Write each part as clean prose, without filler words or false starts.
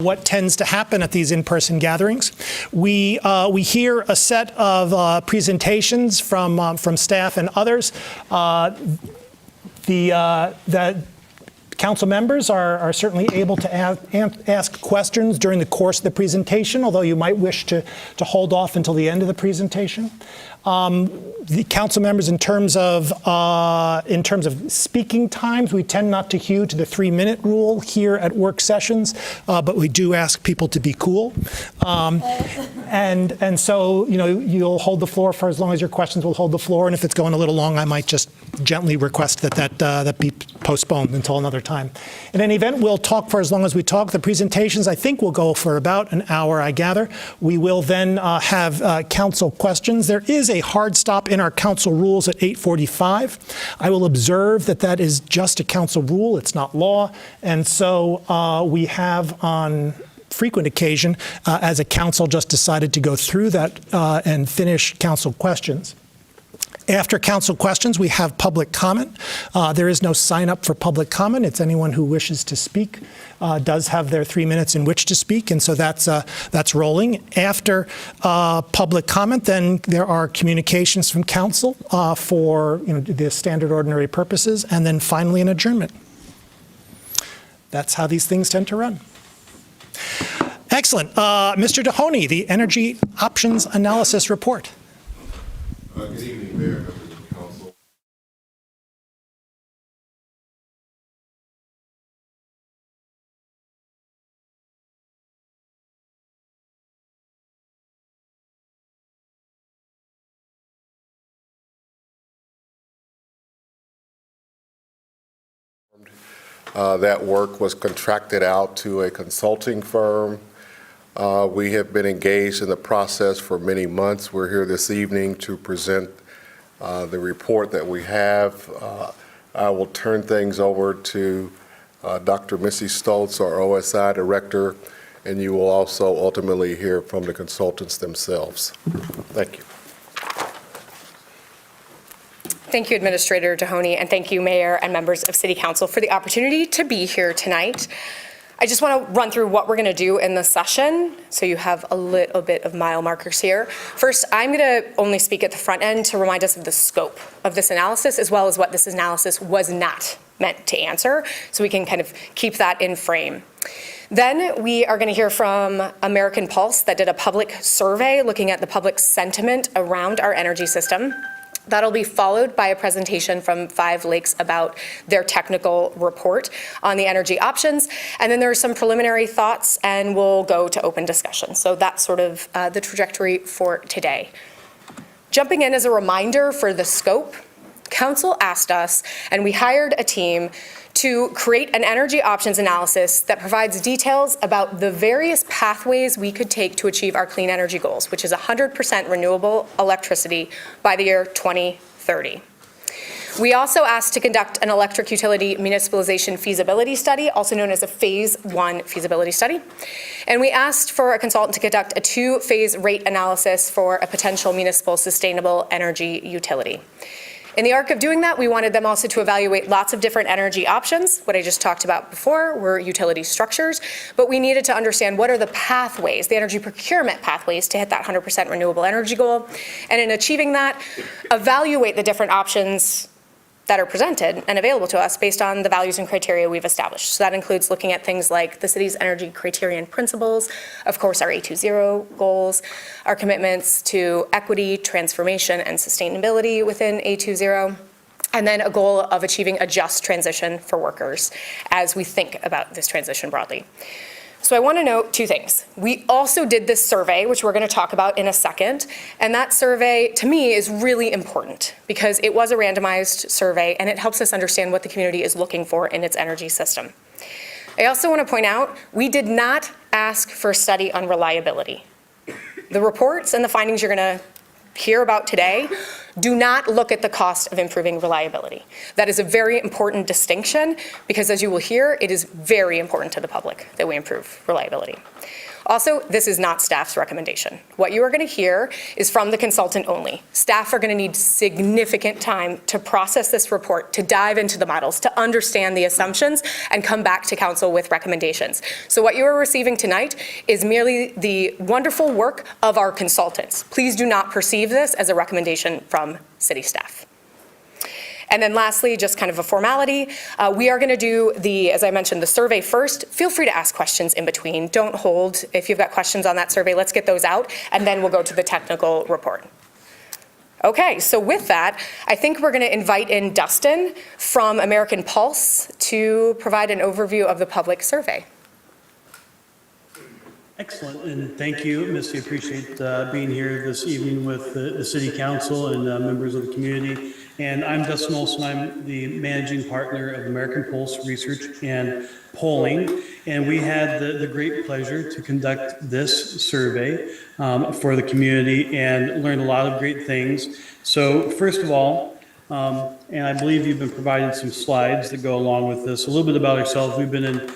What tends to happen at these in-person gatherings. We hear a set of presentations from staff and others. The council members are certainly able to ask questions during the course of the presentation, although you might wish to hold off until the end of the presentation. The council members, in terms of speaking times, we tend not to hew to the 3-minute rule here at work sessions, but we do ask people to be cool. And so, you know, you'll hold the floor for as long as your questions will hold the floor, and if it's going a little long, I might just gently request that be postponed until another time. In any event, we'll talk for as long as we talk. The presentations, I think, will go for about an hour, I gather. We will then have council questions. There is a hard stop in our council rules at 8:45. I will observe that is just a council rule. It's not law. And so we have on frequent occasion, as a council, just decided to go through that and finish council questions. After council questions, we have public comment. There is no sign up for public comment. It's anyone who wishes to speak does have their 3 minutes in which to speak, and so that's rolling. After public comment, then there are communications from council for the standard ordinary purposes, and then finally an adjournment. That's how these things tend to run. Excellent. Mr. Dohoney, the Energy Options Analysis Report. Good evening, Mayor, members of the council. That work was contracted out to a consulting firm. We have been engaged in the process for many months. We're here this evening to present the report that we have. I will turn things over to Dr. Missy Stoltz, our OSI director, and you will also ultimately hear from the consultants themselves. Thank you. Thank you, Administrator Dohoney, and thank you, Mayor and members of City Council, for the opportunity to be here tonight. I just want to run through what we're going to do in the session, so you have a little bit of mile markers here. First, I'm going to only speak at the front end to remind us of the scope of this analysis, as well as what this analysis was not meant to answer, so we can kind of keep that in frame. Then we are going to hear from American Pulse that did a public survey looking at the public sentiment around our energy system. That'll be followed by a presentation from 5 Lakes about their technical report on the energy options. And then there are some preliminary thoughts, and we'll go to open discussion. So that's sort of the trajectory for today. Jumping in as a reminder for the scope, Council asked us, and we hired a team to create an energy options analysis that provides details about the various pathways we could take to achieve our clean energy goals, which is 100% renewable electricity by the year 2030. We also asked to conduct an electric utility municipalization feasibility study, also known as a Phase 1 feasibility study. And we asked for a consultant to conduct a 2-phase rate analysis for a potential municipal sustainable energy utility. In the arc of doing that, we wanted them also to evaluate lots of different energy options. What I just talked about before were utility structures, but we needed to understand what are the pathways, the energy procurement pathways to hit that 100% renewable energy goal. And in achieving that, evaluate the different options that are presented and available to us based on the values and criteria we've established. So that includes looking at things like the city's energy criterion principles, of course our A20 goals, our commitments to equity, transformation, and sustainability within A20, and then a goal of achieving a just transition for workers as we think about this transition broadly. So I want to note 2 things. We also did this survey, which we're going to talk about in a second, and that survey, to me, is really important because it was a randomized survey and it helps us understand what the community is looking for in its energy system. I also want to point out, we did not ask for a study on reliability. The reports and the findings you're going to hear about today do not look at the cost of improving reliability. That is a very important distinction because, as you will hear, it is very important to the public that we improve reliability. Also, this is not staff's recommendation. What you are going to hear is from the consultant only. Staff are going to need significant time to process this report, to dive into the models, to understand the assumptions, and come back to council with recommendations. So what you are receiving tonight is merely the wonderful work of our consultants. Please do not perceive this as a recommendation from city staff. And then lastly, just kind of a formality, we are going to do as I mentioned, the survey first. Feel free to ask questions in between. Don't hold. If you've got questions on that survey, let's get those out, and then we'll go to the technical report. Okay, so with that, I think we're going to invite in Dustin from American Pulse to provide an overview of the public survey. Excellent, and thank you, Misty. Appreciate being here this evening with the City Council and members of the community. And I'm Dustin Olson. I'm the managing partner of American Pulse Research and Polling. And we had the great pleasure to conduct this survey for the community and learned a lot of great things. So first of all, and I believe you've been provided some slides that go along with this, a little bit about ourselves. We've been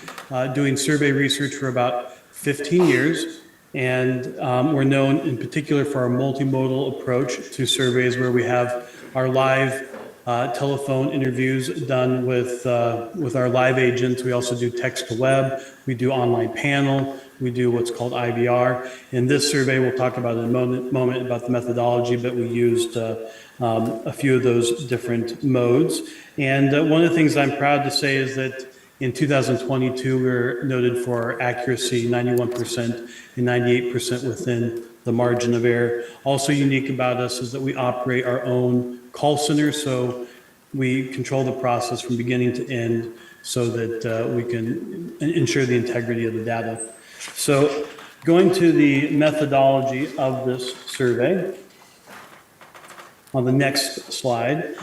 doing survey research for about 15 years, and we're known in particular for our multimodal approach to surveys, where we have our live telephone interviews done with our live agents. We also do text to web, we do online panel, we do what's called IVR. In this survey, we'll talk about in a moment about the methodology, but we used a few of those different modes. And one of the things I'm proud to say is that in 2022, we were noted for our accuracy, 91% and 98% within the margin of error. Also unique about us is that we operate our own call center, so we control the process from beginning to end so that we can ensure the integrity of the data. So going to the methodology of this survey, on the next slide,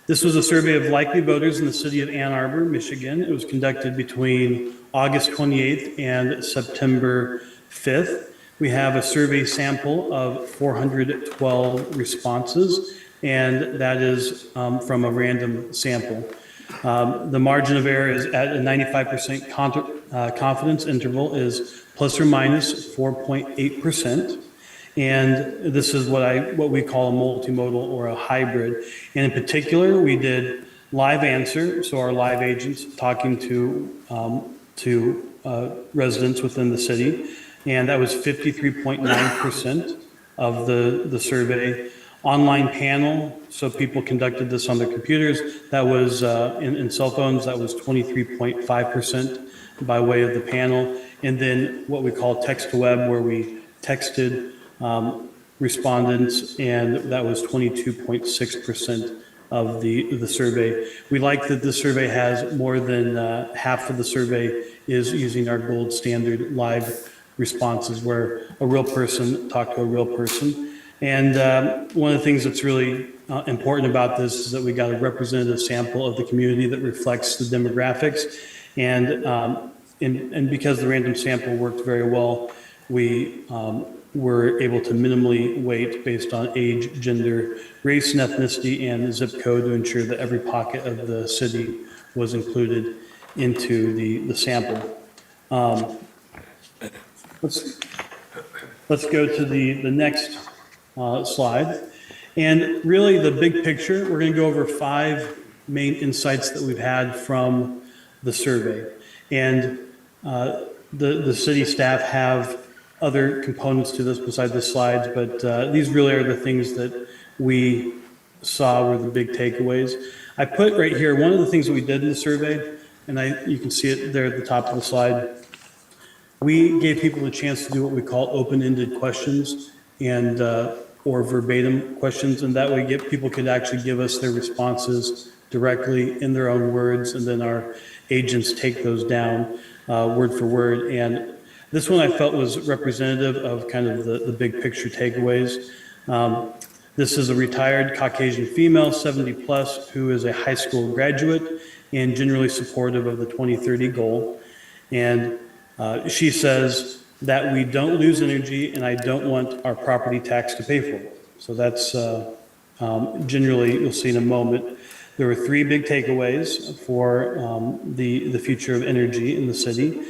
this was a survey of likely voters in the city of Ann Arbor, Michigan. It was conducted between August 28th and September 5th. We have a survey sample of 412 responses, and that is from a random sample. The margin of error is at a 95% confidence interval is plus or minus 4.8%. And this is what we call a multimodal or a hybrid. And in particular, we did live answer, so our live agents talking to residents within the city, and that was 53.9% of the survey. Online panel, so people conducted this on their computers, that was in cell phones, that was 23.5% by way of the panel. And then what we call text to web, where we texted respondents, and that was 22.6% of the survey. We like that this survey has more than half of the survey is using our gold standard live responses, where a real person talked to a real person. And one of the things that's really important about this is that we got a representative sample of the community that reflects the demographics. And because the random sample worked very well, we were able to minimally weight based on age, gender, race and ethnicity, and zip code to ensure that every pocket of the city was included into the sample. Let's go to the next slide. And really the big picture, we're going to go over 5 main insights that we've had from the survey. And the city staff have other components to this besides the slides, but these really are the things that we saw were the big takeaways. I put right here, one of the things that we did in the survey, and you can see it there at the top of the slide, we gave people a chance to do what we call open-ended questions and or verbatim questions, and that way people could actually give us their responses directly in their own words, and then our agents take those down word for word. And this one I felt was representative of kind of the big picture takeaways. This is a retired Caucasian female, 70 plus, who is a high school graduate and generally supportive of the 2030 goal. And she says that we don't lose energy, and I don't want our property tax to pay for it. So that's generally, you'll see in a moment. There were 3 big takeaways for the future of energy in the city.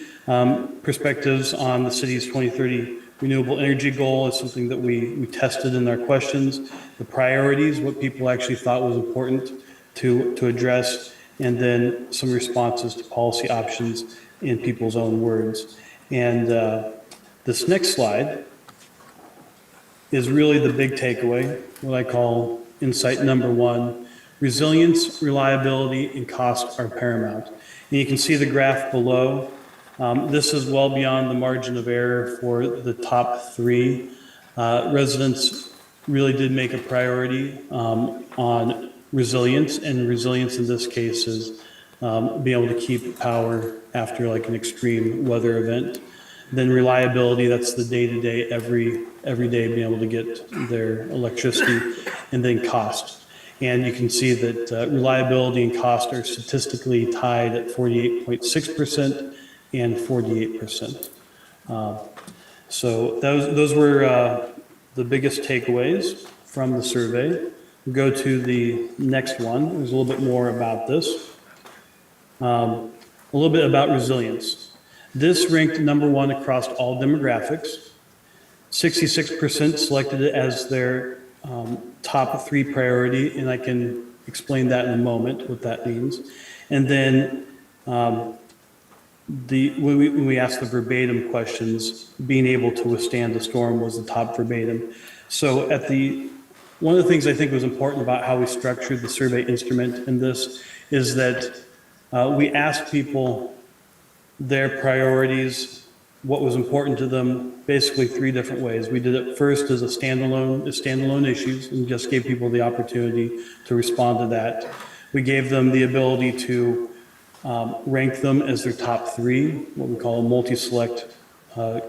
Perspectives on the city's 2030 renewable energy goal is something that we tested in our questions. The priorities, what people actually thought was important to address, and then some responses to policy options in people's own words. And this next slide is really the big takeaway, what I call insight number one. Resilience, reliability, and cost are paramount. And you can see the graph below. This is well beyond the margin of error for the top three. Residents really did make a priority on resilience, and resilience in this case is being able to keep power after like an extreme weather event. Then reliability, that's the day-to-day, every day being able to get their electricity, and then cost. And you can see that reliability and cost are statistically tied at 48.6% and 48%. So those were the biggest takeaways from the survey. We'll go to the next one. There's a little bit more about this. A little bit about resilience. This ranked number one across all demographics. 66% selected it as their top three priority, and I can explain that in a moment, what that means. And then when we asked the verbatim questions, being able to withstand the storm was the top verbatim. So one of the things I think was important about how we structured the survey instrument in this is that we asked people their priorities, what was important to them, basically three different ways. We did it first as standalone issues, and just gave people the opportunity to respond to that. We gave them the ability to rank them as their top three, what we call a multi-select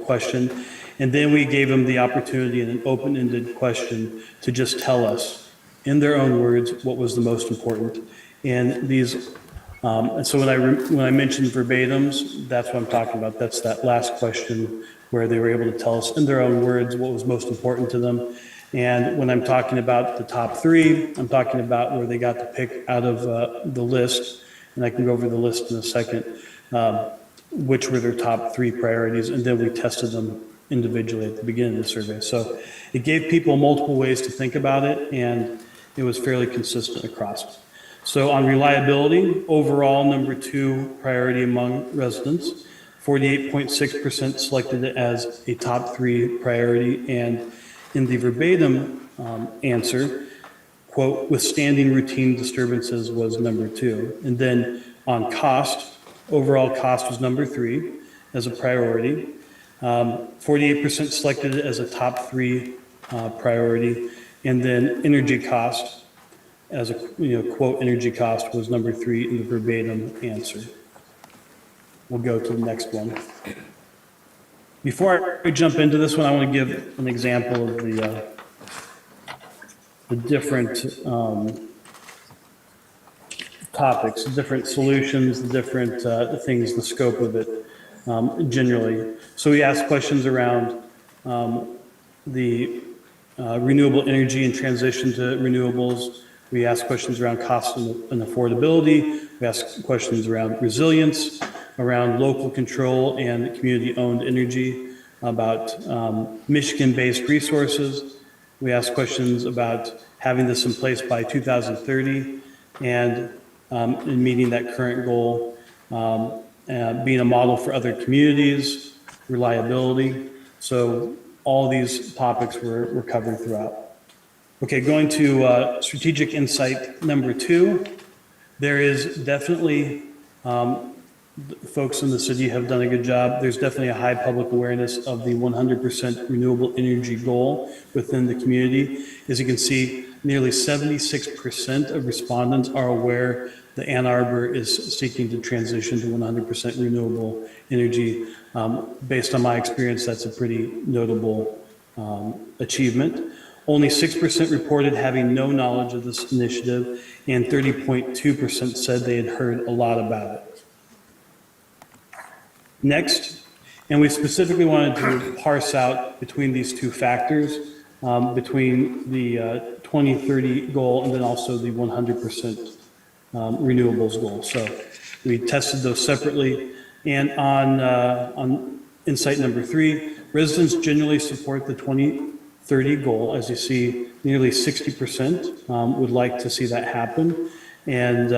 question. And then we gave them the opportunity in an open-ended question to just tell us, in their own words, what was the most important. And these and so when I mentioned verbatims, that's what I'm talking about. That's that last question where they were able to tell us in their own words what was most important to them. And when I'm talking about the top three, I'm talking about where they got to pick out of the list, and I can go over the list in a second, which were their top three priorities, and then we tested them individually at the beginning of the survey. So it gave people multiple ways to think about it, and it was fairly consistent across. So on reliability, overall number two priority among residents, 48.6% selected it as a top three priority, and in the verbatim answer, quote, withstanding routine disturbances was number two. And then on cost, overall cost was number three as a priority. 48% selected it as a top three priority, and then energy cost, as a quote, energy cost was number three in the verbatim answer. We'll go to the next one. Before I jump into this one, I want to give an example of the different topics, the different solutions, the different things, the scope of it generally. So we asked questions around the renewable energy and transition to renewables. We asked questions around cost and affordability. We asked questions around resilience, around local control and community-owned energy, about Michigan-based resources. We asked questions about having this in place by 2030 and in meeting that current goal, being a model for other communities, reliability. So all these topics were covered throughout. Okay, going to strategic insight number two. There is definitely, folks in the city have done a good job. There's definitely a high public awareness of the 100% renewable energy goal within the community. As you can see, nearly 76% of respondents are aware that Ann Arbor is seeking to transition to 100% renewable energy. Based on my experience, that's a pretty notable achievement. Only 6% reported having no knowledge of this initiative, and 30.2% said they had heard a lot about it. Next, and we specifically wanted to parse out between these two factors, between the 2030 goal and then also the 100% renewables goal. So we tested those separately. And on insight number 3, residents generally support the 2030 goal. As you see, nearly 60% would like to see that happen. And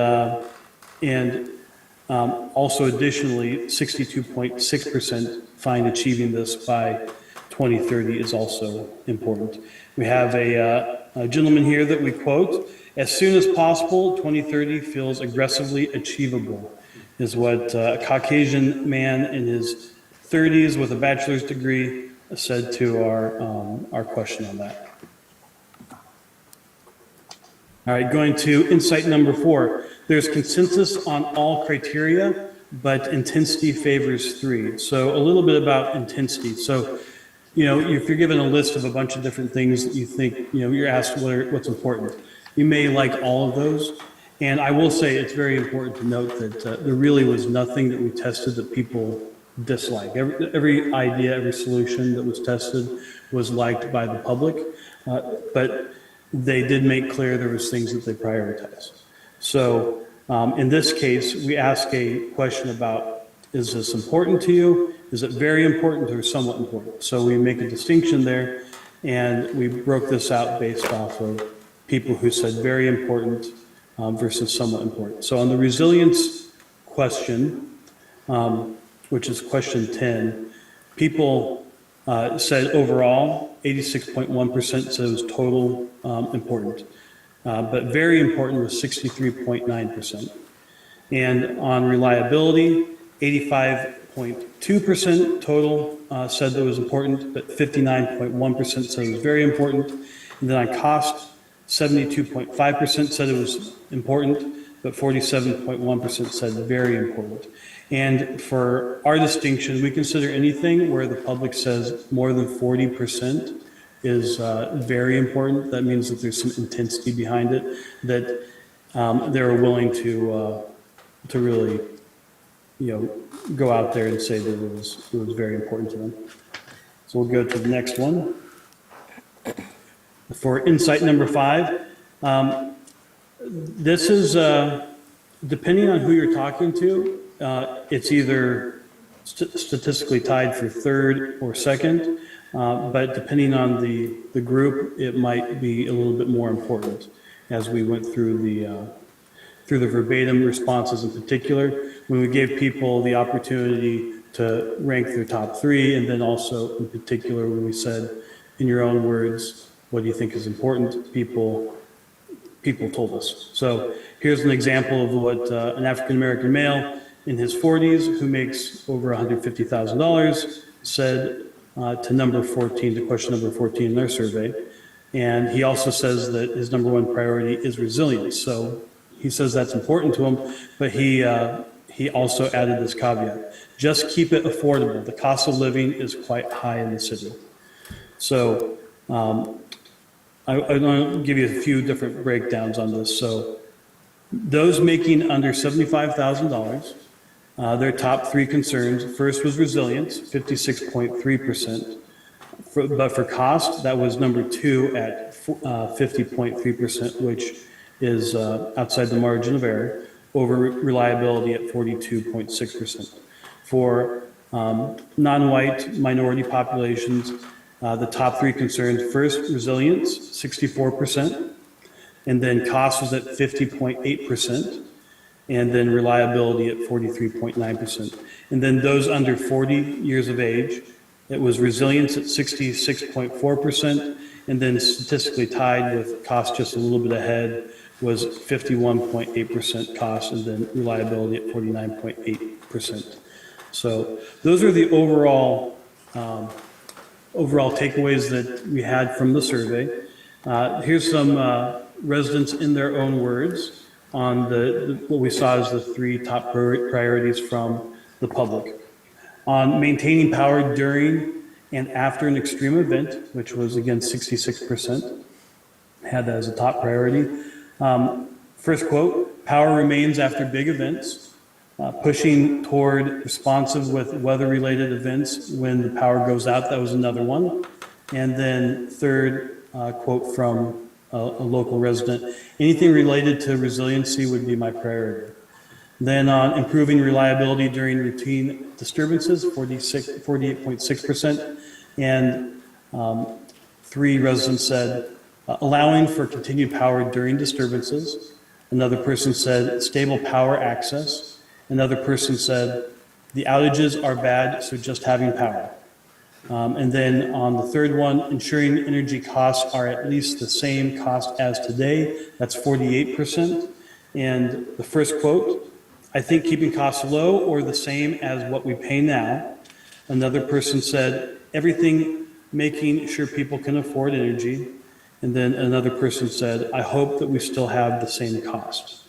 also additionally, 62.6% find achieving this by 2030 is also important. We have a gentleman here that we quote, "As soon as possible, 2030 feels aggressively achievable," is what a Caucasian man in his 30s with a bachelor's degree said to our question on that. All right, going to insight number 4. There's consensus on all criteria, but intensity favors 3. So a little bit about intensity. So, if you're given a list of a bunch of different things that you think, you're asked what's important. You may like all of those. And I will say it's very important to note that there really was nothing that we tested that people disliked. Every idea, every solution that was tested was liked by the public. But they did make clear there was things that they prioritized. So in this case, we ask a question about, is this important to you? Is it very important or somewhat important? So we make a distinction there, and we broke this out based off of people who said very important versus somewhat important. So on the resilience question, which is question 10, people said overall, 86.1% said it was total important, but very important was 63.9%. And on reliability, 85.2% total said that it was important, but 59.1% said it was very important. And then on cost, 72.5% said it was important, but 47.1% said very important. And for our distinction, we consider anything where the public says more than 40% is very important. That means that there's some intensity behind it, that they're willing to really, go out there and say that it was very important to them. So we'll go to the next one. For insight number 5, this is, depending on who you're talking to, it's either statistically tied for third or second, but depending on the group, it might be a little bit more important as we went through the verbatim responses in particular, when we gave people the opportunity to rank their top 3, and then also in particular when we said, in your own words, what do you think is important, people told us. So here's an example of what an African-American male in his 40s who makes over $150,000 said to number 14, to question number 14 in our survey. And he also says that his number 1 priority is resilience. So he says that's important to him, but he also added this caveat: just keep it affordable. The cost of living is quite high in the city. So I want to give you a few different breakdowns on this. So those making under $75,000, their top 3 concerns, first was resilience, 56.3%. But for cost, that was number 2 at 50.3%, which is outside the margin of error, over reliability at 42.6%. For non-white minority populations, the top 3 concerns, first, resilience, 64%, and then cost was at 50.8%, and then reliability at 43.9%. And then those under 40 years of age, it was resilience at 66.4%, and then statistically tied with cost just a little bit ahead was 51.8% cost, and then reliability at 49.8%. So those are the overall takeaways that we had from the survey. Here's some residents in their own words on what we saw as the 3 top priorities from the public. On maintaining power during and after an extreme event, which was again 66%, had that as a top priority. First quote, power remains after big events. Pushing toward responsive with weather-related events when the power goes out, that was another one. And then third quote from a local resident, anything related to resiliency would be my priority. Then on improving reliability during routine disturbances, 48.6%. And 3 residents said allowing for continued power during disturbances. Another person said stable power access. Another person said the outages are bad, so just having power. And then on the third one, ensuring energy costs are at least the same cost as today. That's 48%. And the first quote, I think keeping costs low or the same as what we pay now. Another person said everything making sure people can afford energy. And then another person said, I hope that we still have the same cost.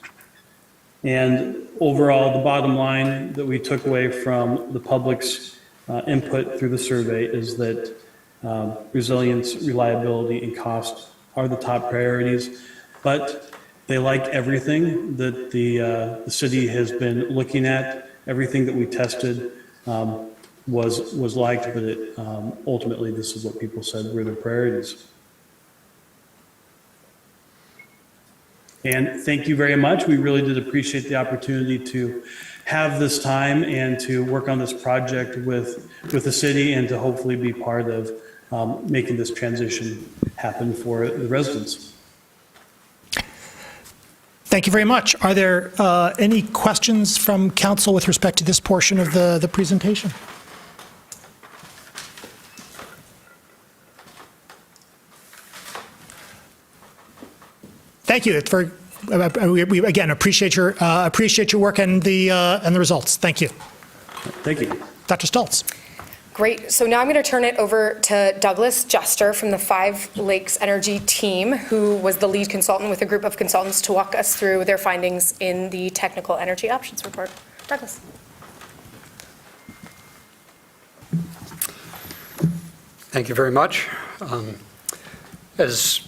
And overall, the bottom line that we took away from the public's input through the survey is that resilience, reliability, and cost are the top priorities. But they like everything that the city has been looking at. Everything that we tested was liked, but ultimately this is what people said were their priorities. And thank you very much. We really did appreciate the opportunity to have this time and to work on this project with the city and to hopefully be part of making this transition happen for the residents. Thank you very much. Are there any questions from council with respect to this portion of the presentation? Thank you. We again appreciate your work and the results. Thank you. Thank you. Dr. Stoltz. Great. So now I'm going to turn it over to Douglas Jester from the Five Lakes Energy team, who was the lead consultant with a group of consultants to walk us through their findings in the technical energy options report. Douglas. Thank you very much. As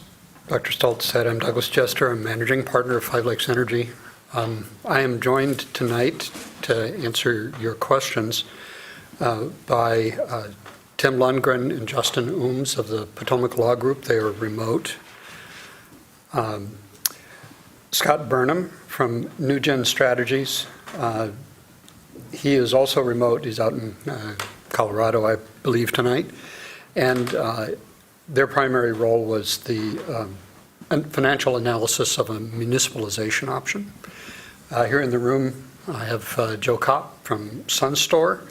Dr. Stoltz said, I'm Douglas Jester. I'm managing partner of Five Lakes Energy. I am joined tonight to answer your questions by Tim Lundgren and Justin Ooms of the Potomac Law Group. They are remote. Scott Burnham from NewGen Strategies. He is also remote. He's out in Colorado, I believe, tonight. And their primary role was the financial analysis of a municipalization option. Here in the room, I have Joe Kopp from SunStore,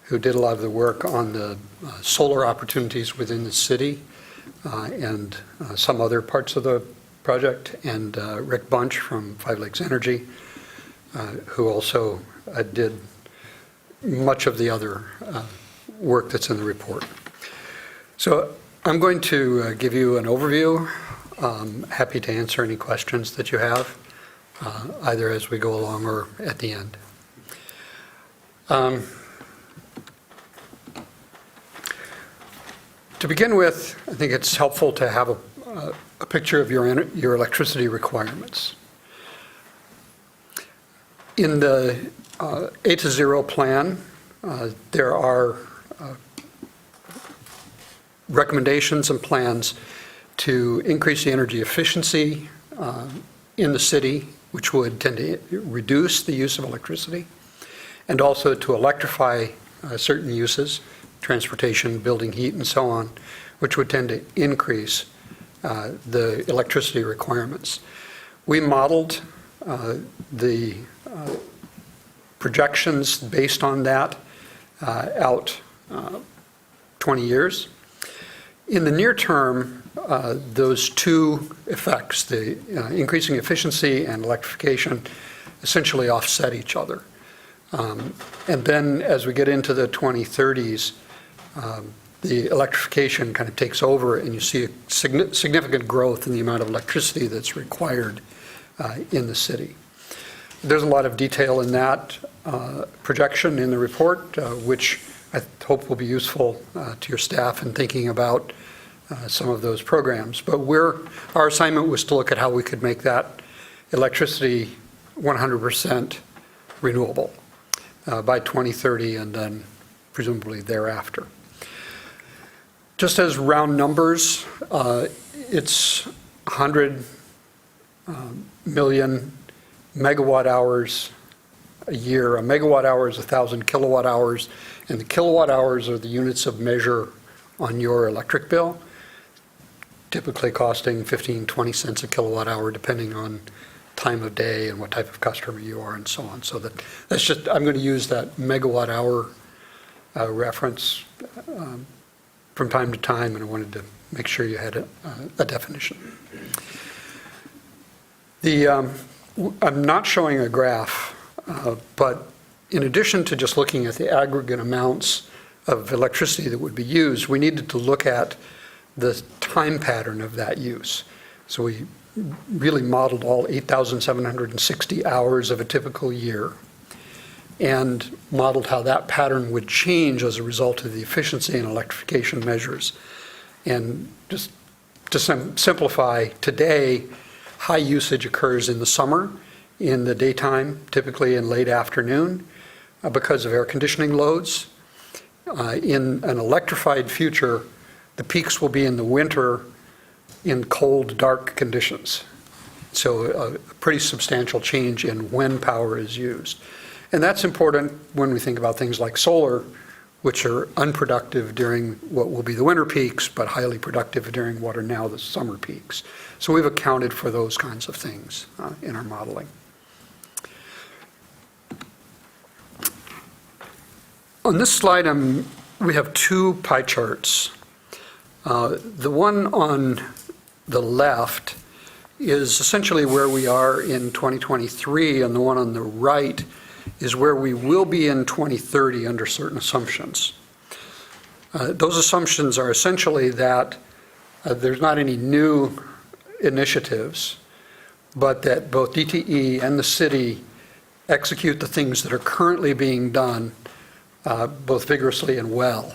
who did a lot of the work on the solar opportunities within the city and some other parts of the project, and Rick Bunch from Five Lakes Energy, who also did much of the other work that's in the report. So I'm going to give you an overview. Happy to answer any questions that you have, either as we go along or at the end. To begin with, I think it's helpful to have a picture of your electricity requirements. In the 8 to 0 plan, there are recommendations and plans to increase the energy efficiency in the city, which would tend to reduce the use of electricity, and also to electrify certain uses, transportation, building heat, and so on, which would tend to increase the electricity requirements. We modeled the projections based on that out 20 years. In the near term, those two effects, the increasing efficiency and electrification, essentially offset each other. And then as we get into the 2030s, the electrification kind of takes over, and you see a significant growth in the amount of electricity that's required in the city. There's a lot of detail in that projection in the report, which I hope will be useful to your staff in thinking about some of those programs. But our assignment was to look at how we could make that electricity 100% renewable by 2030 and then presumably thereafter. Just as round numbers, it's 100 million megawatt hours a year. A megawatt hour is 1,000 kilowatt hours, and the kilowatt hours are the units of measure on your electric bill, typically costing 15-20 cents a kilowatt hour, depending on time of day and what type of customer you are and so on. So that's just, I'm going to use that megawatt hour reference from time to time, and I wanted to make sure you had a definition. I'm not showing a graph, but in addition to just looking at the aggregate amounts of electricity that would be used, we needed to look at the time pattern of that use. So we really modeled all 8,760 hours of a typical year and modeled how that pattern would change as a result of the efficiency and electrification measures. And just to simplify, today, high usage occurs in the summer, in the daytime, typically in late afternoon, because of air conditioning loads. In an electrified future, the peaks will be in the winter in cold, dark conditions. So a pretty substantial change in when power is used. And that's important when we think about things like solar, which are unproductive during what will be the winter peaks, but highly productive during what are now the summer peaks. So we've accounted for those kinds of things in our modeling. On this slide, we have two pie charts. The one on the left is essentially where we are in 2023, and the one on the right is where we will be in 2030 under certain assumptions. Those assumptions are essentially that there's not any new initiatives, but that both DTE and the city execute the things that are currently being done both vigorously and well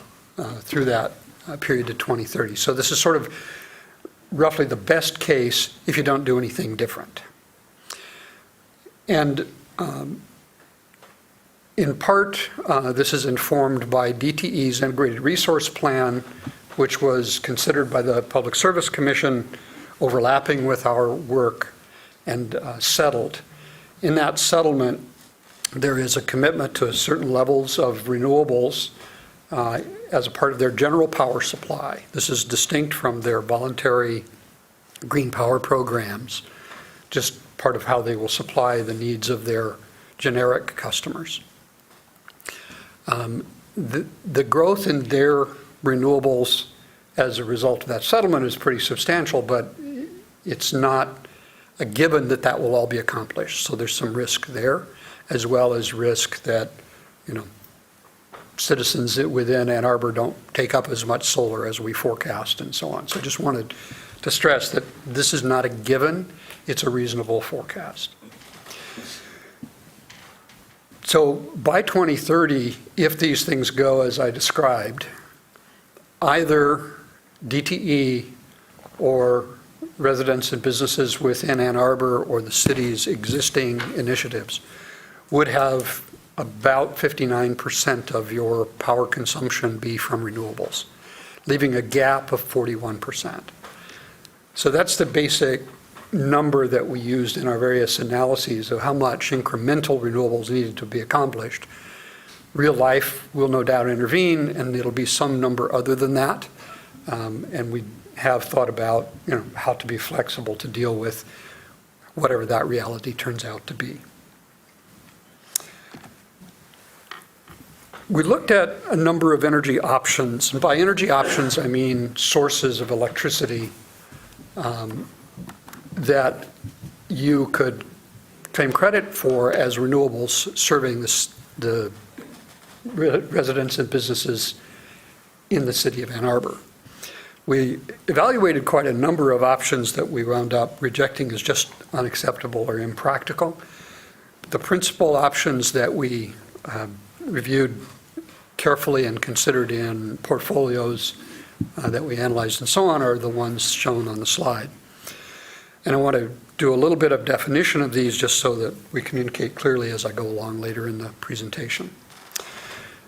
through that period to 2030. So this is sort of roughly the best case if you don't do anything different. And in part, this is informed by DTE's Integrated Resource Plan, which was considered by the Public Service Commission, overlapping with our work, and settled. In that settlement, there is a commitment to certain levels of renewables as a part of their general power supply. This is distinct from their voluntary green power programs, just part of how they will supply the needs of their generic customers. The growth in their renewables as a result of that settlement is pretty substantial, but it's not a given that that will all be accomplished. So there's some risk there, as well as risk that, citizens within Ann Arbor don't take up as much solar as we forecast and so on. So I just wanted to stress that this is not a given, it's a reasonable forecast. So by 2030, if these things go as I described, either DTE or residents and businesses within Ann Arbor or the city's existing initiatives would have about 59% of your power consumption be from renewables, leaving a gap of 41%. So that's the basic number that we used in our various analyses of how much incremental renewables needed to be accomplished. Real life will no doubt intervene, and it'll be some number other than that. And we have thought about how to be flexible to deal with whatever that reality turns out to be. We looked at a number of energy options, and by energy options I mean sources of electricity that you could claim credit for as renewables serving the residents and businesses in the city of Ann Arbor. We evaluated quite a number of options that we wound up rejecting as just unacceptable or impractical. The principal options that we reviewed carefully and considered in portfolios that we analyzed and so on are the ones shown on the slide. And I want to do a little bit of definition of these just so that we communicate clearly as I go along later in the presentation.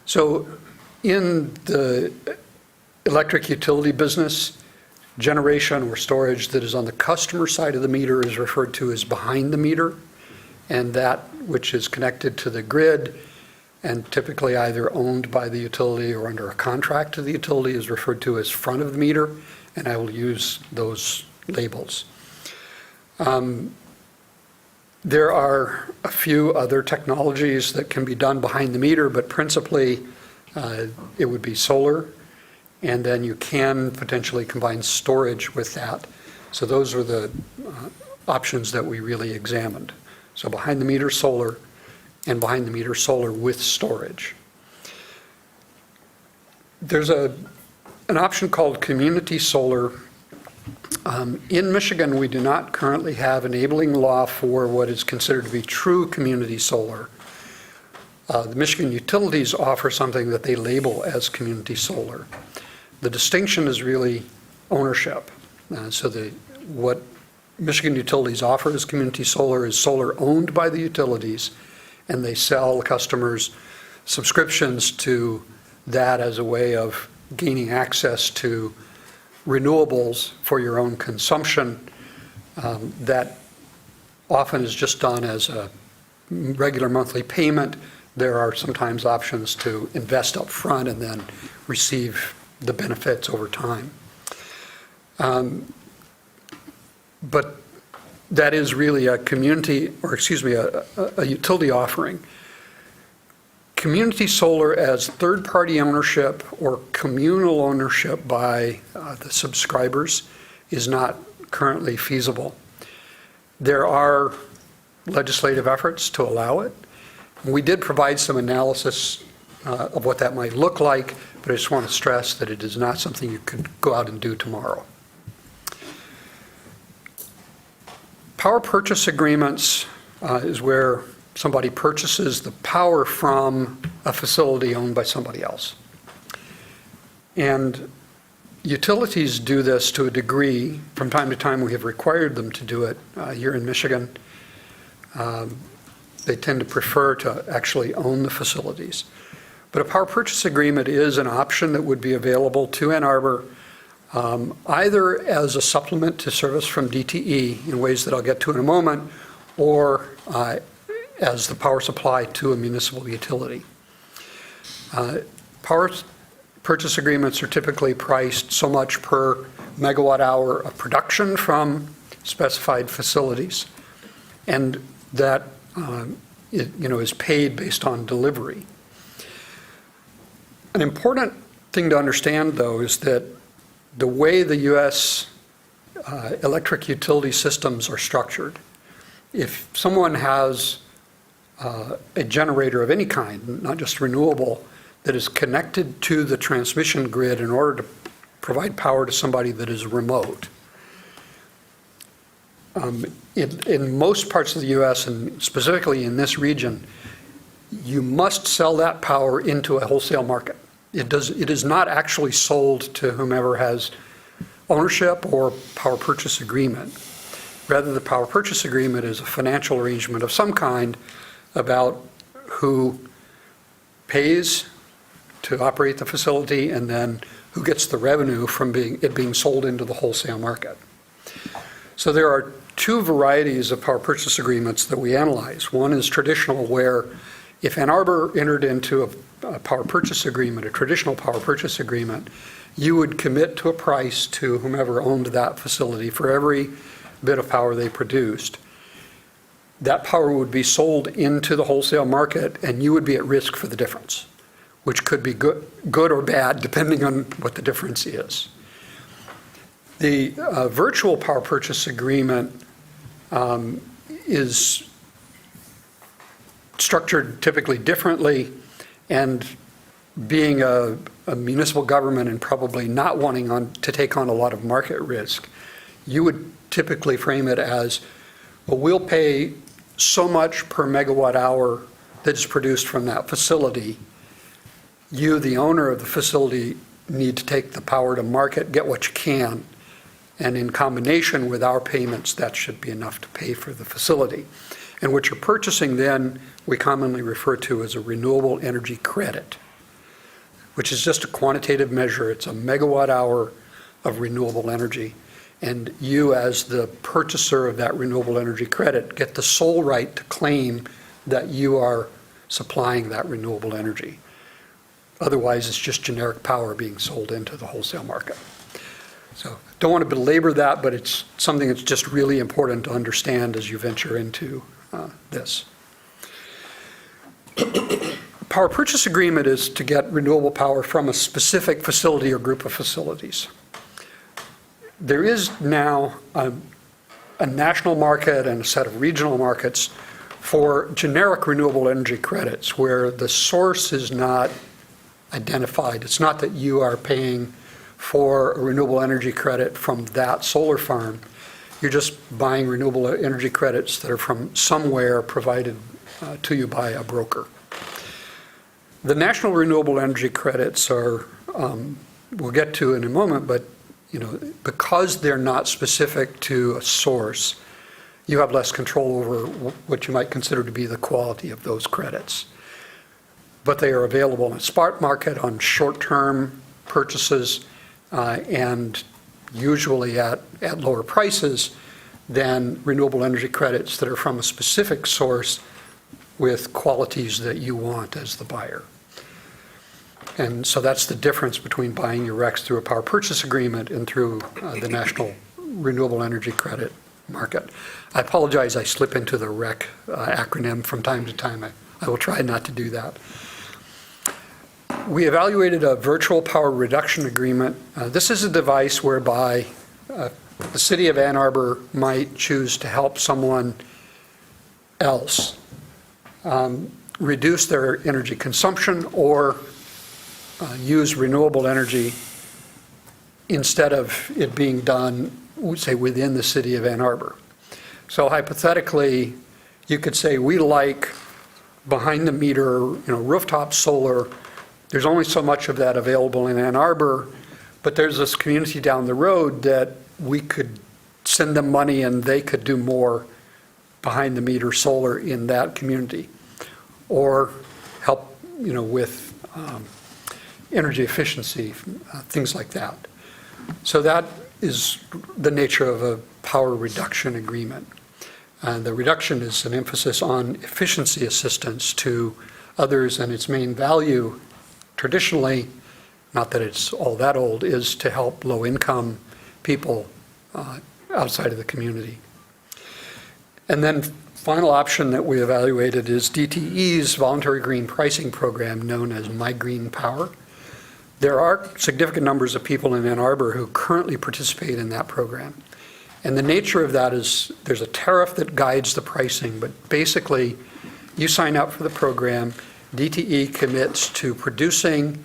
So in the electric utility business, generation or storage that is on the customer side of the meter is referred to as behind the meter, and that which is connected to the grid and typically either owned by the utility or under a contract to the utility is referred to as front of the meter, and I will use those labels. There are a few other technologies that can be done behind the meter, but principally it would be solar, and then you can potentially combine storage with that. So those are the options that we really examined. So behind the meter solar and behind the meter solar with storage. There's an option called community solar. In Michigan, we do not currently have enabling law for what is considered to be true community solar. The Michigan utilities offer something that they label as community solar. The distinction is really ownership. What Michigan utilities offer as community solar is solar owned by the utilities, and they sell customers subscriptions to that as a way of gaining access to renewables for your own consumption. That often is just done as a regular monthly payment. There are sometimes options to invest up front and then receive the benefits over time. But that is really a a utility offering. Community solar as third-party ownership or communal ownership by the subscribers is not currently feasible. There are legislative efforts to allow it. We did provide some analysis of what that might look like, but I just want to stress that it is not something you could go out and do tomorrow. Power purchase agreements is where somebody purchases the power from a facility owned by somebody else. And utilities do this to a degree. From time to time, we have required them to do it. Here in Michigan, they tend to prefer to actually own the facilities. But a power purchase agreement is an option that would be available to Ann Arbor, either as a supplement to service from DTE in ways that I'll get to in a moment, or as the power supply to a municipal utility. Power purchase agreements are typically priced so much per megawatt hour of production from specified facilities, and that is paid based on delivery. An important thing to understand, though, is that the way the U.S. Electric utility systems are structured, if someone has a generator of any kind, not just renewable, that is connected to the transmission grid in order to provide power to somebody that is remote. In most parts of the U.S., and specifically in this region, you must sell that power into a wholesale market. It is not actually sold to whomever has ownership or power purchase agreement. Rather, the power purchase agreement is a financial arrangement of some kind about who pays to operate the facility and then who gets the revenue from it being sold into the wholesale market. So there are two varieties of power purchase agreements that we analyze. One is traditional, where if Ann Arbor entered into a power purchase agreement, a traditional power purchase agreement, you would commit to a price to whomever owned that facility for every bit of power they produced. That power would be sold into the wholesale market, and you would be at risk for the difference, which could be good or bad, depending on what the difference is. The virtual power purchase agreement is structured typically differently, and being a municipal government and probably not wanting to take on a lot of market risk, you would typically frame it as, well, we'll pay so much per megawatt hour that is produced from that facility. You, the owner of the facility, need to take the power to market, get what you can, and in combination with our payments, that should be enough to pay for the facility. And what you're purchasing then, we commonly refer to as a renewable energy credit, which is just a quantitative measure. It's a megawatt hour of renewable energy. And you, as the purchaser of that renewable energy credit, get the sole right to claim that you are supplying that renewable energy. Otherwise, it's just generic power being sold into the wholesale market. So don't want to belabor that, but it's something that's just really important to understand as you venture into this. Power purchase agreement is to get renewable power from a specific facility or group of facilities. There is now a national market and a set of regional markets for generic renewable energy credits where the source is not identified. It's not that you are paying for a renewable energy credit from that solar farm. You're just buying renewable energy credits that are from somewhere provided to you by a broker. The national renewable energy credits are, we'll get to in a moment, but because they're not specific to a source, you have less control over what you might consider to be the quality of those credits. But they are available in the spot market on short-term purchases and usually at lower prices than renewable energy credits that are from a specific source with qualities that you want as the buyer. And so that's the difference between buying your RECs through a power purchase agreement and through the National Renewable Energy Credit market. I apologize, I slip into the REC acronym from time to time. I will try not to do that. We evaluated a virtual power reduction agreement. This is a device whereby the city of Ann Arbor might choose to help someone else reduce their energy consumption or use renewable energy instead of it being done, say, within the city of Ann Arbor. So hypothetically, you could say we like behind the meter, rooftop solar. There's only so much of that available in Ann Arbor, but there's this community down the road that we could send them money and they could do more behind the meter solar in that community, or help, with energy efficiency, things like that. So that is the nature of a power reduction agreement. The reduction is an emphasis on efficiency assistance to others, and its main value traditionally, not that it's all that old, is to help low-income people outside of the community. And then final option that we evaluated is DTE's voluntary green pricing program known as My Green Power. There are significant numbers of people in Ann Arbor who currently participate in that program. And the nature of that is there's a tariff that guides the pricing, but basically you sign up for the program, DTE commits to producing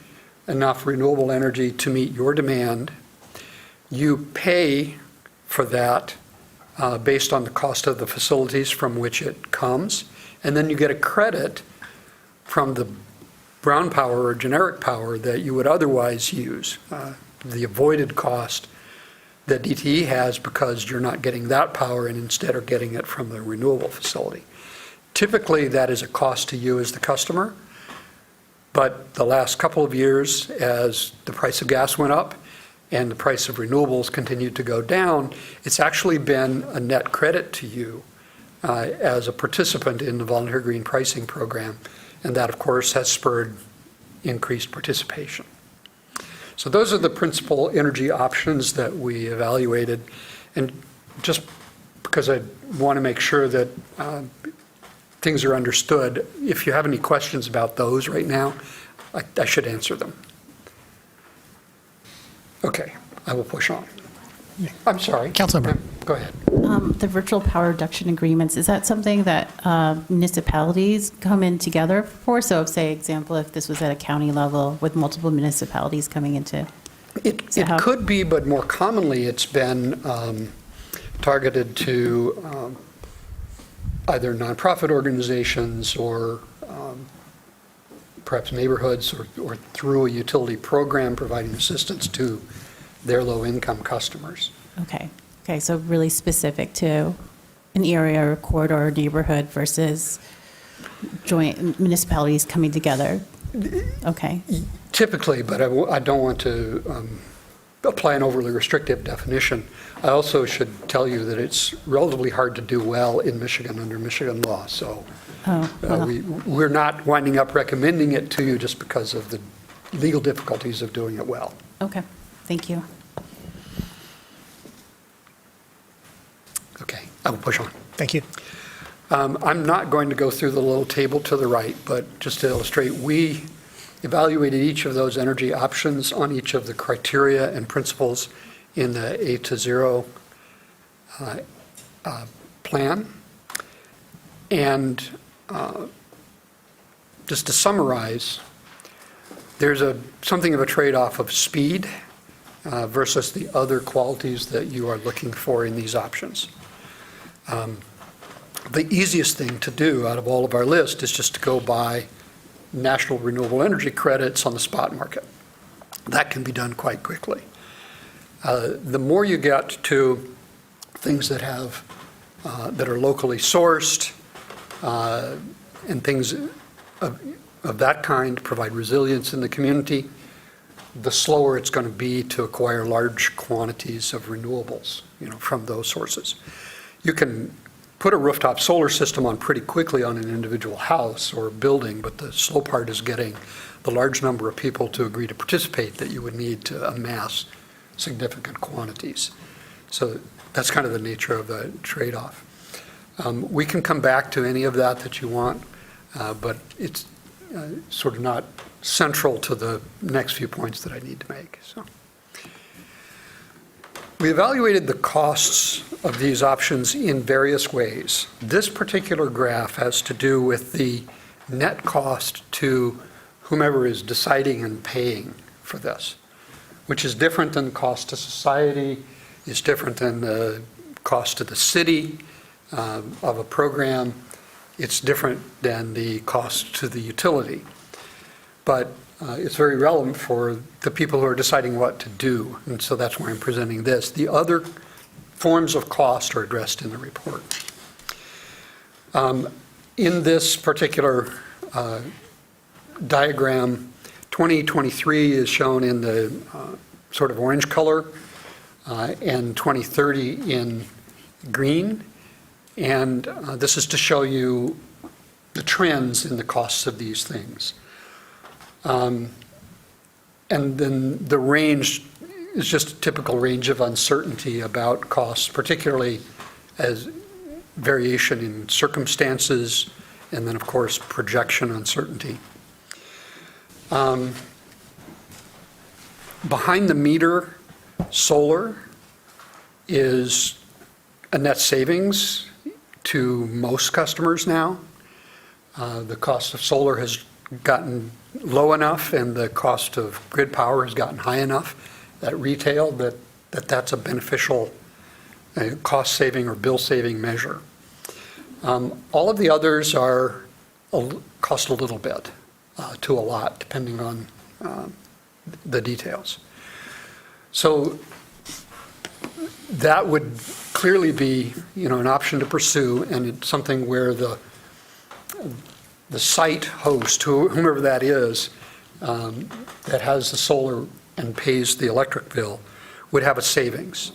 enough renewable energy to meet your demand. You pay for that based on the cost of the facilities from which it comes, and then you get a credit from the brown power or generic power that you would otherwise use, the avoided cost that DTE has because you're not getting that power and instead are getting it from the renewable facility. Typically, that is a cost to you as the customer, but the last couple of years, as the price of gas went up and the price of renewables continued to go down, it's actually been a net credit to you as a participant in the voluntary green pricing program. And that, of course, has spurred increased participation. So those are the principal energy options that we evaluated. And just because I want to make sure that things are understood, if you have any questions about those right now, I should answer them. Okay, I will push on. I'm sorry. Councilmember. Go ahead. The virtual power reduction agreements, is that something that municipalities come in together for? So if, say, example, if this was at a county level with multiple municipalities coming into? It could be, but more commonly it's been targeted to either nonprofit organizations or perhaps neighborhoods or through a utility program providing assistance to their low-income customers. Okay, so really specific to an area or corridor or neighborhood versus joint municipalities coming together. Okay. Typically, but I don't want to apply an overly restrictive definition. I also should tell you that it's relatively hard to do well in Michigan under Michigan law. So we're not winding up recommending it to you just because of the legal difficulties of doing it well. Okay, thank you. Okay, I will push on. Thank you. I'm not going to go through the little table to the right, but just to illustrate, we evaluated each of those energy options on each of the criteria and principles in the A to Zero plan. And just to summarize, there's something of a trade-off of speed versus the other qualities that you are looking for in these options. The easiest thing to do out of all of our list is just to go buy national renewable energy credits on the spot market. That can be done quite quickly. The more you get to things that have that are locally sourced and things of that kind provide resilience in the community, the slower it's going to be to acquire large quantities of renewables, from those sources. You can put a rooftop solar system on pretty quickly on an individual house or building, but the slow part is getting the large number of people to agree to participate that you would need to amass significant quantities. So that's kind of the nature of the trade-off. We can come back to any of that you want, but it's sort of not central to the next few points that I need to make. So we evaluated the costs of these options in various ways. This particular graph has to do with the net cost to whomever is deciding and paying for this, which is different than the cost to society, is different than the cost to the city of a program. It's different than the cost to the utility. But it's very relevant for the people who are deciding what to do, and so that's why I'm presenting this. The other forms of cost are addressed in the report. In this particular diagram, 2023 is shown in the sort of orange color, and 2030 in green. And this is to show you the trends in the costs of these things. And then the range is just a typical range of uncertainty about costs, particularly as variation in circumstances, and then, of course, projection uncertainty. Behind the meter, solar is a net savings to most customers now. The cost of solar has gotten low enough and the cost of grid power has gotten high enough at retail that's a beneficial cost saving or bill saving measure. All of the others cost a little bit to a lot, depending on the details. So that would clearly be, an option to pursue, and it's something where the site host, whomever that is, that has the solar and pays the electric bill, would have a savings.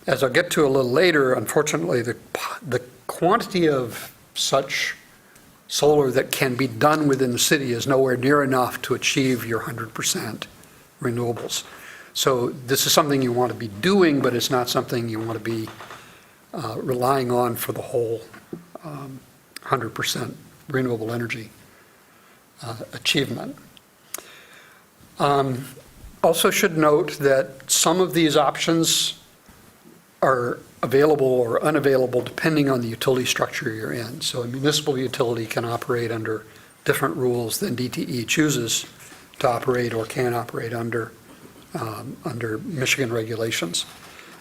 As I'll get to a little later, unfortunately, the quantity of such solar that can be done within the city is nowhere near enough to achieve your 100% renewables. So this is something you want to be doing, but it's not something you want to be relying on for the whole 100% renewable energy achievement. Also should note that some of these options are available or unavailable depending on the utility structure you're in. So a municipal utility can operate under different rules than DTE chooses to operate or can operate under Michigan regulations.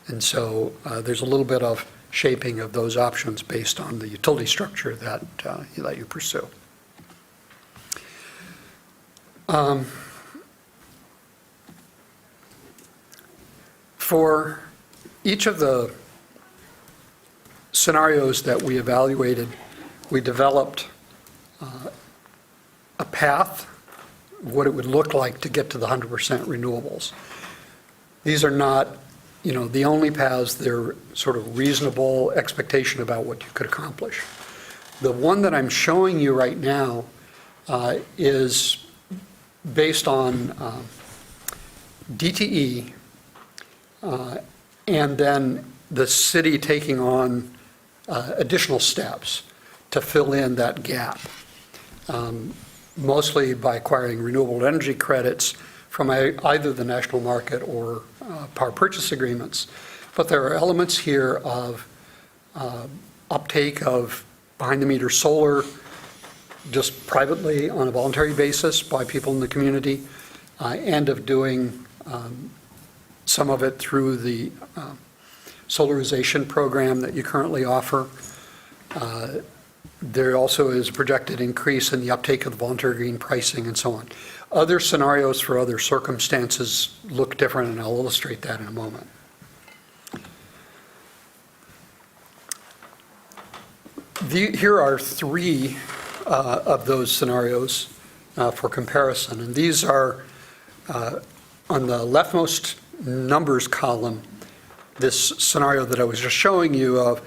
And so there's a little bit of shaping of those options based on the utility structure that you pursue. For each of the scenarios that we evaluated, we developed a path, what it would look like to get to the 100% renewables. These are not, the only paths. They're sort of reasonable expectation about what you could accomplish. The one that I'm showing you right now is based on DTE, and then the city taking on additional steps to fill in that gap, mostly by acquiring renewable energy credits from either the national market or power purchase agreements. But there are elements here of uptake of behind-the-meter solar just privately on a voluntary basis by people in the community, and of doing some of it through the solarization program that you currently offer. There also is a projected increase in the uptake of the voluntary green pricing and so on. Other scenarios for other circumstances look different, and I'll illustrate that in a moment. Here are three of those scenarios for comparison, and these are on the leftmost numbers column, this scenario that I was just showing you of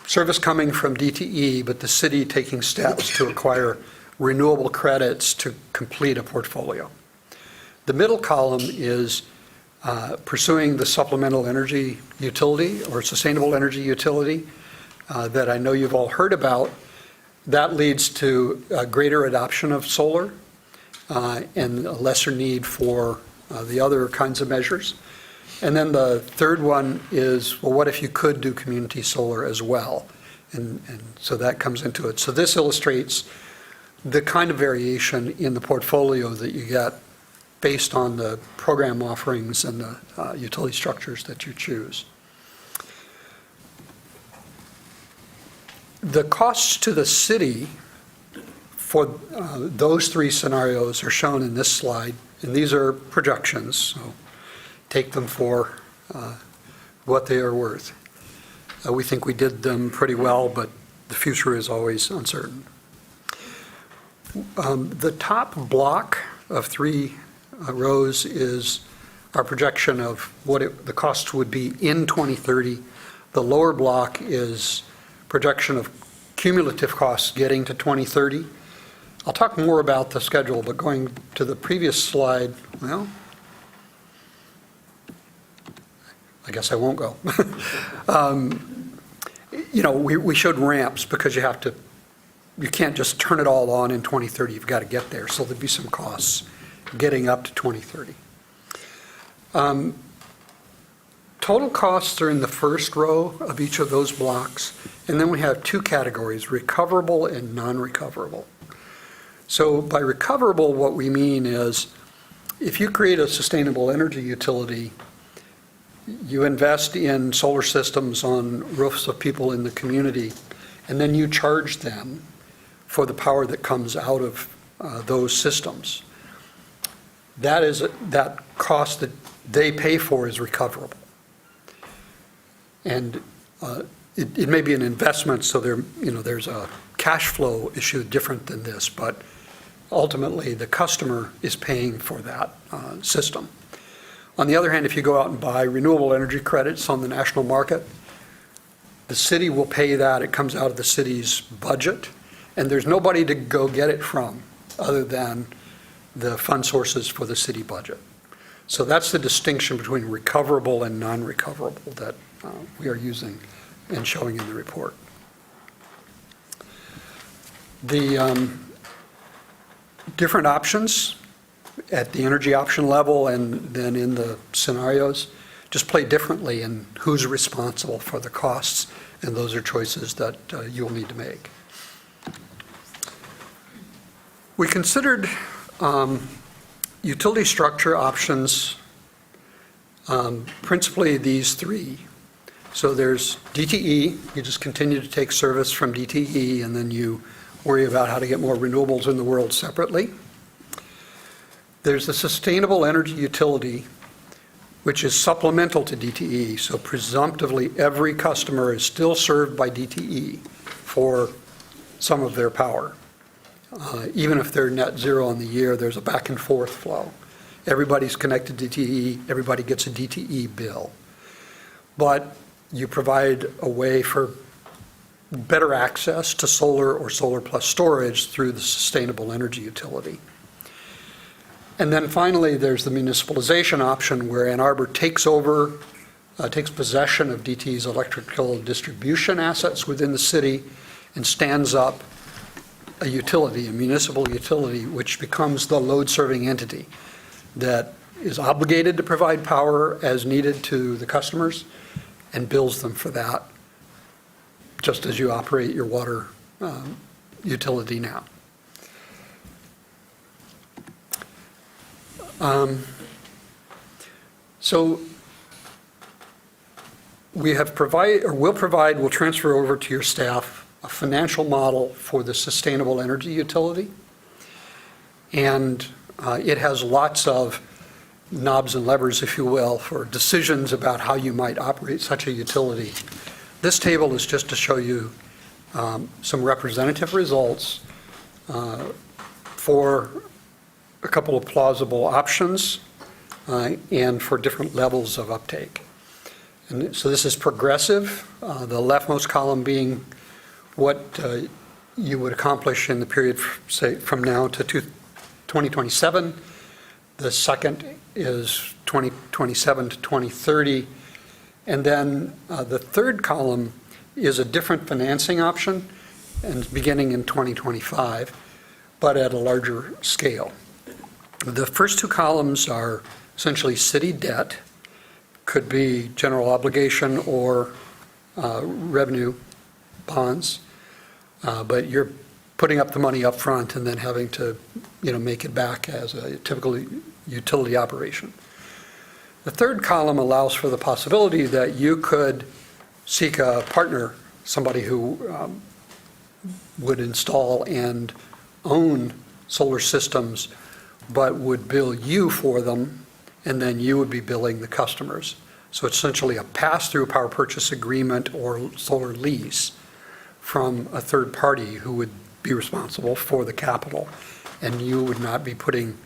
service coming from DTE, but the city taking steps to acquire renewable credits to complete a portfolio. The middle column is pursuing the supplemental energy utility or sustainable energy utility that I know you've all heard about. That leads to a greater adoption of solar and a lesser need for the other kinds of measures. And then the third one is, well, what if you could do community solar as well? And so that comes into it. So this illustrates the kind of variation in the portfolio that you get based on the program offerings and the utility structures that you choose. The costs to the city for those three scenarios are shown in this slide, and these are projections, so take them for what they are worth. We think we did them pretty well, but the future is always uncertain. The top block of three rows is our projection of what the costs would be in 2030. The lower block is projection of cumulative costs getting to 2030. I'll talk more about the schedule, but going to the previous slide, well, I guess I won't go. We showed ramps because you can't just turn it all on in 2030. You've got to get there. So there'd be some costs getting up to 2030. Total costs are in the first row of each of those blocks. And then we have two categories, recoverable and non-recoverable. So by recoverable, what we mean is if you create a sustainable energy utility, you invest in solar systems on roofs of people in the community, and then you charge them for the power that comes out of those systems. That cost that they pay for is recoverable. And it may be an investment, so there's a cash flow issue different than this, but ultimately the customer is paying for that system. On the other hand, if you go out and buy renewable energy credits on the national market, the city will pay that. It comes out of the city's budget, and there's nobody to go get it from other than the fund sources for the city budget. So that's the distinction between recoverable and non-recoverable that we are using and showing in the report. The different options at the energy option level and then in the scenarios just play differently in who's responsible for the costs, and those are choices that you'll need to make. We considered utility structure options, principally these three. So there's DTE, you just continue to take service from DTE, and then you worry about how to get more renewables in the world separately. There's a sustainable energy utility, which is supplemental to DTE, so presumptively every customer is still served by DTE for some of their power. Even if they're net zero in the year, there's a back and forth flow. everybody's connected to DTE, everybody gets a DTE bill. But you provide a way for better access to solar or solar plus storage through the sustainable energy utility. And then finally, there's the municipalization option where Ann Arbor takes possession of DTE's electrical distribution assets within the city and stands up a utility, a municipal utility, which becomes the load-serving entity that is obligated to provide power as needed to the customers and bills them for that, just as you operate your water utility now. So we have we'll transfer over to your staff a financial model for the sustainable energy utility. And it has lots of knobs and levers, if you will, for decisions about how you might operate such a utility. This table is just to show you some representative results for a couple of plausible options and for different levels of uptake. And so this is progressive, the leftmost column being what you would accomplish in the period, say, from now to 2027. The second is 2027 to 2030. And then the third column is a different financing option, and beginning in 2025, but at a larger scale. The first two columns are essentially city debt, could be general obligation or revenue bonds, but you're putting up the money up front and then having to, make it back as a typical utility operation. The third column allows for the possibility that you could seek a partner, somebody who would install and own solar systems, but would bill you for them, and then you would be billing the customers. So it's essentially a pass-through power purchase agreement or solar lease from a third party who would be responsible for the capital. And you would not be putting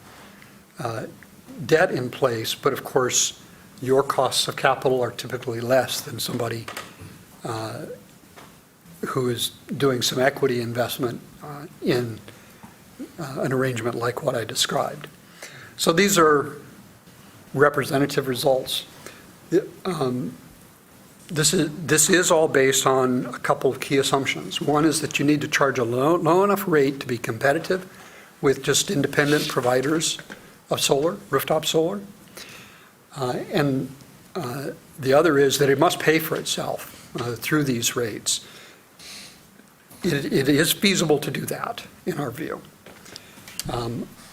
debt in place, but of course, your costs of capital are typically less than somebody who is doing some equity investment in an arrangement like what I described. So these are representative results. This is all based on a couple of key assumptions. One is that you need to charge a low enough rate to be competitive with just independent providers of solar, rooftop solar. And the other is that it must pay for itself through these rates. It is feasible to do that, in our view,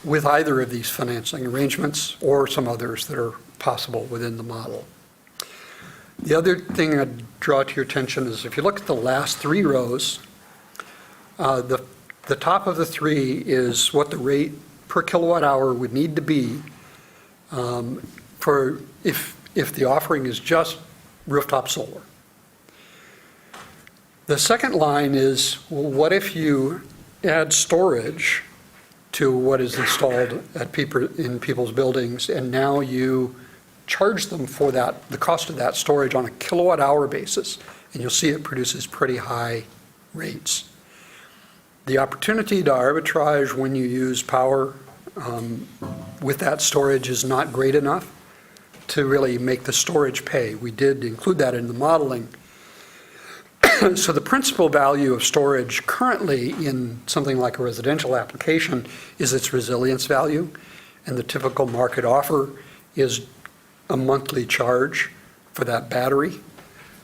with either of these financing arrangements or some others that are possible within the model. The other thing I'd draw to your attention is if you look at the last three rows, the top of the three is what the rate per kilowatt hour would need to be for if the offering is just rooftop solar. The second line is, well, what if you add storage to what is installed in people's buildings, and now you charge them for that, the cost of that storage on a kilowatt hour basis, and you'll see it produces pretty high rates. The opportunity to arbitrage when you use power with that storage is not great enough to really make the storage pay. We did include that in the modeling. So the principal value of storage currently in something like a residential application is its resilience value, and the typical market offer is a monthly charge for that battery.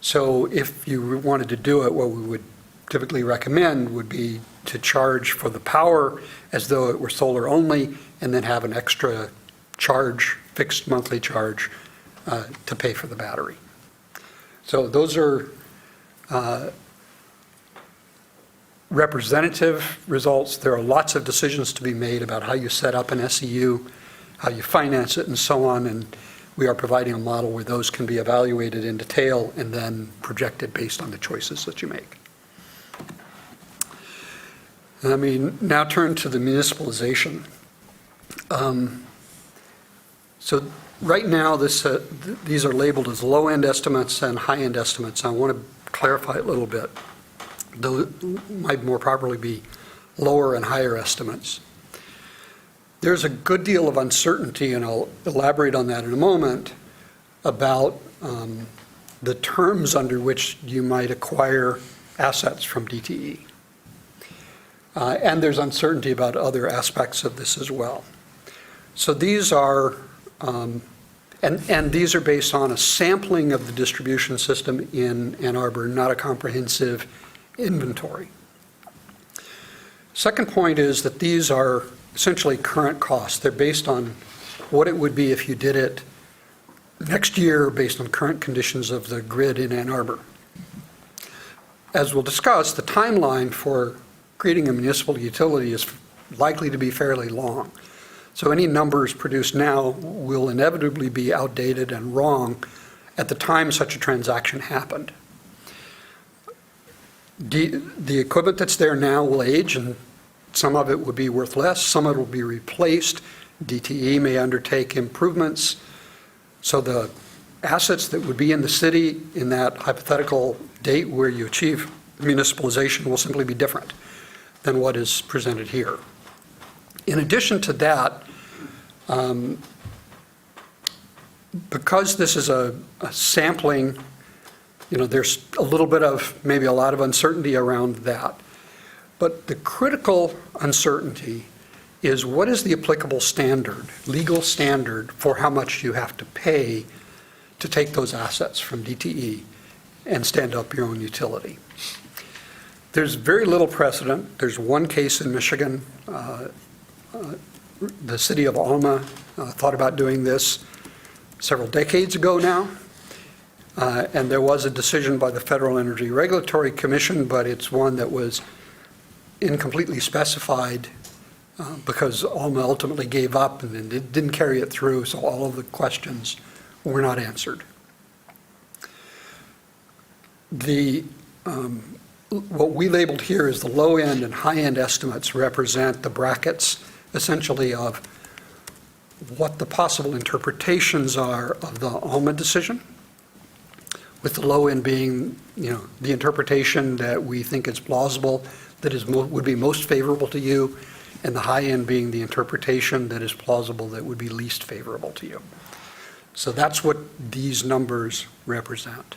So if you wanted to do it, what we would typically recommend would be to charge for the power as though it were solar only, and then have an extra charge, fixed monthly charge, to pay for the battery. So those are representative results. There are lots of decisions to be made about how you set up an SEU, how you finance it, and so on, and we are providing a model where those can be evaluated in detail and then projected based on the choices that you make. Let me now turn to the municipalization. So right now, these are labeled as low-end estimates and high-end estimates. I want to clarify it a little bit. Those might more properly be lower and higher estimates. There's a good deal of uncertainty, and I'll elaborate on that in a moment, about the terms under which you might acquire assets from DTE. And there's uncertainty about other aspects of this as well. So these are, and these are based on a sampling of the distribution system in Ann Arbor, not a comprehensive inventory. Second point is that these are essentially current costs. They're based on what it would be if you did it next year based on current conditions of the grid in Ann Arbor. As we'll discuss, the timeline for creating a municipal utility is likely to be fairly long. So any numbers produced now will inevitably be outdated and wrong at the time such a transaction happened. The equipment that's there now will age, and some of it would be worth less, some of it will be replaced. DTE may undertake improvements. So the assets that would be in the city in that hypothetical date where you achieve municipalization will simply be different than what is presented here. In addition to that, because this is a sampling, there's a little bit of, maybe a lot of uncertainty around that. But the critical uncertainty is what is the applicable standard, legal standard, for how much you have to pay to take those assets from DTE and stand up your own utility. There's very little precedent. There's one case in Michigan. The city of Alma thought about doing this several decades ago now. And there was a decision by the Federal Energy Regulatory Commission, but it's one that was incompletely specified because Alma ultimately gave up and it didn't carry it through, so all of the questions were not answered. What we labeled here is the low-end and high-end estimates represent the brackets, essentially, of what the possible interpretations are of the Alma decision, with the low end being, the interpretation that we think is plausible, that would be most favorable to you, and the high end being the interpretation that is plausible that would be least favorable to you. So that's what these numbers represent.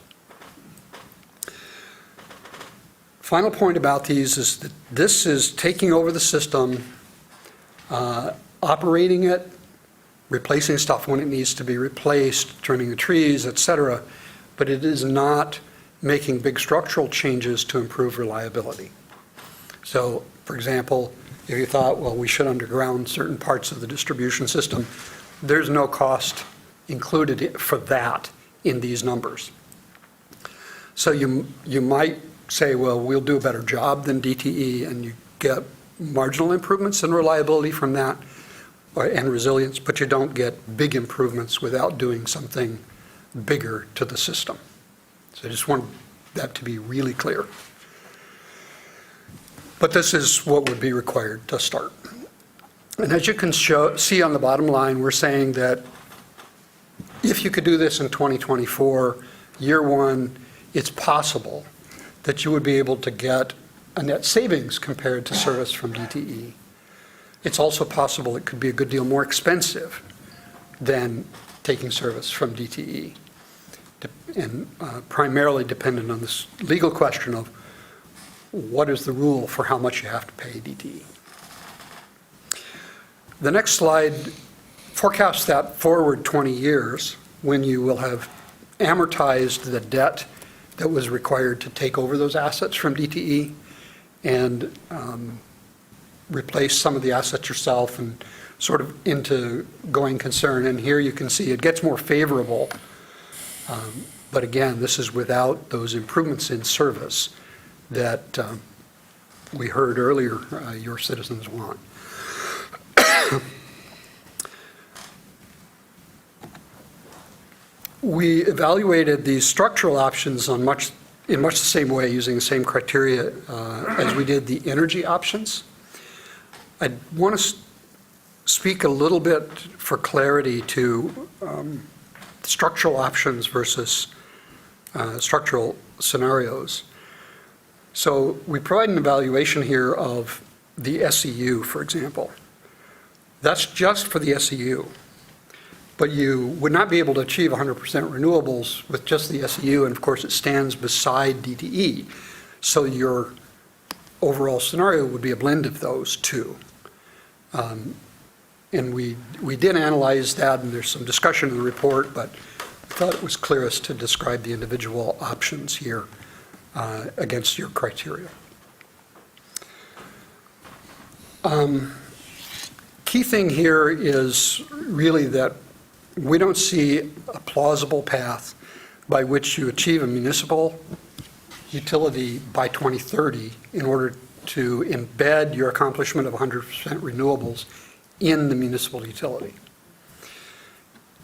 Final point about these is that this is taking over the system, operating it, replacing stuff when it needs to be replaced, trimming the trees, et cetera, but it is not making big structural changes to improve reliability. So, for example, if you thought, well, we should underground certain parts of the distribution system, there's no cost included for that in these numbers. So you might say, well, we'll do a better job than DTE, and you get marginal improvements in reliability from that and resilience, but you don't get big improvements without doing something bigger to the system. So I just want that to be really clear. But this is what would be required to start. And as you can see on the bottom line, we're saying that if you could do this in 2024, year one, it's possible that you would be able to get a net savings compared to service from DTE. It's also possible it could be a good deal more expensive than taking service from DTE, and primarily dependent on this legal question of what is the rule for how much you have to pay DTE. The next slide forecasts that forward 20 years when you will have amortized the debt that was required to take over those assets from DTE and replace some of the assets yourself and sort of into going concern. And here you can see it gets more favorable. But again, this is without those improvements in service that we heard earlier your citizens want. We evaluated these structural options in much the same way, using the same criteria as we did the energy options. I want to speak a little bit for clarity to structural options versus structural scenarios. So we provide an evaluation here of the SEU, for example. That's just for the SEU. But you would not be able to achieve 100% renewables with just the SEU, and of course it stands beside DTE. So your overall scenario would be a blend of those two. And we did analyze that, and there's some discussion in the report, but I thought it was clearest to describe the individual options here against your criteria. Key thing here is really that we don't see a plausible path by which you achieve a municipal utility by 2030 in order to embed your accomplishment of 100% renewables in the municipal utility.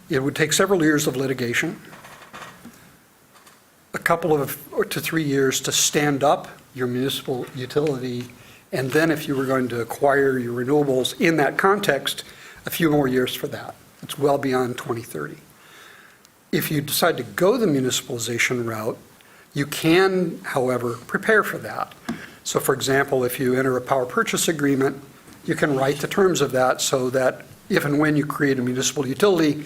It would take several years of litigation, a couple of to 3 years to stand up your municipal utility, and then if you were going to acquire your renewables in that context, a few more years for that. It's well beyond 2030. If you decide to go the municipalization route, you can, however, prepare for that. So for example, if you enter a power purchase agreement, you can write the terms of that so that if and when you create a municipal utility,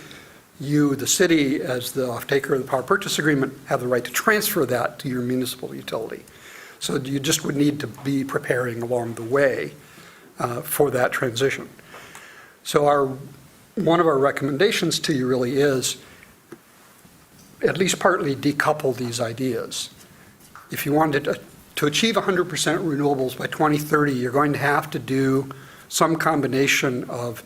you, the city, as the off-taker of the power purchase agreement, have the right to transfer that to your municipal utility. So you just would need to be preparing along the way for that transition. So one of our recommendations to you really is at least partly decouple these ideas. If you wanted to achieve 100% renewables by 2030, you're going to have to do some combination of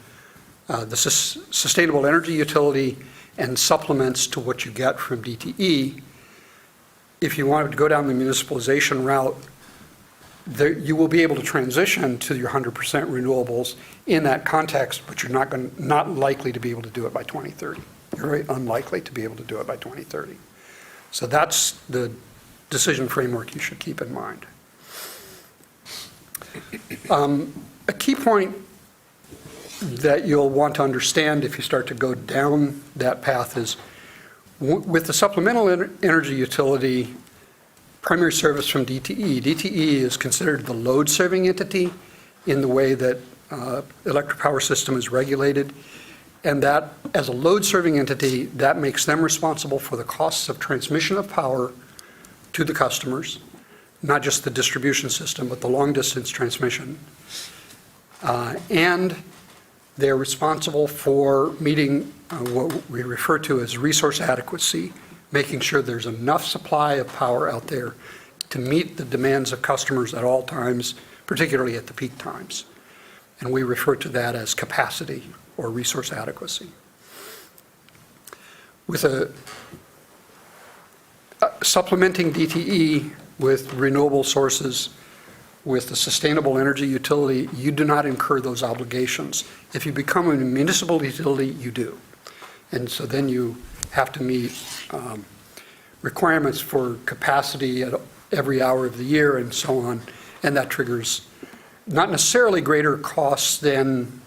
the sustainable energy utility and supplements to what you get from DTE. If you wanted to go down the municipalization route, you will be able to transition to your 100% renewables in that context, but you're not likely to be able to do it by 2030. You're very unlikely to be able to do it by 2030. So that's the decision framework you should keep in mind. A key point that you'll want to understand if you start to go down that path is with the supplemental energy utility primary service from DTE, DTE is considered the load-serving entity in the way that electric power system is regulated. And that, as a load-serving entity, that makes them responsible for the costs of transmission of power to the customers, not just the distribution system, but the long-distance transmission. And they're responsible for meeting what we refer to as resource adequacy, making sure there's enough supply of power out there to meet the demands of customers at all times, particularly at the peak times. And we refer to that as capacity or resource adequacy. With supplementing DTE with renewable sources, with the sustainable energy utility, you do not incur those obligations. If you become a municipal utility, you do. And so then you have to meet requirements for capacity at every hour of the year and so on, and that triggers not necessarily greater costs than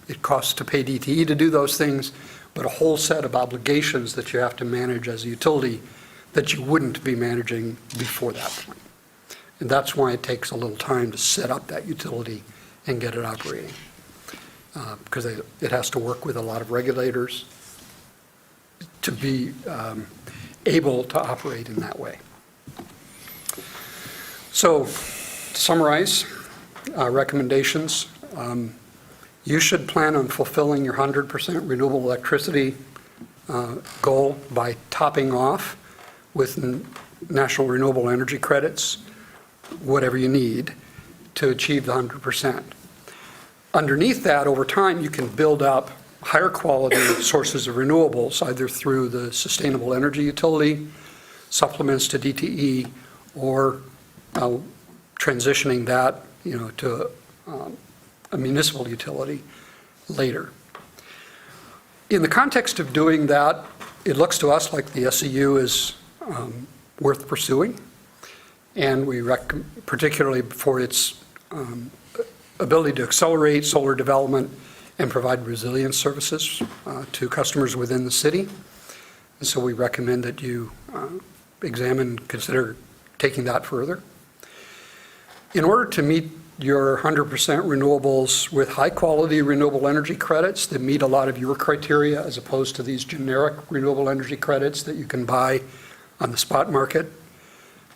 it costs to pay DTE to do those things, but a whole set of obligations that you have to manage as a utility that you wouldn't be managing before that point. And that's why it takes a little time to set up that utility and get it operating, because it has to work with a lot of regulators to be able to operate in that way. So, to summarize, recommendations. You should plan on fulfilling your 100% renewable electricity goal by topping off with national renewable energy credits, whatever you need to achieve the 100%. Underneath that, over time, you can build up higher quality sources of renewables, either through the sustainable energy utility, supplements to DTE, or transitioning that, to a municipal utility later. In the context of doing that, it looks to us like the SEU is worth pursuing, and we particularly for its ability to accelerate solar development and provide resilience services to customers within the city. And so we recommend that you examine, consider taking that further. In order to meet your 100% renewables with high-quality renewable energy credits that meet a lot of your criteria as opposed to these generic renewable energy credits that you can buy on the spot market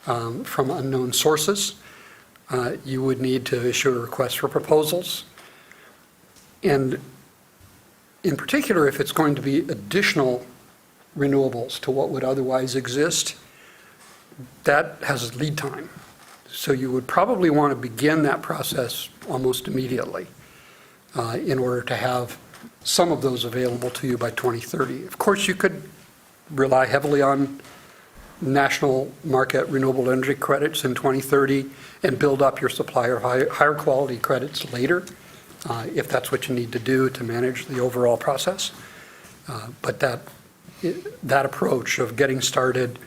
from unknown sources, you would need to issue a request for proposals. And in particular, if it's going to be additional renewables to what would otherwise exist, that has a lead time. So you would probably want to begin that process almost immediately in order to have some of those available to you by 2030. Of course, you could rely heavily on national market renewable energy credits in 2030 and build up your supply of higher quality credits later, if that's what you need to do to manage the overall process. But that approach of getting started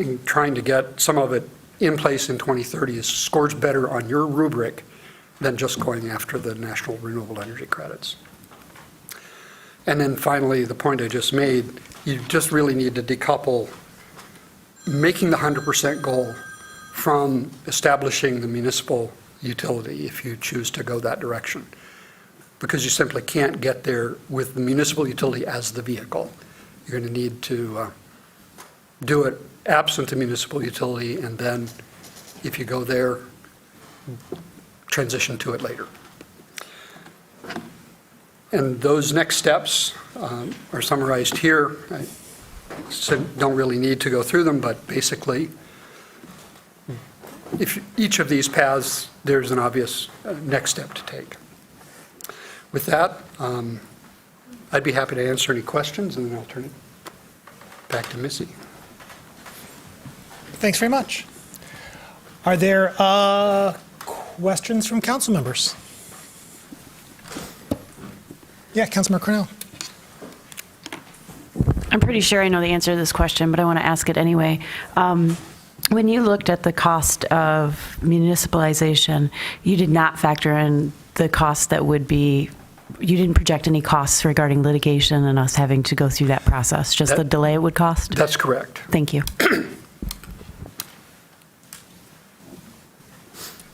and trying to get some of it in place in 2030 scores better on your rubric than just going after the national renewable energy credits. And then finally, the point I just made, you just really need to decouple making the 100% goal from establishing the municipal utility if you choose to go that direction. Because you simply can't get there with the municipal utility as the vehicle. You're going to need to do it absent the municipal utility, and then if you go there, transition to it later. And those next steps are summarized here. I don't really need to go through them, but basically, if each of these paths, there's an obvious next step to take. With that, I'd be happy to answer any questions, and then I'll turn it back to Missy. Thanks very much. Are there questions from council members? Yeah, Councilmember Cornell. I'm pretty sure I know the answer to this question, but I want to ask it anyway. When you looked at the cost of municipalization, you did not factor in the cost that would be, you didn't project any costs regarding litigation and us having to go through that process, just the delay it would cost? That's correct. Thank you.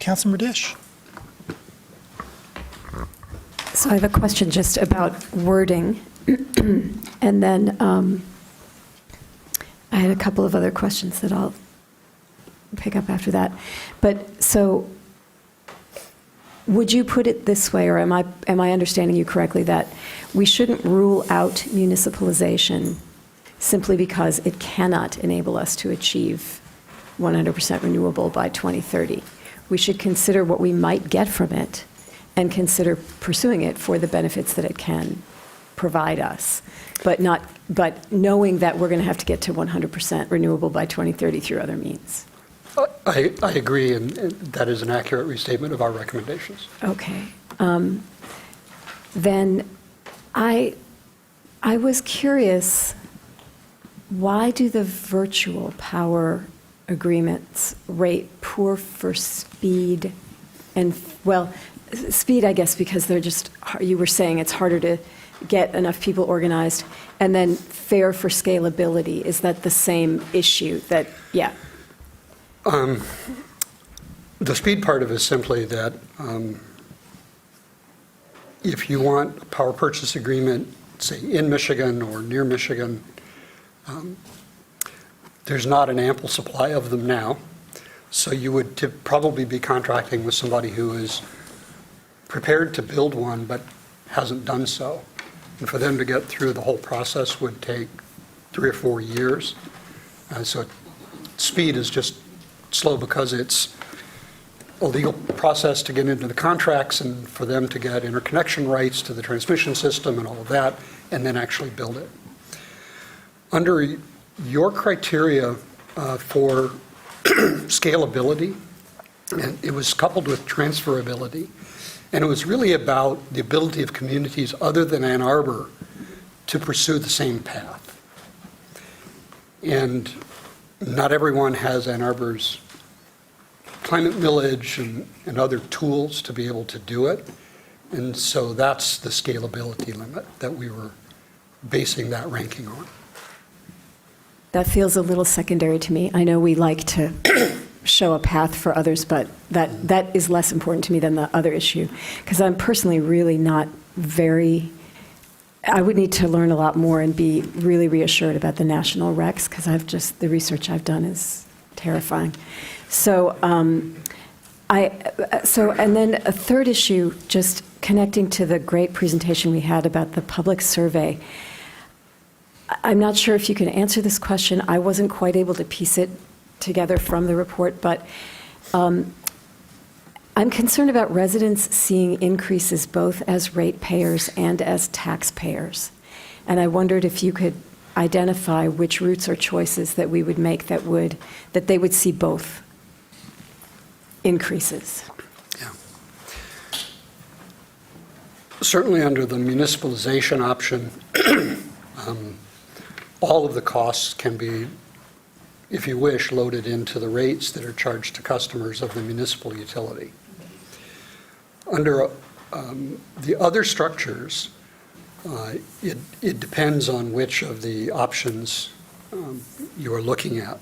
Councilmember Dish. So I have a question just about wording, and then I had a couple of other questions that I'll pick up after that. But so would you put it this way, or am I understanding you correctly, that we shouldn't rule out municipalization simply because it cannot enable us to achieve 100% renewable by 2030? We should consider what we might get from it and consider pursuing it for the benefits that it can provide us, but knowing that we're going to have to get to 100% renewable by 2030 through other means. I agree, and that is an accurate restatement of our recommendations. Okay. Then I was curious, why do the virtual power agreements rate poor for speed and, well, speed, I guess, because they're just, you were saying it's harder to get enough people organized, and then fair for scalability. Is that the same issue that, yeah? The speed part of it is simply that if you want a power purchase agreement, say in Michigan or near Michigan, there's not an ample supply of them now. So you would probably be contracting with somebody who is prepared to build one but hasn't done so. And for them to get through the whole process would take 3 or 4 years. So speed is just slow because it's a legal process to get into the contracts and for them to get interconnection rights to the transmission system and all of that, and then actually build it. Under your criteria for scalability, and it was coupled with transferability, and it was really about the ability of communities other than Ann Arbor to pursue the same path. And not everyone has Ann Arbor's climate millage and other tools to be able to do it. And so that's the scalability limit that we were basing that ranking on. That feels a little secondary to me. I know we like to show a path for others, but that is less important to me than the other issue, because I'm personally really not I would need to learn a lot more and be really reassured about the national recs, because the research I've done is terrifying. So, and then a third issue, just connecting to the great presentation we had about the public survey. I'm not sure if you can answer this question. I wasn't quite able to piece it together from the report, but I'm concerned about residents seeing increases both as ratepayers and as taxpayers. And I wondered if you could identify which routes or choices that we would make that they would see both increases. Yeah. Certainly under the municipalization option, all of the costs can be, if you wish, loaded into the rates that are charged to customers of the municipal utility. Under the other structures, it depends on which of the options you are looking at.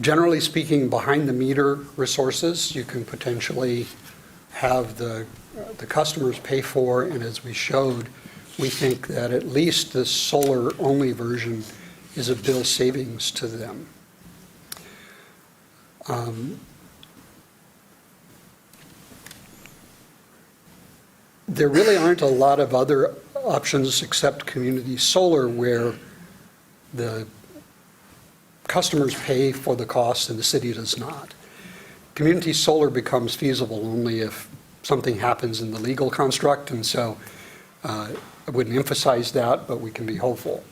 Generally speaking, behind the meter resources, you can potentially have the customers pay for, and as we showed, we think that at least the solar-only version is a bill savings to them. There really aren't a lot of other options except community solar, where the customers pay for the cost and the city does not. Community solar becomes feasible only if something happens in the legal construct, and so I wouldn't emphasize that, but we can be hopeful.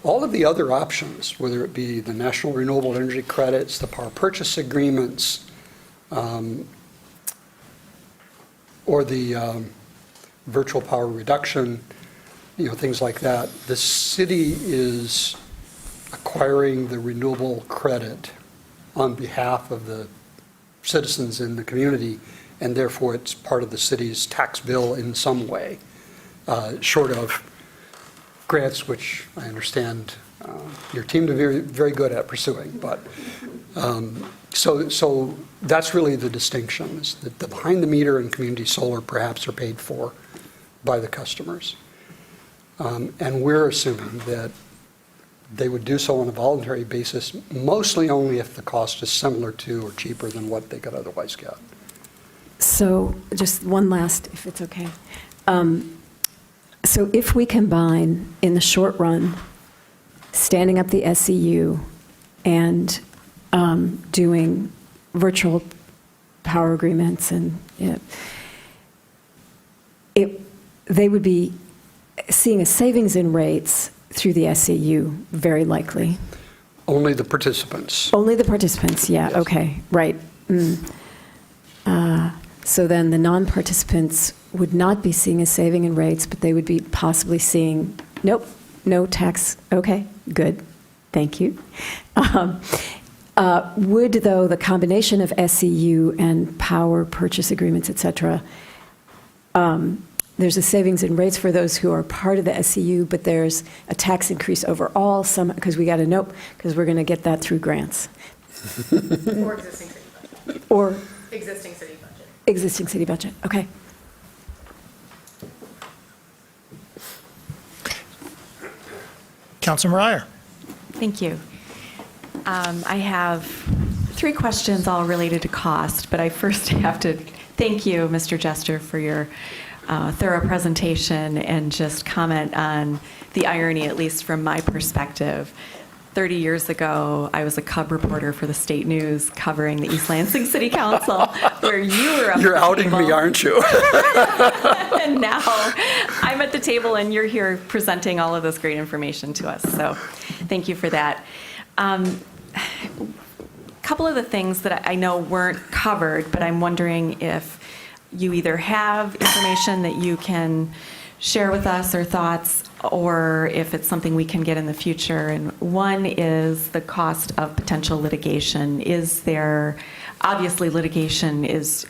All of the other options, whether it be the National Renewable Energy Credits, the power purchase agreements, or the virtual power reduction, things like that, the city is acquiring the renewable credit on behalf of the citizens in the community, and therefore it's part of the city's tax bill in some way, short of grants, which I understand your team to be very, very good at pursuing. But so that's really the distinction, is that the behind the meter and community solar perhaps are paid for by the customers. And we're assuming that they would do so on a voluntary basis, mostly only if the cost is similar to or cheaper than what they could otherwise get. So just one last, if it's okay. So if we combine, in the short run, standing up the SCU and doing virtual power agreements, and they would be seeing a savings in rates through the SCU, very likely. Only the participants. Only the participants, yeah, Yes. Okay, right. So then the non-participants would not be seeing a saving in rates, but they would be possibly seeing, nope, no tax, okay, good, thank you. Would, though, the combination of SCU and power purchase agreements, et cetera, there's a savings in rates for those who are part of the SCU, but there's a tax increase overall, because we got to nope, because we're going to get that through grants. Or existing city budget. Or Existing city budget. existing city budget, okay. Councilor Breyer. Thank you. I have 3 questions all related to cost, but I first have to thank you, Mr. Jester, for your thorough presentation and just comment on the irony, at least from my perspective. 30 years ago, I was a cub reporter for the State News covering the East Lansing City Council, where you were up You're at the outing table. me, aren't you? And now I'm at the table and you're here presenting all of this great information to us. So thank you for that. Couple of the things that I know weren't covered, but I'm wondering if you either have information that you can share with us or thoughts or if it's something we can get in the future. And one is the cost of potential litigation. Is there, obviously litigation is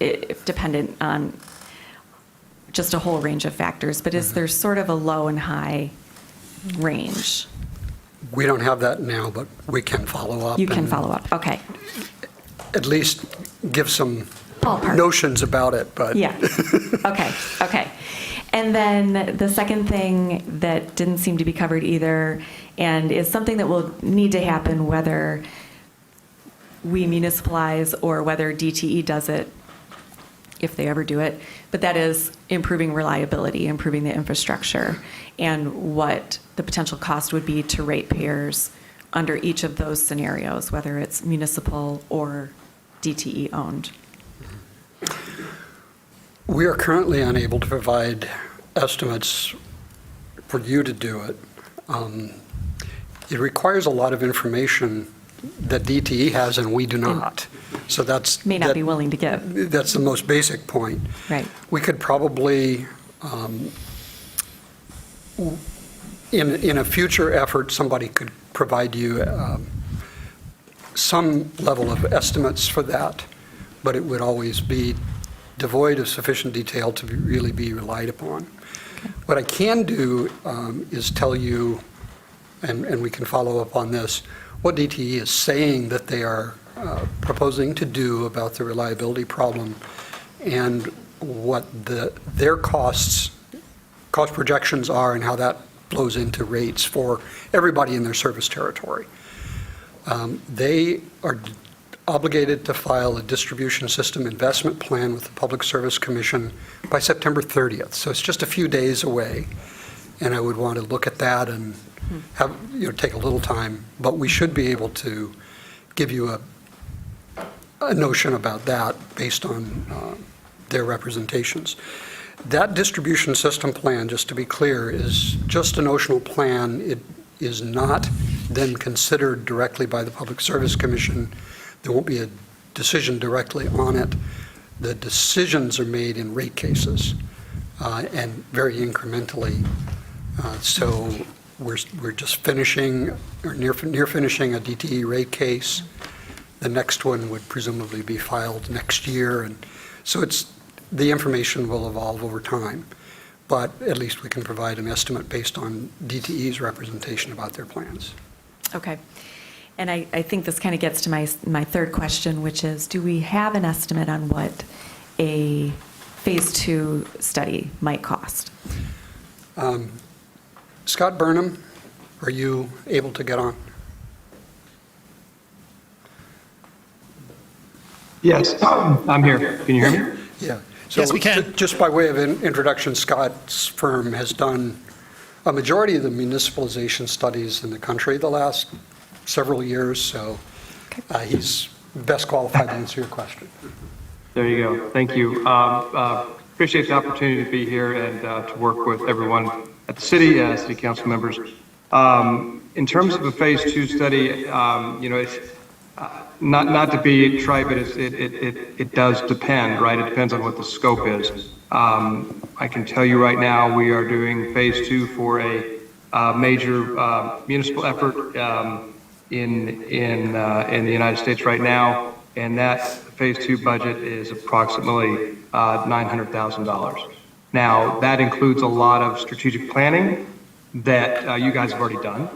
dependent on just a whole range of factors, but is there sort of a low and high range? We don't have that now, but we can follow up. You can and follow up, okay. At least give some Ballpark. notions about it, but. Yeah, okay. And then the second thing that didn't seem to be covered either, and is something that will need to happen whether we municipalize or whether DTE does it, if they ever do it, but that is improving reliability, improving the infrastructure, and what the potential cost would be to ratepayers under each of those scenarios, whether it's municipal or DTE owned. We are currently unable to provide estimates for you to do it. It requires a lot of information that DTE has and we do not. So that's. May not be willing to give. That's the most basic point. Right. We could probably, in a future effort, somebody could provide you some level of estimates for that, but it would always be devoid of sufficient detail to really be relied upon. Okay. What I can do is tell you, and we can follow up on this, what DTE is saying that they are proposing to do about the reliability problem, and what their cost projections are, and how that flows into rates for everybody in their service territory. They are obligated to file a distribution system investment plan with the Public Service Commission by September 30th. So it's just a few days away. And I would want to look at that and have, take a little time, but we should be able to give you a notion about that based on their representations. That distribution system plan, just to be clear, is just a notional plan. It is not then considered directly by the Public Service Commission. There won't be a decision directly on it. The decisions are made in rate cases and very incrementally. So we're just finishing, or near finishing a DTE rate case. The next one would presumably be filed next year. And so the information will evolve over time. But at least we can provide an estimate based on DTE's representation about their plans. Okay. And I think this kind of gets to my third question, which is, do we have an estimate on what a phase 2 study might cost? Scott Burnham, are you able to get on? Yes, I'm here. Can you hear me? Yeah. So Yes, we can. Just by way of introduction, Scott's firm has done a majority of the municipalization studies in the country the last several years, so he's best qualified to answer your question. There you go. Thank you. Appreciate the opportunity to be here and to work with everyone at the city, city council members. In terms of a phase 2 study, it's not to be trite, but it does depend, right? It depends on what the scope is. I can tell you right now, we are doing phase 2 for a major municipal effort in the United States right now, and that phase 2 budget is approximately $900,000. Now, that includes a lot of strategic planning that you guys have already done.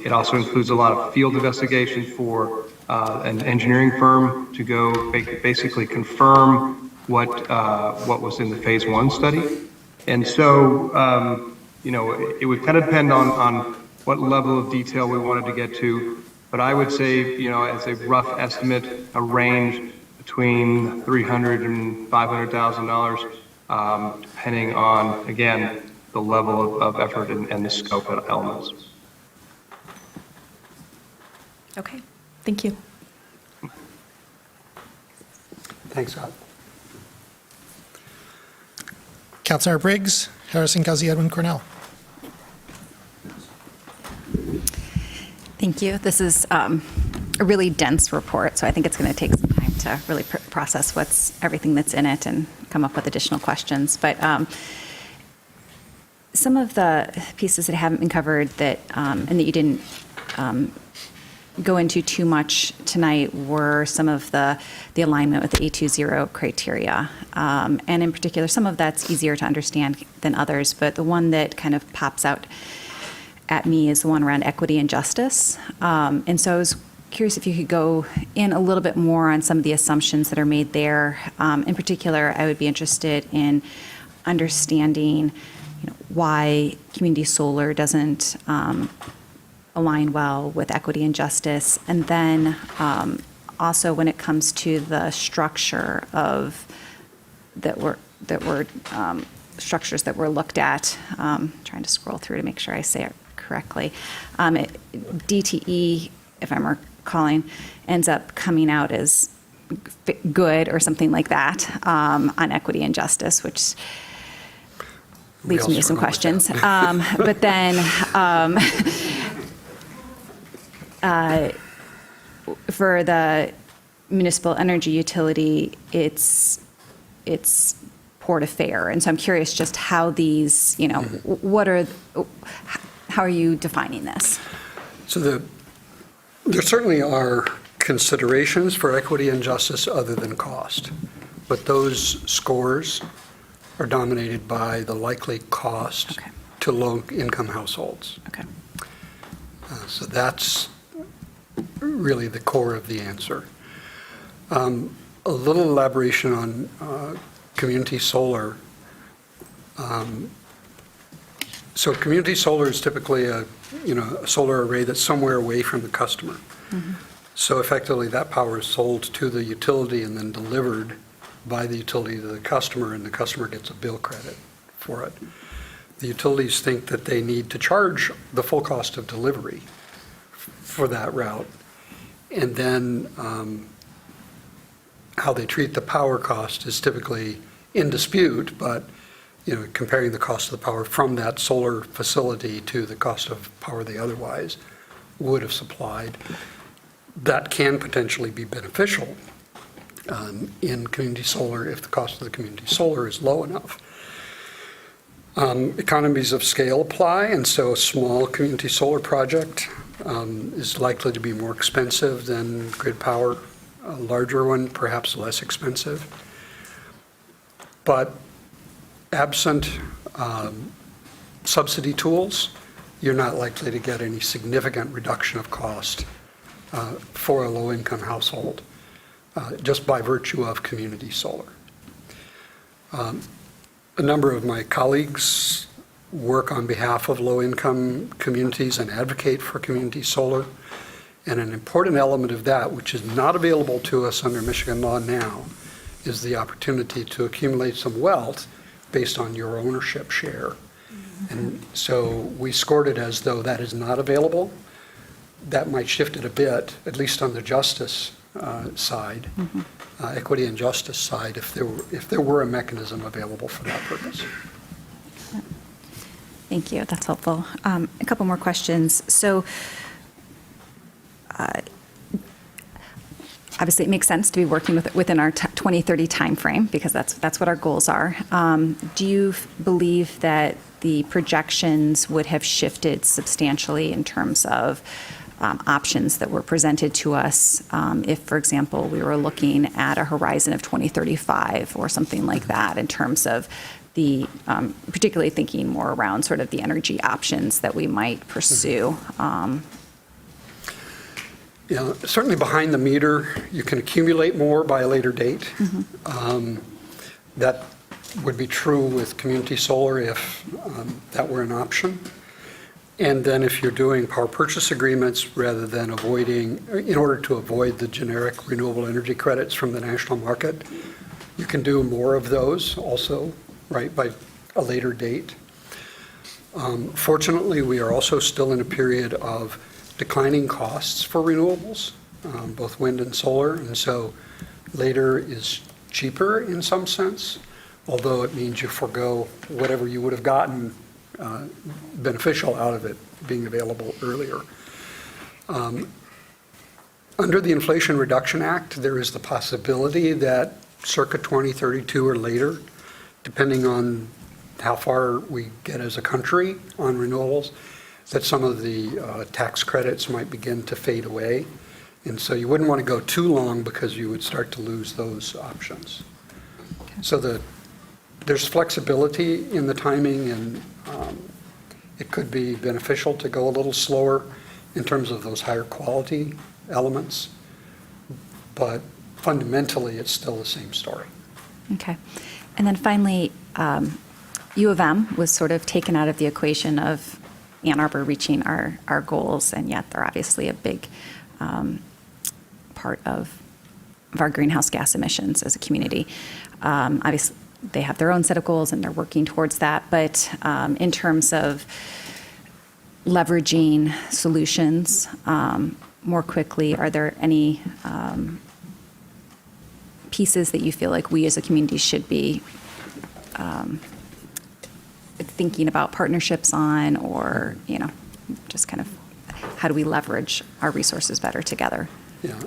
It also includes a lot of field investigation for an engineering firm to go basically confirm what was in the phase 1 study. And so, it would kind of depend on what level of detail we wanted to get to. But I would say, as a rough estimate, a range between $300,000 and $500,000, depending on, again, the level of effort and the scope of elements. Okay, thank you. Thanks, Scott. Councilor Briggs, Harrison, Guzzi, Edwin, Cornell. Thank you. This is a really dense report, so I think it's going to take some time to really process everything that's in it and come up with additional questions. But Some of the pieces that haven't been covered that, and that you didn't go into too much tonight were some of the alignment with the A20 criteria. And in particular, some of that's easier to understand than others, but the one that kind of pops out at me is the one around equity and justice. And so I was curious if you could go in a little bit more on some of the assumptions that are made there. In particular, I would be interested in understanding why community solar doesn't align well with equity and justice. And then also when it comes to the structure of structures that were looked at, trying to scroll through to make sure I say it correctly. DTE, if I'm recalling, ends up coming out as good or something like that on equity and justice, which leaves me with some questions. But then for the municipal energy utility, it's port affair. And so I'm curious just how these, how are you defining this? So there certainly are considerations for equity and justice other than cost, but those scores are dominated by the likely cost to low-income households. Okay. So that's really the core of the answer. A little elaboration on community solar. So community solar is typically a solar array that's somewhere away from the customer. Mm-hmm. So effectively, that power is sold to the utility and then delivered by the utility to the customer, and the customer gets a bill credit for it. The utilities think that they need to charge the full cost of delivery for that route. And then how they treat the power cost is typically in dispute, but comparing the cost of the power from that solar facility to the cost of power they otherwise would have supplied, that can potentially be beneficial in community solar if the cost of the community solar is low enough. Economies of scale apply, and so a small community solar project is likely to be more expensive than grid power. A larger one, perhaps less expensive. But absent subsidy tools, you're not likely to get any significant reduction of cost for a low-income household, just by virtue of community solar. A number of my colleagues work on behalf of low-income communities and advocate for community solar. And an important element of that, which is not available to us under Michigan law now, is the opportunity to accumulate some wealth based on your ownership share. And so we scored it as though that is not available. That might shift it a bit, at least on the justice side, equity and justice side, if there were a mechanism available for that purpose. Thank you. That's helpful. A couple more questions. So obviously, it makes sense to be working within our 2030 timeframe because that's what our goals are. Do you believe that the projections would have shifted substantially in terms of options that were presented to us if, for example, we were looking at a horizon of 2035 or something like that in terms of the, particularly thinking more around sort of the energy options that we might pursue? Yeah, certainly behind the meter, you can accumulate more by a later date. That would be true with community solar if that were an option. And then if you're doing power purchase agreements rather than in order to avoid the generic renewable energy credits from the national market, you can do more of those also, right, by a later date. Fortunately, we are also still in a period of declining costs for renewables, both wind and solar, and so later is cheaper in some sense, although it means you forego whatever you would have gotten beneficial out of it being available earlier. Under the Inflation Reduction Act, there is the possibility that circa 2032 or later, depending on how far we get as a country on renewables, that some of the tax credits might begin to fade away. And so you wouldn't want to go too long because you would start to lose those options. So there's flexibility in the timing, and it could be beneficial to go a little slower in terms of those higher quality elements. But fundamentally, it's still the same story. Okay. And then finally, U of M was sort of taken out of the equation of Ann Arbor reaching our goals, and yet they're obviously a big part of our greenhouse gas emissions as a community. Obviously, they have their own set of goals, and they're working towards that. But in terms of leveraging solutions more quickly, are there any pieces that you feel like we as a community should be thinking about partnerships on, or, just kind of how do we leverage our resources better together? Yeah.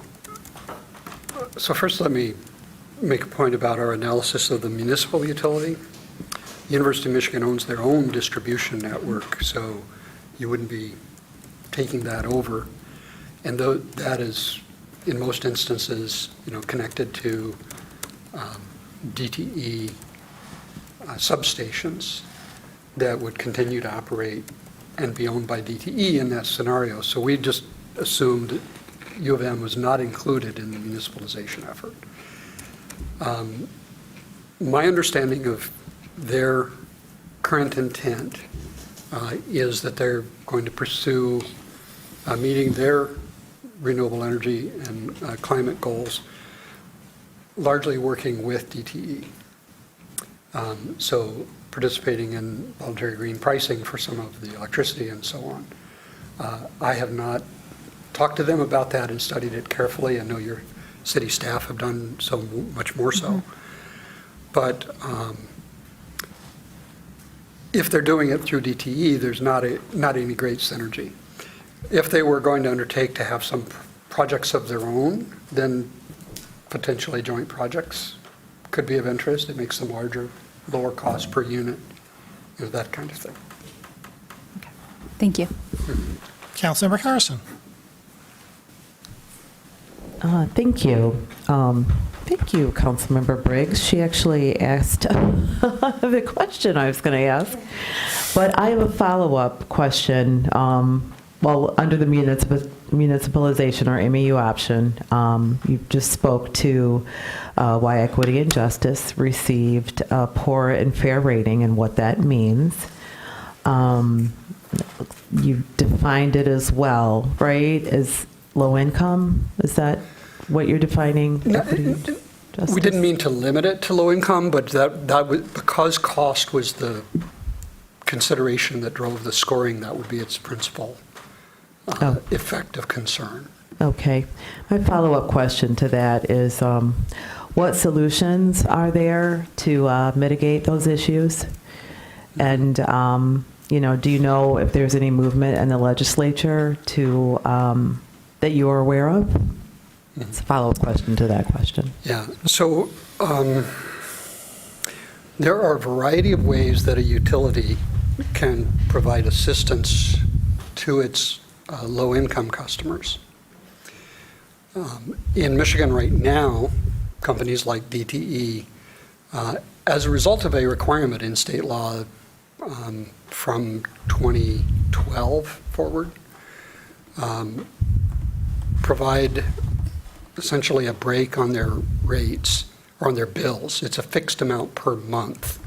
So first, let me make a point about our analysis of the municipal utility. University of Michigan owns their own distribution network, so you wouldn't be taking that over. And though that is, in most instances, connected to DTE substations that would continue to operate and be owned by DTE in that scenario. So we just assumed U of M was not included in the municipalization effort. My understanding of their current intent is that they're going to pursue meeting their renewable energy and climate goals, largely working with DTE. So participating in voluntary green pricing for some of the electricity and so on. I have not talked to them about that and studied it carefully. I know your city staff have done so much more so. Mm-hmm. But if they're doing it through DTE, there's not any great synergy. If they were going to undertake to have some projects of their own, then potentially joint projects could be of interest. It makes them larger, lower cost per unit, that kind of thing. Okay. Thank you. Councilmember Harrison. Thank you. Thank you, Councilmember Briggs. She actually asked the question I was going to ask. But I have a follow-up question. Under the municipalization or MAU option, you just spoke to why equity and justice received a poor and fair rating and what that means. You defined it as well, right, as low income? Is that what you're defining? Equity, justice? We didn't mean to limit it to low income, but that was, because cost was the consideration that drove the scoring, that would be its principal effect of concern. Okay. My follow-up question to that is, what solutions are there to mitigate those issues? And, do you know if there's any movement in the legislature to that you are aware of? It's a follow-up question to that question. Yeah. So there are a variety of ways that a utility can provide assistance to its low-income customers. In Michigan right now, companies like DTE, as a result of a requirement in state law from 2012 forward, provide essentially a break on their rates or on their bills. It's a fixed amount per month.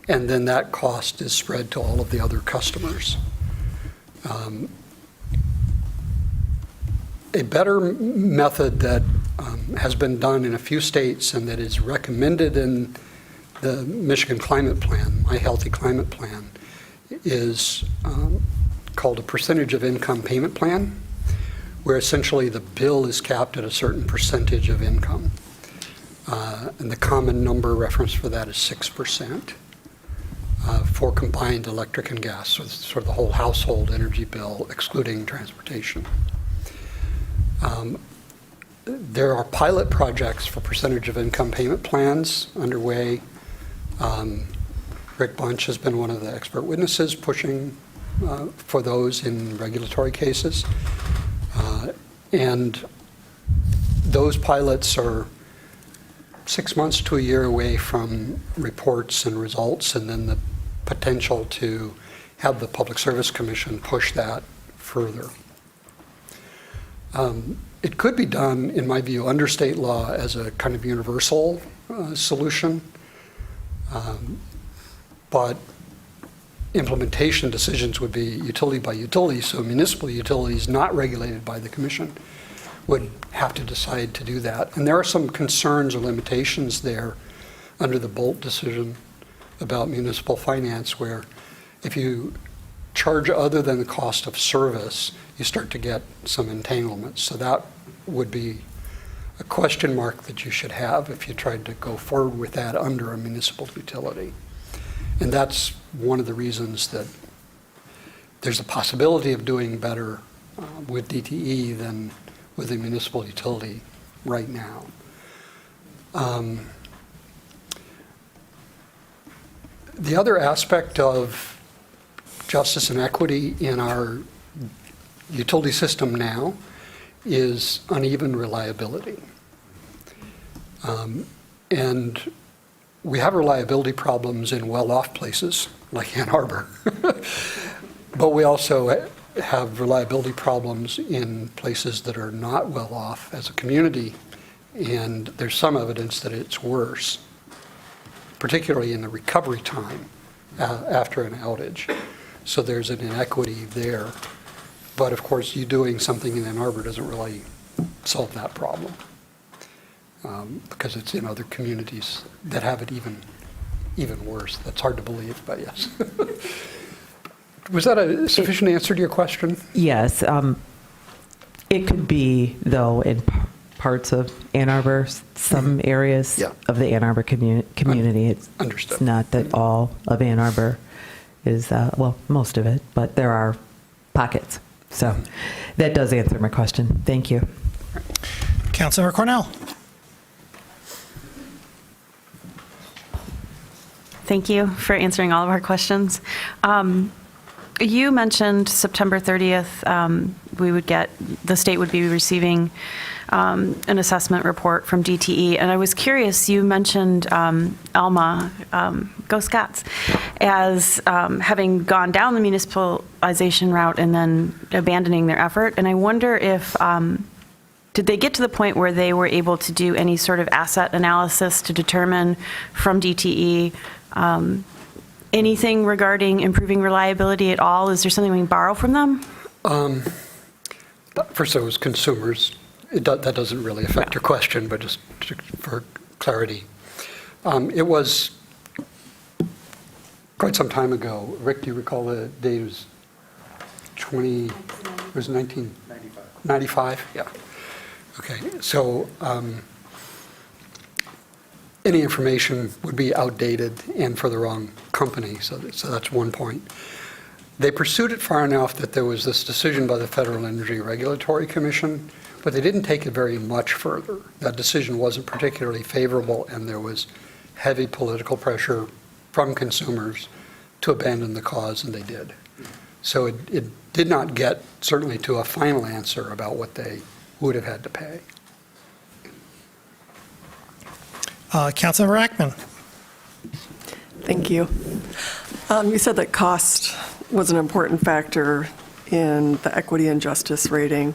And then that cost is spread to all of the other customers. A better method that has been done in a few states and that is recommended in the Michigan Climate Plan, My Healthy Climate Plan, is called a percentage of income payment plan, where essentially the bill is capped at a certain percentage of income. And the common number reference for that is 6% for combined electric and gas, so it's sort of the whole household energy bill, excluding transportation. There are pilot projects for percentage of income payment plans underway Rick Bunch has been one of the expert witnesses pushing for those in regulatory cases. And those pilots are 6 months to a year away from reports and results, and then the potential to have the Public Service Commission push that further. It could be done, in my view, under state law as a kind of universal solution, but implementation decisions would be utility by utility, so municipal utilities not regulated by the commission would have to decide to do that. And there are some concerns or limitations there under the Bolt decision about municipal finance, where if you charge other than the cost of service, you start to get some entanglements. So that would be a question mark that you should have if you tried to go forward with that under a municipal utility. And that's one of the reasons that there's a possibility of doing better with DTE than with a municipal utility right now. The other aspect of justice and equity in our utility system now is uneven reliability. And we have reliability problems in well-off places like Ann Arbor, but we also have reliability problems in places that are not well off as a community, and there's some evidence that it's worse, particularly in the recovery time after an outage. So there's an inequity there. But of course, you doing something in Ann Arbor doesn't really solve that problem, because it's in other communities that have it even worse. That's hard to believe, but yes. Was that a sufficient answer to your question? Yes. It could be, though, in parts of Ann Arbor, some areas Yeah. of the Ann Arbor community. It's Understood. It's not that all of Ann Arbor is, well, most of it, but there are pockets. So that does answer my question. Thank you. Councilmember Cornell. Thank you for answering all of our questions. You mentioned September 30th, the state would be receiving an assessment report from DTE. And I was curious, you mentioned Alma, go Scots, as having gone down the municipalization route and then abandoning their effort. And I wonder if, did they get to the point where they were able to do any sort of asset analysis to determine from DTE anything regarding improving reliability at all? Is there something we can borrow from them? First, it was consumers. That doesn't really affect your question, but just for clarity. It was quite some time ago. Rick, do you recall the date? It was 1995? Yeah. Okay. So any information would be outdated and for the wrong company. So that's one point. They pursued it far enough that there was this decision by the Federal Energy Regulatory Commission, but they didn't take it very much further. That decision wasn't particularly favorable, and there was heavy political pressure from consumers to abandon the cause, and they did. So it did not get, certainly, to a final answer about what they would have had to pay. Councilmember Ackman. Thank you. You said that cost was an important factor in the equity and justice rating,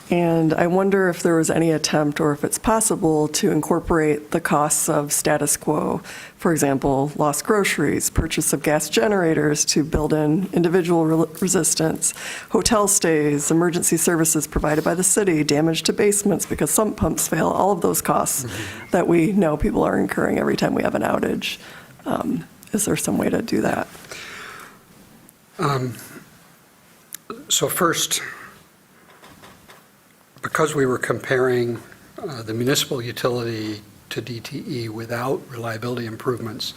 and I wonder if there was any attempt or if it's possible to incorporate the costs of status quo, for example, lost groceries, purchase of gas generators to build in individual resistance, hotel stays, emergency services provided by the city, damage to basements because sump pumps fail, all of those costs that we know people are incurring every time we have an outage. Is there some way to do that? So first, because we were comparing the municipal utility to DTE without reliability improvements,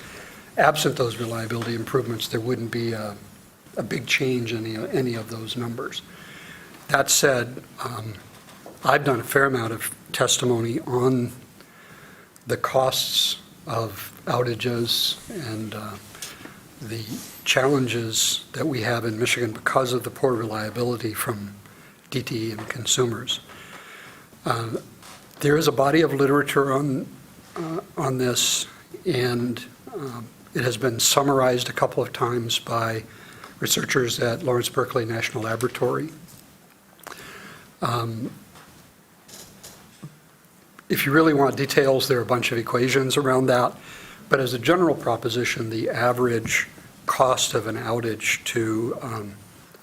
absent those reliability improvements, there wouldn't be a big change in any of those numbers. That said, I've done a fair amount of testimony on the costs of outages and the challenges that we have in Michigan because of the poor reliability from DTE and consumers. There is a body of literature on this, and it has been summarized a couple of times by researchers at Lawrence Berkeley National Laboratory. If you really want details, there are a bunch of equations around that. But as a general proposition, the average cost of an outage to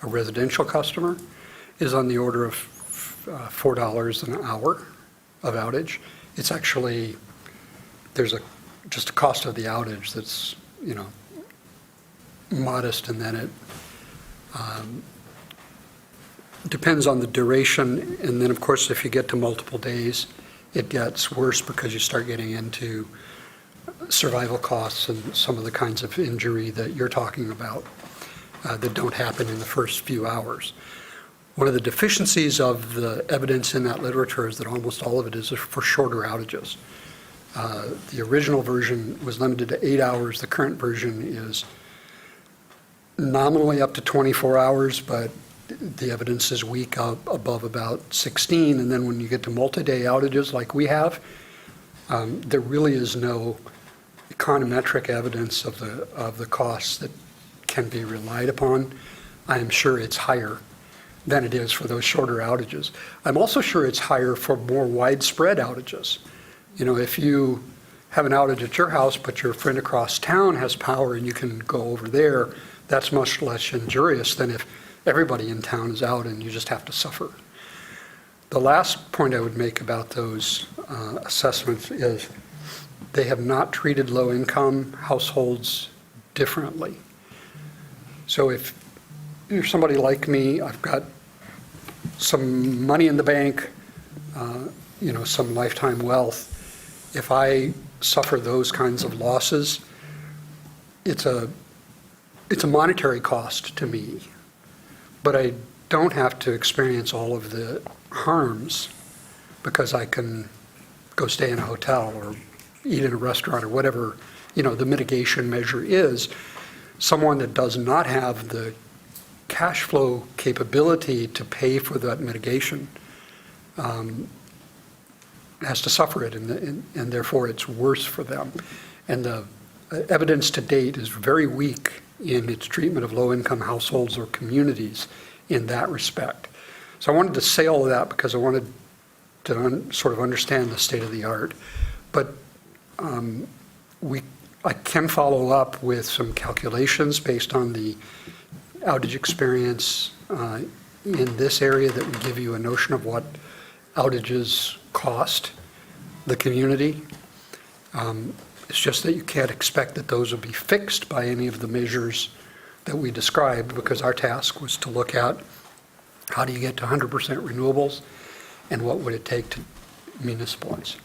a residential customer is on the order of $4 an hour of outage. It's actually, there's just a cost of the outage that's, modest, and then it depends on the duration. And then, of course, if you get to multiple days, it gets worse because you start getting into survival costs and some of the kinds of injury that you're talking about that don't happen in the first few hours. One of the deficiencies of the evidence in that literature is that almost all of it is for shorter outages. The original version was limited to 8 hours. The current version is nominally up to 24 hours, but the evidence is weak above about 16. And then when you get to multi-day outages like we have, there really is no econometric evidence of the costs that can be relied upon. I am sure it's higher than it is for those shorter outages. I'm also sure it's higher for more widespread outages. If you have an outage at your house, but your friend across town has power and you can go over there, that's much less injurious than if everybody in town is out and you just have to suffer. The last point I would make about those assessments is they have not treated low-income households differently. So if you're somebody like me, I've got some money in the bank, some lifetime wealth. If I suffer those kinds of losses, it's a monetary cost to me, but I don't have to experience all of the harms because I can go stay in a hotel or eat in a restaurant or whatever, the mitigation measure is. Someone that does not have the cash flow capability to pay for that mitigation has to suffer it, and therefore it's worse for them. And the evidence to date is very weak in its treatment of low-income households or communities in that respect. So I wanted to say all of that because I wanted to sort of understand the state of the art. But I can follow up with some calculations based on the outage experience in this area that would give you a notion of what outages cost the community. It's just that you can't expect that those will be fixed by any of the measures that we described, because our task was to look at how do you get to 100% renewables and what would it take to municipalize.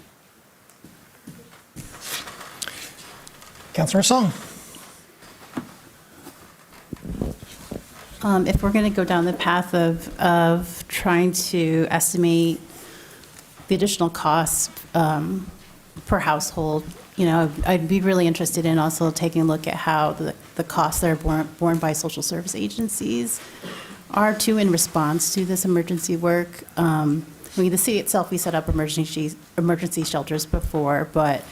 Councilor Song. If we're going to go down the path of trying to estimate the additional costs per household, I'd be really interested in also taking a look at how the costs that are borne by social service agencies are too in response to this emergency work. The city itself, we set up emergency shelters before, but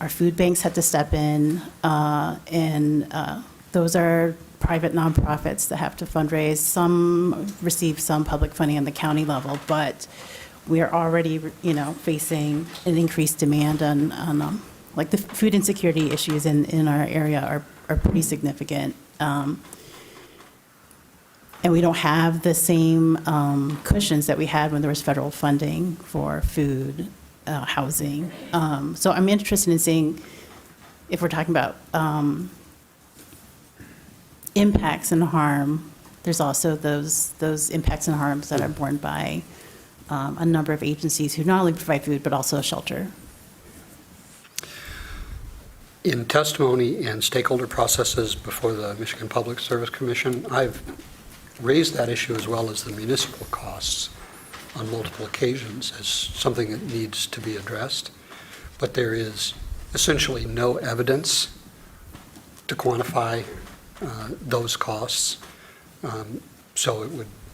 our food banks had to step in, and those are private nonprofits that have to fundraise. Some receive some public funding on the county level, but we are already, facing an increased demand on like the food insecurity issues in our area are pretty significant. And we don't have the same cushions that we had when there was federal funding for food, housing. So I'm interested in seeing if we're talking about impacts and harm. There's also those impacts and harms that are borne by a number of agencies who not only provide food but also shelter. In testimony and stakeholder processes before the Michigan Public Service Commission, I've raised that issue as well as the municipal costs on multiple occasions as something that needs to be addressed. But there is essentially no evidence to quantify those costs. So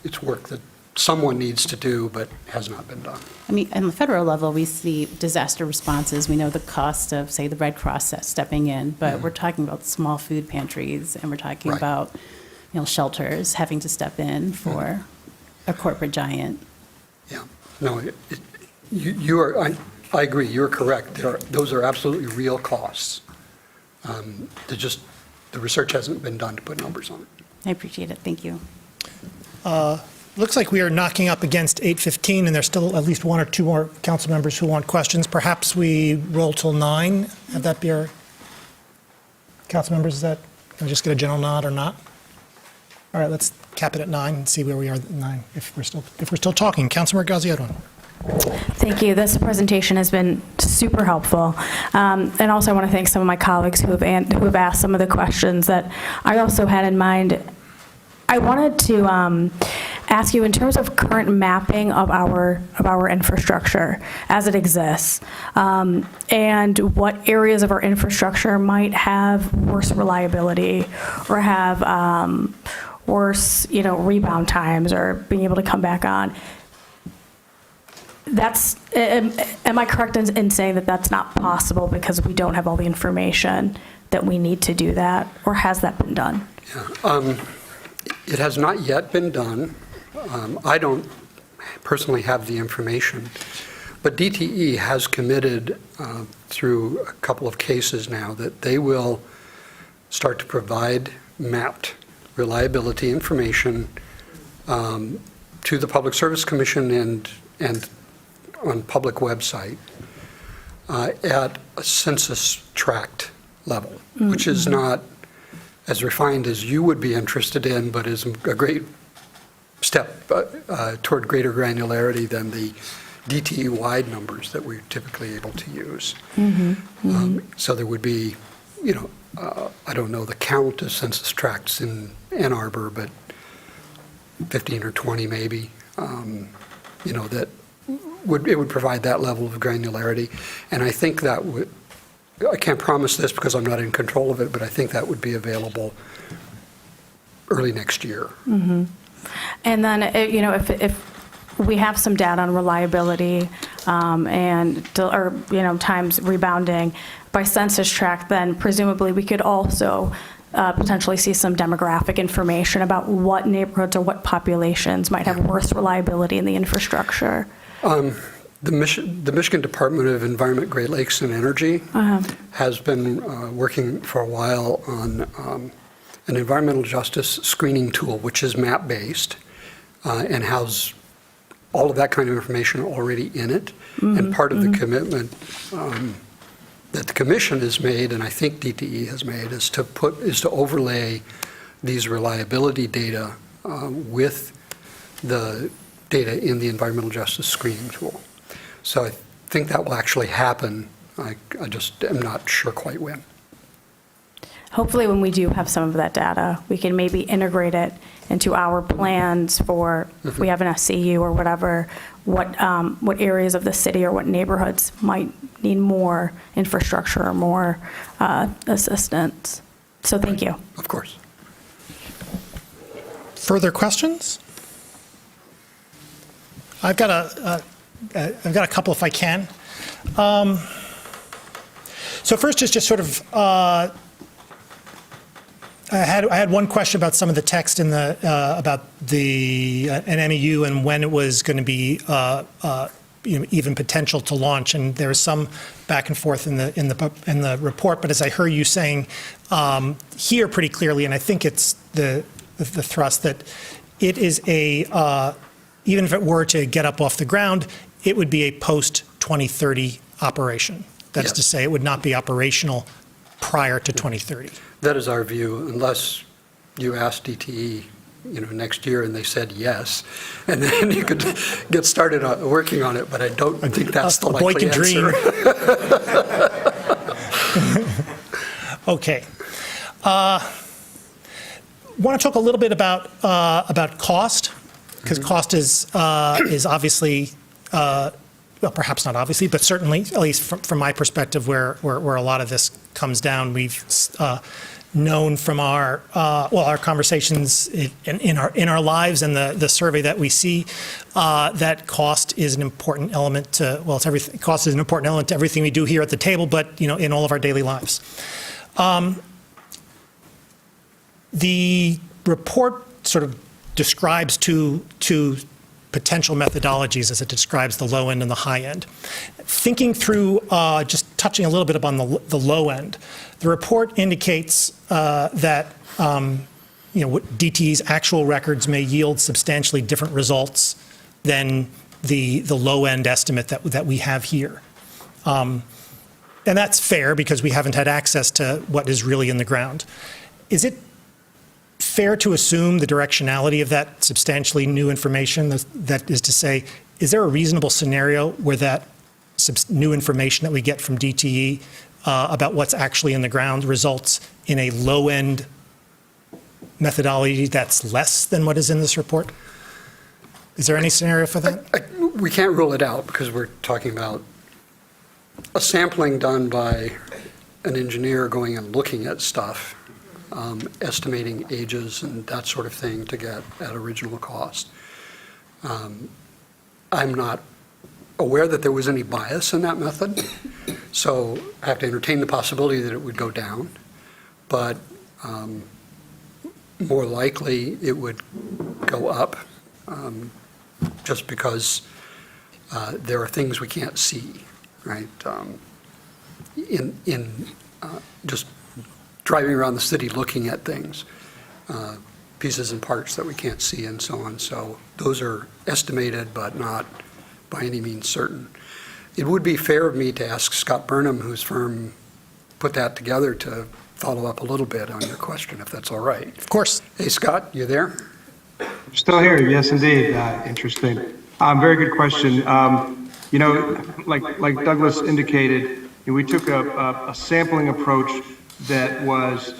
it's work that someone needs to do but has not been done. I mean, on the federal level, we see disaster responses. We know the cost of, say, the Red Cross stepping in, but we're talking about small food pantries, and we're talking Right. about, shelters having to step in for a corporate giant. Yeah, no, I agree, you're correct. Those are absolutely real costs. The research hasn't been done to put numbers on it. I appreciate it. Thank you. Looks like we are knocking up against 8:15, and there's still at least one or two more council members who want questions. Perhaps we roll till 9. Have that be our council members? Can we just get a general nod or not? All right, let's cap it at 9 and see where we are at 9 if we're still talking. Councilmember Gaziodon. Thank you. This presentation has been super helpful. And also I want to thank some of my colleagues who have asked some of the questions that I also had in mind. I wanted to ask you, in terms of current mapping of our infrastructure as it exists, and what areas of our infrastructure might have worse reliability or have worse, rebound times or being able to come back on. Am I correct in saying that that's not possible because we don't have all the information that we need to do that, or has that been done? Yeah, it has not yet been done. I don't personally have the information, but DTE has committed through a couple of cases now that they will start to provide mapped reliability information to the Public Service Commission and on public website at a census tract level, which is not as refined as you would be interested in, but is a great step toward greater granularity than the DTE-wide numbers that we're typically able to use. So there would be, I don't know the count of census tracts in Ann Arbor, but 15 or 20 maybe, that it would provide that level of granularity. And I think that I can't promise this because I'm not in control of it, but I think that would be available early next year. And then, if we have some data on reliability times rebounding by census tract, then presumably we could also potentially see some demographic information about what neighborhoods or what populations might have worse reliability in the infrastructure. The Michigan Department of Environment, Great Lakes, and Energy has been working for a while on an environmental justice screening tool, which is map-based and has all of that kind of information already in it. And part of the commitment that the Commission has made, and I think DTE has made, is to overlay these reliability data with the data in the environmental justice screening tool. So I think that will actually happen. I just am not sure quite when. Hopefully when we do have some of that data, we can maybe integrate it into our plans for, if we have an SCU or whatever, what areas of the city or what neighborhoods might need more infrastructure or more assistance. So thank you. Of course. Further questions? I've got a couple if I can. So first is just sort of, I had one question about some of the text in the about an MEU and when it was going to be even potential to launch, and there was some back and forth in the report. But as I heard you saying here pretty clearly, and I think it's the thrust that it is even if it were to get up off the ground, it would be a post-2030 operation. That is to say, it would not be operational prior to 2030. That is our view, unless you ask DTE, next year and they said yes, and then you could get started working on it, but I don't think that's the likely answer. Okay. Want to talk a little bit about cost, because cost is obviously, well, perhaps not obviously, but certainly, at least from my perspective, where a lot of this comes down. We've known from our our conversations in our lives and the survey that we see that cost is an important element to it's everything. Cost is an important element to everything we do here at the table, but in all of our daily lives. The report sort of describes two potential methodologies as it describes the low end and the high end. Thinking through, just touching a little bit upon the low end, the report indicates that DTE's actual records may yield substantially different results than the low end estimate that we have here. And that's fair because we haven't had access to what is really in the ground. Is it fair to assume the directionality of that substantially new information? That is to say, is there a reasonable scenario where that new information that we get from DTE about what's actually in the ground results in a low-end methodology that's less than what is in this report? Is there any scenario for that? We can't rule it out because we're talking about a sampling done by an engineer going and looking at stuff, estimating ages and that sort of thing to get at original cost. I'm not aware that there was any bias in that method, so I have to entertain the possibility that it would go down, but more likely it would go up just because there are things we can't see, right? Just driving around the city looking at things, pieces and parts that we can't see and so on. So those are estimated but not by any means certain. It would be fair of me to ask Scott Burnham, whose firm put that together, to follow up a little bit on your question, if that's all right. Of course. Hey, Scott, you there? Still here, yes, indeed. Interesting. Very good question. Like Douglas indicated, we took a sampling approach that was,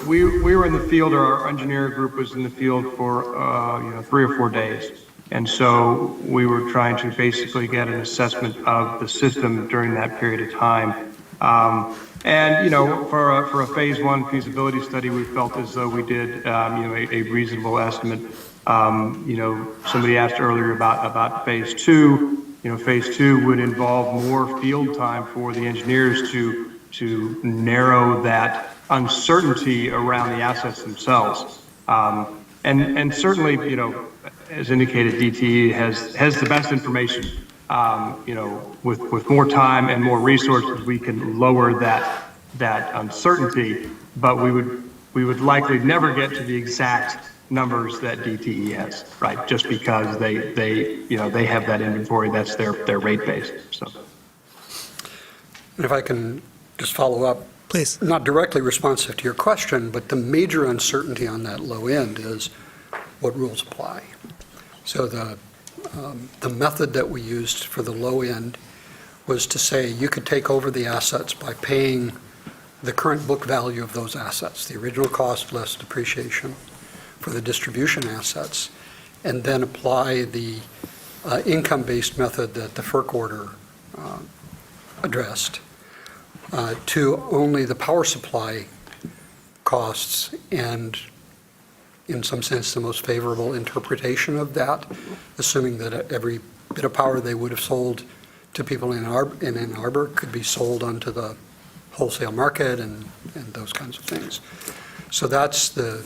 we were in the field, or our engineer group was in the field for 3 or 4 days. And so we were trying to basically get an assessment of the system during that period of time. For a phase 1 feasibility study, we felt as though we did, a reasonable estimate. Somebody asked earlier about phase 2. Phase 2 would involve more field time for the engineers to narrow that uncertainty around the assets themselves. And certainly, as indicated, DTE has the best information. With more time and more resources, we can lower that uncertainty, but we would likely never get to the exact numbers that DTE has, right? Just because they have that inventory, that's their rate base. So, And if I can just follow up. Please. Not directly responsive to your question, but the major uncertainty on that low end is what rules apply. So the method that we used for the low end was to say you could take over the assets by paying the current book value of those assets, the original cost less depreciation for the distribution assets, and then apply the income-based method that the FERC order addressed to only the power supply costs, and in some sense the most favorable interpretation of that, assuming that every bit of power they would have sold to people in Ann Arbor could be sold onto the wholesale market and those kinds of things. So that's the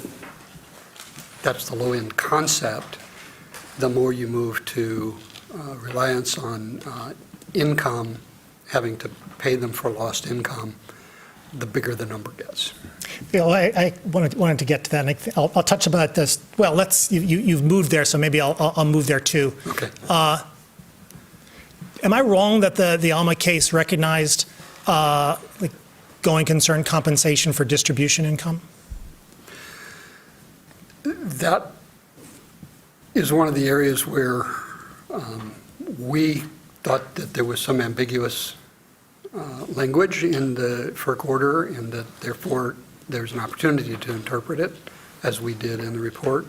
low-end concept. The more you move to reliance on income, having to pay them for lost income, the bigger the number gets. Bill, I wanted to get to that, and I'll touch about this. Well, you've moved there, so maybe I'll move there too. Okay. Am I wrong that the Alma case recognized going concern compensation for distribution income? That is one of the areas where we thought that there was some ambiguous language in the FERC order, and that therefore there's an opportunity to interpret it, as we did in the report.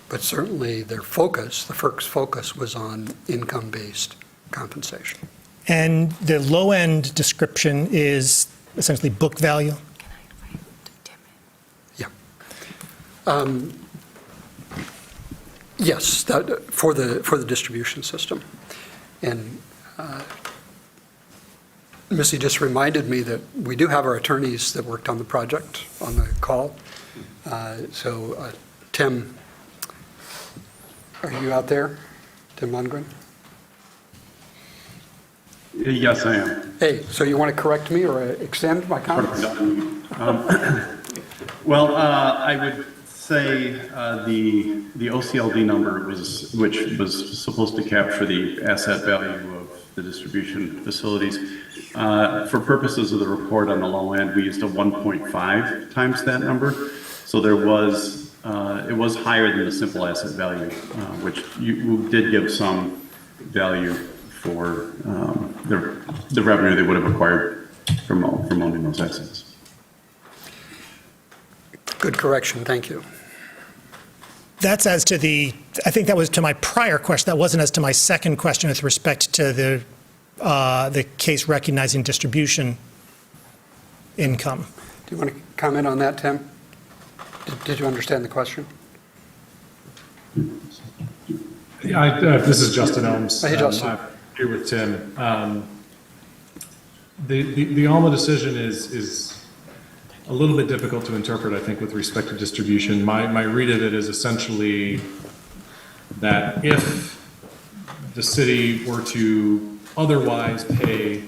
But certainly their focus, the FERC's focus, was on income-based compensation. And the low-end description is essentially book value? Yes, for the distribution system. And Missy just reminded me that we do have our attorneys that worked on the project on the call. So Tim, are you out there? Tim Lundgren? Yes, I am. Hey, so you want to correct me or extend my comments? Well, I would say the OCLD number which was supposed to capture the asset value of the distribution facilities. For purposes of the report on the low end, we used a 1.5 times that number. So it was higher than the simple asset value, which you did give some value for the revenue they would have acquired from owning those assets. Good correction, thank you. That's as to I think that was to my prior question. That wasn't as to my second question with respect to the case recognizing distribution income. Do you want to comment on that, Tim? Did you understand the question? This is Justin Elms. Hey, Justin. I'm here with Tim. The ALMA decision is a little bit difficult to interpret, I think, with respect to distribution. My read of it is essentially that if the city were to otherwise pay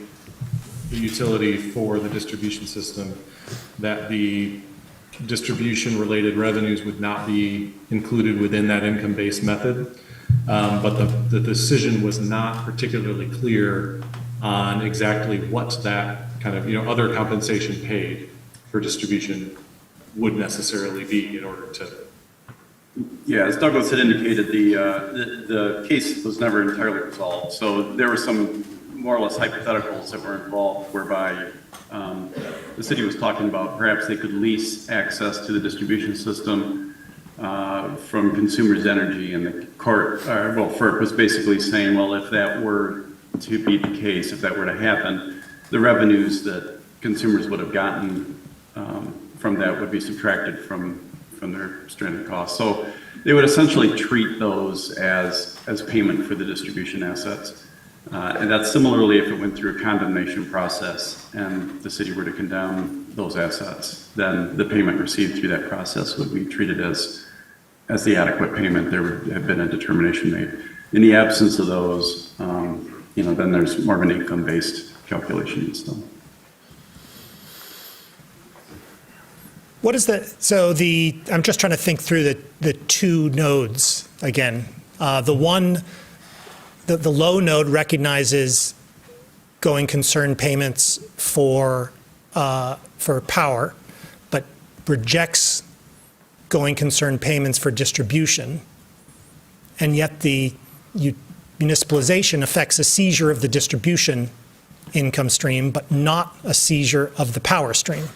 the utility for the distribution system, that the distribution-related revenues would not be included within that income-based method. But the decision was not particularly clear on exactly what that kind of, other compensation paid for distribution would necessarily be in order to. Yeah, as Douglas had indicated, the case was never entirely resolved. So there were some more or less hypotheticals that were involved whereby the city was talking about perhaps they could lease access to the distribution system from Consumers Energy, and the court, FERC was basically saying, well, if that were to be the case, if that were to happen, the revenues that consumers would have gotten from that would be subtracted from their stranded costs. So they would essentially treat those as payment for the distribution assets. And that's similarly if it went through a condemnation process and the city were to condemn those assets, then the payment received through that process would be treated as the adequate payment. There would have been a determination made. In the absence of those, then there's more of an income-based calculation instead. What is I'm just trying to think through the two nodes again. The low node recognizes going concern payments for power, but rejects going concern payments for distribution. And yet the municipalization affects a seizure of the distribution income stream, but not a seizure of the power stream.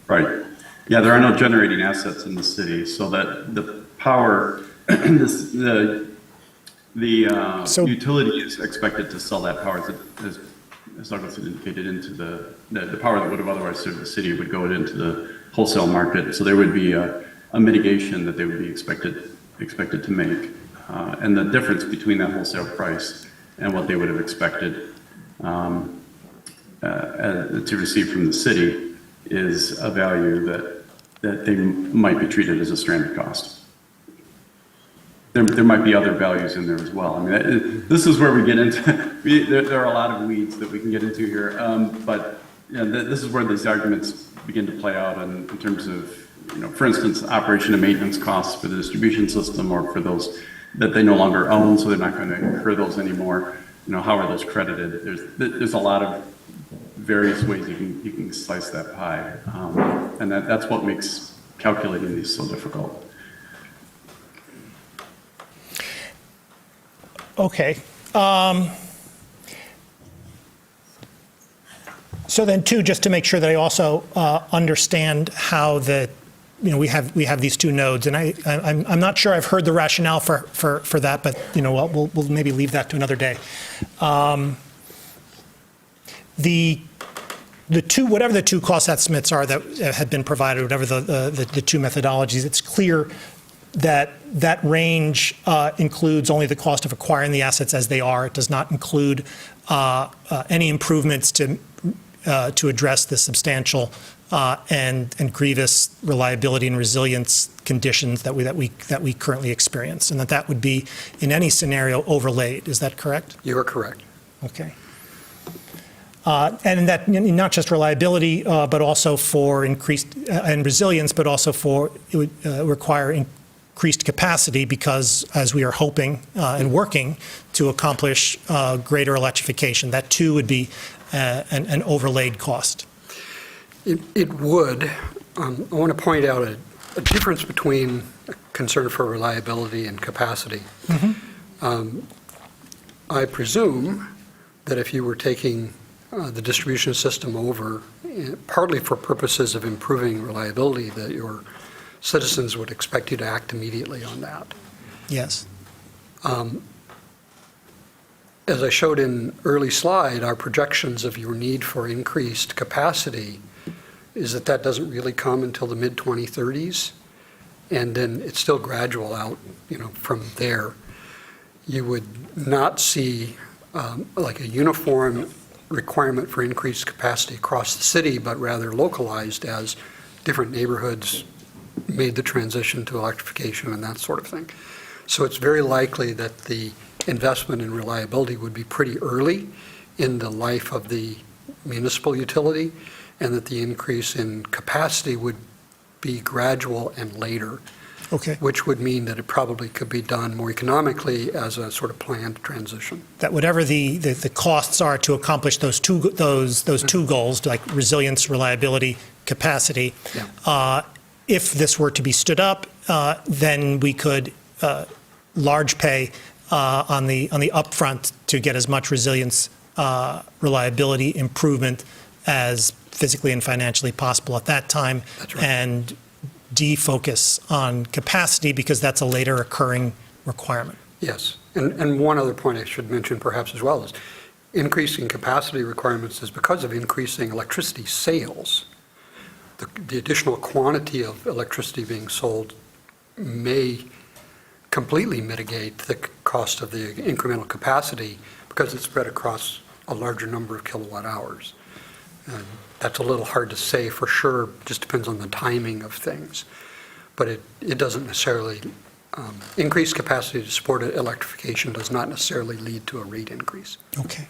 Right. Yeah, there are no generating assets in the city, so that the power, the utility is expected to sell that power, as Douglas had indicated, into the power that would have otherwise served the city would go into the wholesale market. So there would be a mitigation that they would be expected to make, and the difference between that wholesale price and what they would have expected to receive from the city is a value that they might be treated as a stranded cost. There might be other values in there as well. I mean, this is where we get into, there are a lot of weeds that we can get into here, but this is where these arguments begin to play out in terms of, for instance, operation and maintenance costs for the distribution system or for those that they no longer own, so they're not going to incur those anymore. How are those credited? There's a lot of various ways you can slice that pie, and that's what makes calculating these so difficult. Okay. So then, too, just to make sure that I also understand how we have these two nodes, and I'm not sure I've heard the rationale for that, but we'll maybe leave that to another day. whatever the two cost estimates are that had been provided, whatever the two methodologies, it's clear that that range includes only the cost of acquiring the assets as they are. It does not include any improvements to address the substantial and grievous reliability and resilience conditions that we currently experience, and that would be in any scenario overlaid. Is that correct? You are correct. Okay. And that not just reliability, but also for increased and resilience, but also for it would require increased capacity because, as we are hoping and working to accomplish greater electrification, that too would be an overlaid cost. It would. I want to point out a difference between a concern for reliability and capacity. Mm-hmm. I presume that if you were taking the distribution system over, partly for purposes of improving reliability, that your citizens would expect you to act immediately on that. Yes. As I showed in early slide, our projections of your need for increased capacity is that doesn't really come until the mid-2030s, and then it's still gradual out, from there. You would not see like a uniform requirement for increased capacity across the city, but rather localized as different neighborhoods made the transition to electrification and that sort of thing. So it's very likely that the investment in reliability would be pretty early in the life of the municipal utility, and that the increase in capacity would be gradual and later. Okay. Which would mean that it probably could be done more economically as a sort of planned transition. That whatever the costs are to accomplish those two goals, like resilience, reliability, capacity, if this were to be stood up, then we could large pay on the upfront to get as much resilience, reliability improvement as physically and financially possible at that time. That's right. And defocus on capacity because that's a later occurring requirement. Yes, and one other point I should mention perhaps as well is increasing capacity requirements is because of increasing electricity sales. The additional quantity of electricity being sold may completely mitigate the cost of the incremental capacity because it's spread across a larger number of kilowatt hours. And that's a little hard to say for sure, just depends on the timing of things. But it doesn't necessarily, increased capacity to support electrification does not necessarily lead to a rate increase. Okay.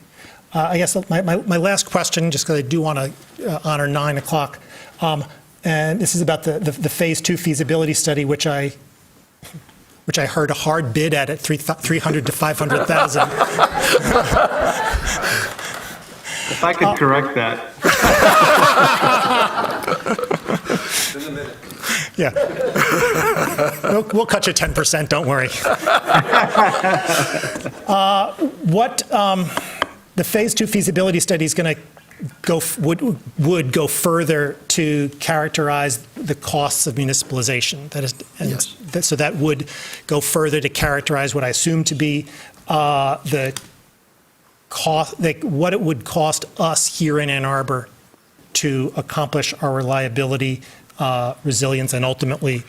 I guess my last question, just because I do want to honor 9 o'clock, and this is about the Phase 2 feasibility study, which I heard a hard bid at 300 to 500,000. If I could correct that. Yeah. We'll cut you 10%, don't worry. The Phase 2 feasibility study is going to would go further to characterize the costs of municipalization. That is, yes. So that would go further to characterize what I assume to be the cost, what it would cost us here in Ann Arbor to accomplish our reliability, resilience, and ultimately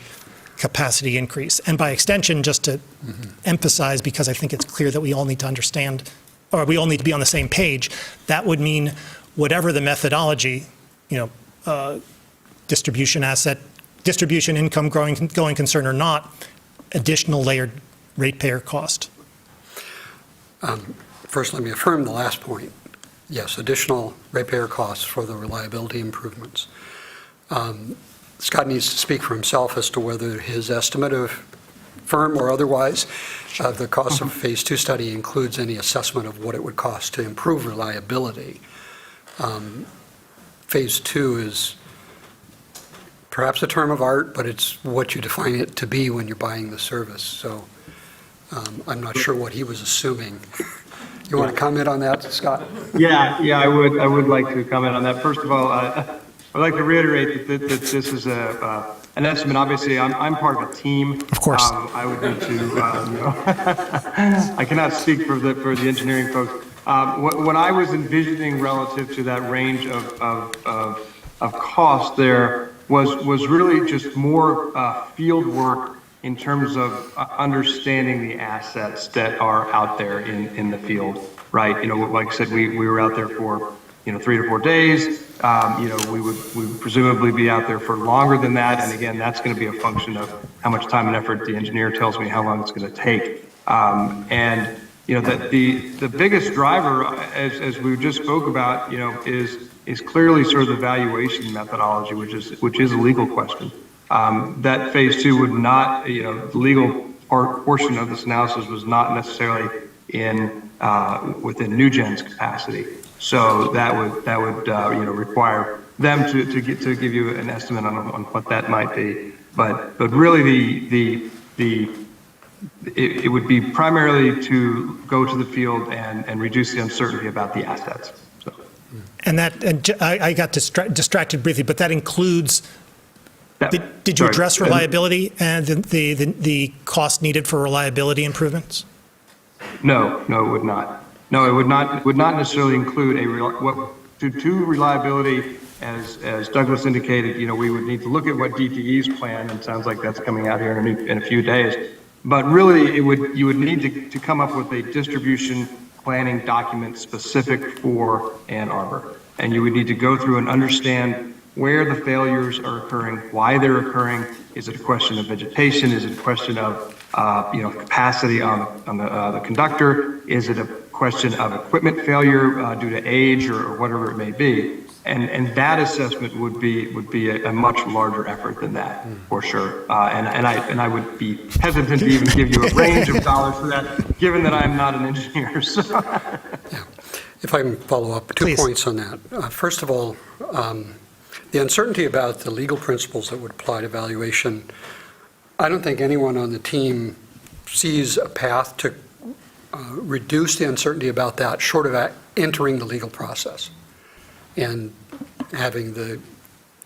capacity increase. And by extension, just to emphasize, because I think it's clear that we all need to understand, or we all need to be on the same page, that would mean whatever the methodology, distribution income going concern or not, additional layered ratepayer cost. First, let me affirm the last point. Yes, additional ratepayer costs for the reliability improvements. Scott needs to speak for himself as to whether his estimate of firm or otherwise of the cost of a Phase 2 study includes any assessment of what it would cost to improve reliability. Phase 2 is perhaps a term of art, but it's what you define it to be when you're buying the service. So I'm not sure what he was assuming. You want to comment on that, Scott? Yeah, I would like to comment on that. First of all, I'd like to reiterate that this is an estimate. Obviously, I'm part of a team. Of course. I would need to, I cannot speak for the engineering folks. What I was envisioning relative to that range of cost there was really just more field work in terms of understanding the assets that are out there in the field, right? Like I said, we were out there for 3 to 4 days. We would presumably be out there for longer than that. And again, that's going to be a function of how much time and effort the engineer tells me how long it's going to take. And that the biggest driver, as we just spoke about, is clearly sort of the valuation methodology, which is a legal question. That phase 2 would not, the legal portion of this analysis was not necessarily within NewGen's capacity. So that would require them to give you an estimate on what that might be. But really it would be primarily to go to the field and reduce the uncertainty about the assets. So. And I got distracted briefly, but that includes. Did you address reliability and the cost needed for reliability improvements? No, it would not. No, it would not necessarily include to reliability, as Douglas indicated. We would need to look at what DTE's plan, and it sounds like that's coming out here in a few days. But really, you would need to come up with a distribution planning document specific for Ann Arbor, and you would need to go through and understand where the failures are occurring, why they're occurring. Is it a question of vegetation? Is it a question of capacity on the conductor? Is it a question of equipment failure due to age or whatever it may be? And that assessment would be a much larger effort than that, for sure. And I would be hesitant to even give you a range of dollars for that, given that I'm not an engineer. So. Yeah. If I can follow up, two points on that. First of all, the uncertainty about the legal principles that would apply to valuation, I don't think anyone on the team sees a path to reduce the uncertainty about that short of entering the legal process and having the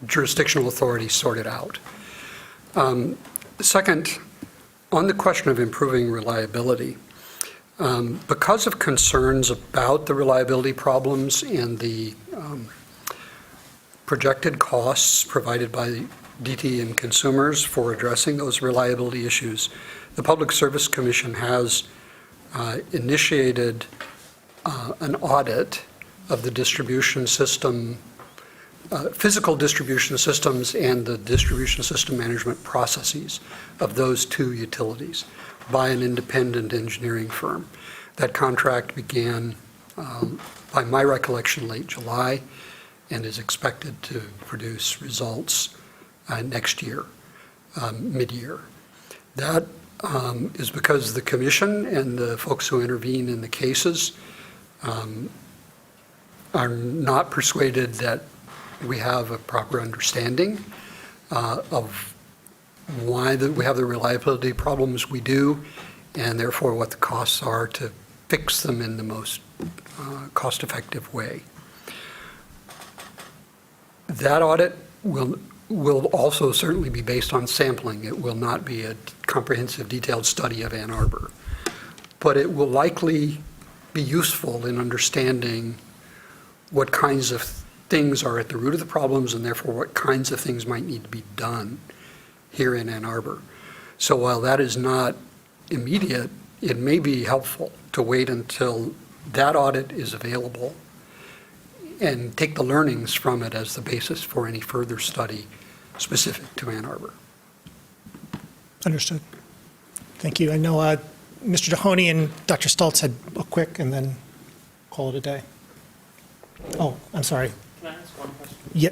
jurisdictional authority sort it out. Second, on the question of improving reliability, because of concerns about the reliability problems and the projected costs provided by DTE and consumers for addressing those reliability issues, the Public Service Commission has initiated an audit of the distribution system, physical distribution systems and the distribution system management processes of those two utilities by an independent engineering firm. That contract began, by my recollection, late July, and is expected to produce results next year, mid-year. That is because the commission and the folks who intervene in the cases are not persuaded that we have a proper understanding of why we have the reliability problems we do, and therefore what the costs are to fix them in the most cost-effective way. That audit will also certainly be based on sampling. It will not be a comprehensive, detailed study of Ann Arbor. But it will likely be useful in understanding what kinds of things are at the root of the problems, and therefore what kinds of things might need to be done here in Ann Arbor. So while that is not immediate, it may be helpful to wait until that audit is available and take the learnings from it as the basis for any further study specific to Ann Arbor. Understood. Thank you. I know Mr. Mahoney and Dr. Stultz had a quick and then call it a day. Oh, I'm sorry. Can I ask one question? Yeah.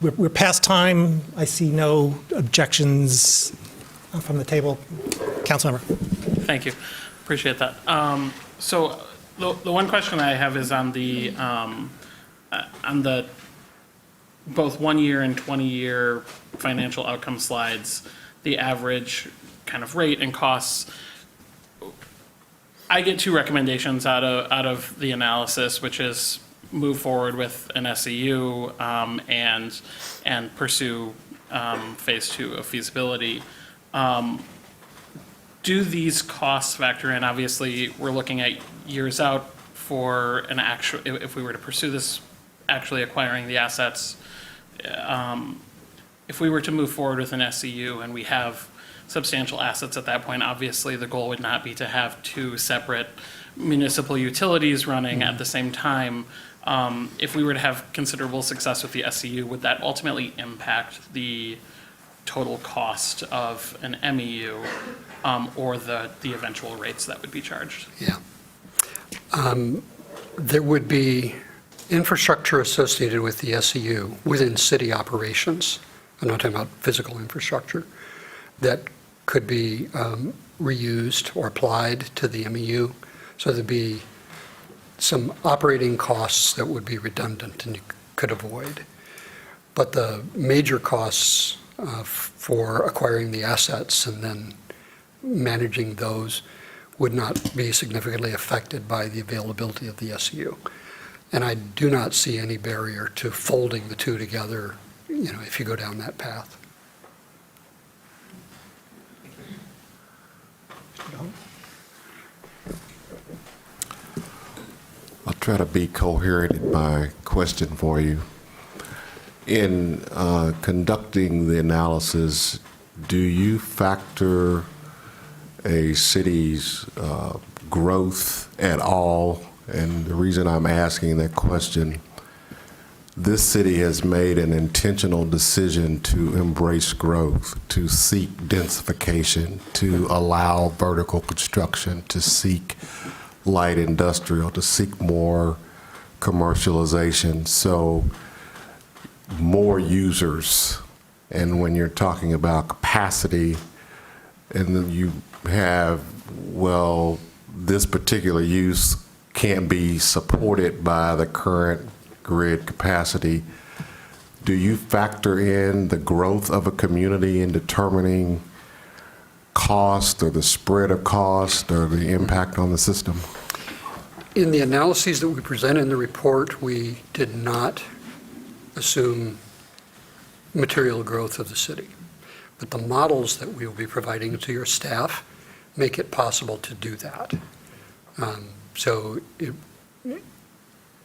We're past time. I see no objections from the table. Councilmember. Thank you. Appreciate that. So the one question I have is on the both 1 year and 20-year financial outcome slides, the average kind of rate and costs. I get two recommendations out of the analysis, which is move forward with an SEU and pursue phase 2 of feasibility. do these costs factor in? Obviously, we're looking at years out for an actual, if we were to pursue this, actually acquiring the assets. If we were to move forward with an SCU and we have substantial assets at that point, obviously the goal would not be to have two separate municipal utilities running at the same time. If we were to have considerable success with the SCU, would that ultimately impact the total cost of an MEU or the eventual rates that would be charged? Yeah. There would be infrastructure associated with the SEU within city operations. I'm not talking about physical infrastructure that could be reused or applied to the MEU. So there'd be some operating costs that would be redundant and you could avoid. But the major costs for acquiring the assets and then managing those would not be significantly affected by the availability of the SEU. And I do not see any barrier to folding the two together, if you go down that path. I'll try to be coherent in my question for you. In conducting the analysis, do you factor a city's growth at all? And the reason I'm asking that question, this city has made an intentional decision to embrace growth, to seek densification, to allow vertical construction, to seek light industrial, to seek more commercialization. So more users. And when you're talking about capacity, and then you have, well, this particular use can't be supported by the current grid capacity, do you factor in the growth of a community in determining cost or the spread of cost or the impact on the system? In the analyses that we present in the report, we did not assume material growth of the city. But the models that we will be providing to your staff make it possible to do that.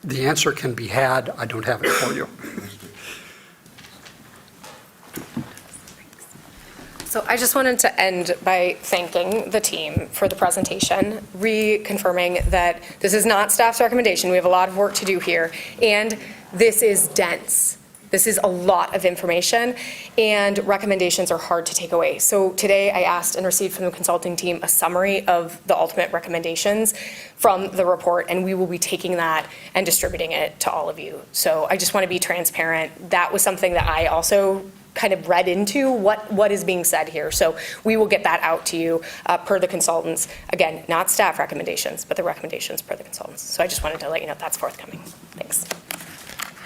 The answer can be had. I don't have it for you. So I just wanted to end by thanking the team for the presentation, reconfirming that this is not staff's recommendation. We have a lot of work to do here, and this is dense. This is a lot of information, and recommendations are hard to take away. So today I asked and received from the consulting team a summary of the ultimate recommendations from the report, and we will be taking that and distributing it to all of you. So I just want to be transparent. That was something that I also kind of read into what is being said here. So we will get that out to you per the consultants. Again, not staff recommendations, but the recommendations per the consultants. So I just wanted to let you know that's forthcoming. Thanks.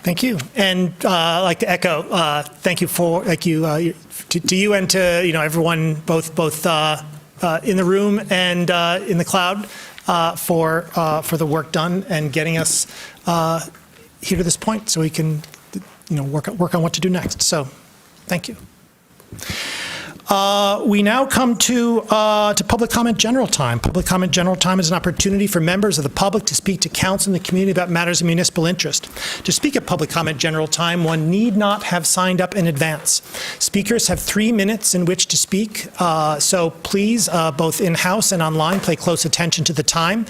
Thank you. And I'd like to echo, thank you to you and to everyone, both in the room and in the cloud for the work done and getting us here to this point so we can work on what to do next. So thank you. We now come to public comment general time. Public comment general time is an opportunity for members of the public to speak to council and the community about matters of municipal interest. To speak at public comment general time, one need not have signed up in advance. Speakers have 3 minutes in which to speak, so please, both in-house and online, pay close attention to the time.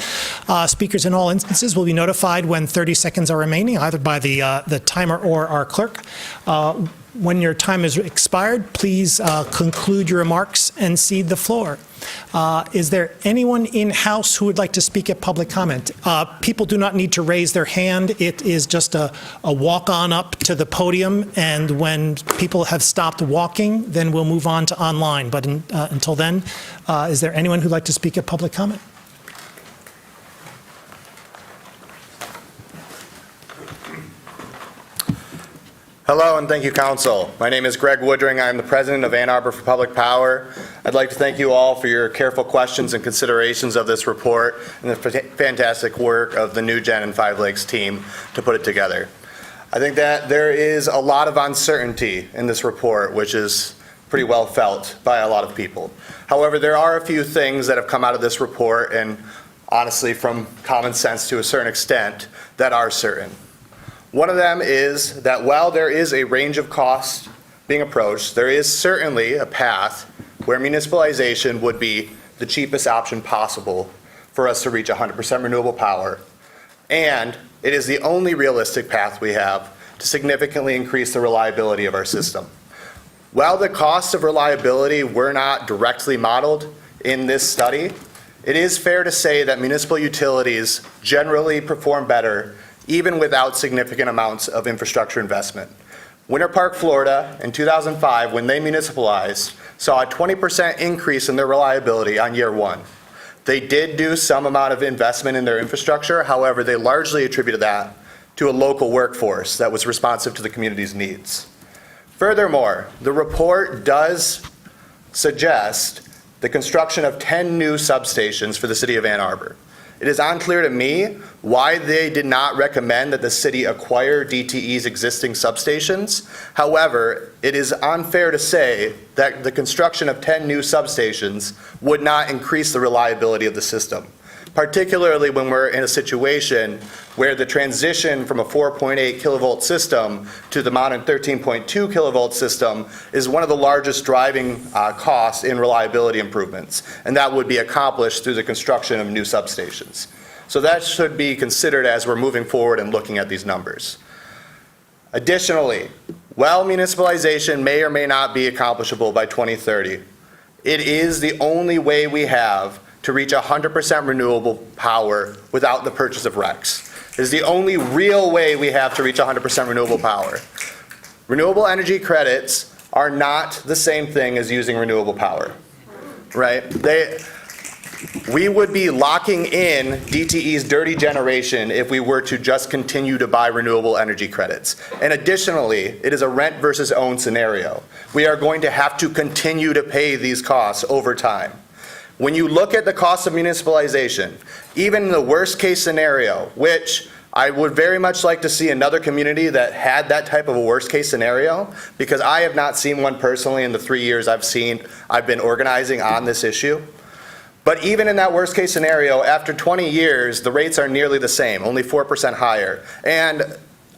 Speakers in all instances will be notified when 30 seconds are remaining, either by the timer or our clerk. When your time is expired, please conclude your remarks and cede the floor. Is there anyone in-house who would like to speak at public comment? People do not need to raise their hand. It is just a walk-on up to the podium, and when people have stopped walking, then we'll move on to online. But until then, is there anyone who'd like to speak at public comment? Hello and thank you, Council. My name is Greg Woodring. I'm the president of Ann Arbor for Public Power. I'd like to thank you all for your careful questions and considerations of this report and the fantastic work of the New Gen and Five Lakes team to put it together. I think that there is a lot of uncertainty in this report, which is pretty well felt by a lot of people. However, there are a few things that have come out of this report, and honestly from common sense to a certain extent, that are certain. One of them is that while there is a range of costs being approached, there is certainly a path where municipalization would be the cheapest option possible for us to reach 100% renewable power. And it is the only realistic path we have to significantly increase the reliability of our system. While the costs of reliability were not directly modeled in this study, it is fair to say that municipal utilities generally perform better even without significant amounts of infrastructure investment. Winter Park, Florida, in 2005, when they municipalized, saw a 20% increase in their reliability on year one. They did do some amount of investment in their infrastructure. However, they largely attributed that to a local workforce that was responsive to the community's needs. Furthermore, the report does suggest the construction of 10 new substations for the city of Ann Arbor. It is unclear to me why they did not recommend that the city acquire DTE's existing substations. However, it is unfair to say that the construction of 10 new substations would not increase the reliability of the system, particularly when we're in a situation where the transition from a 4.8 kilovolt system to the modern 13.2 kilovolt system is one of the largest driving costs in reliability improvements, and that would be accomplished through the construction of new substations. So that should be considered as we're moving forward and looking at these numbers. Additionally, while municipalization may or may not be accomplishable by 2030, it is the only way we have to reach 100% renewable power without the purchase of RECs. It is the only real way we have to reach 100% renewable power. Renewable energy credits are not the same thing as using renewable power, right? We would be locking in DTE's dirty generation if we were to just continue to buy renewable energy credits. And additionally, it is a rent versus own scenario. We are going to have to continue to pay these costs over time. When you look at the cost of municipalization, even in the worst case scenario, which I would very much like to see another community that had that type of a worst case scenario, because I have not seen one personally in the 3 years I've been organizing on this issue. But even in that worst case scenario, after 20 years, the rates are nearly the same, only 4% higher. And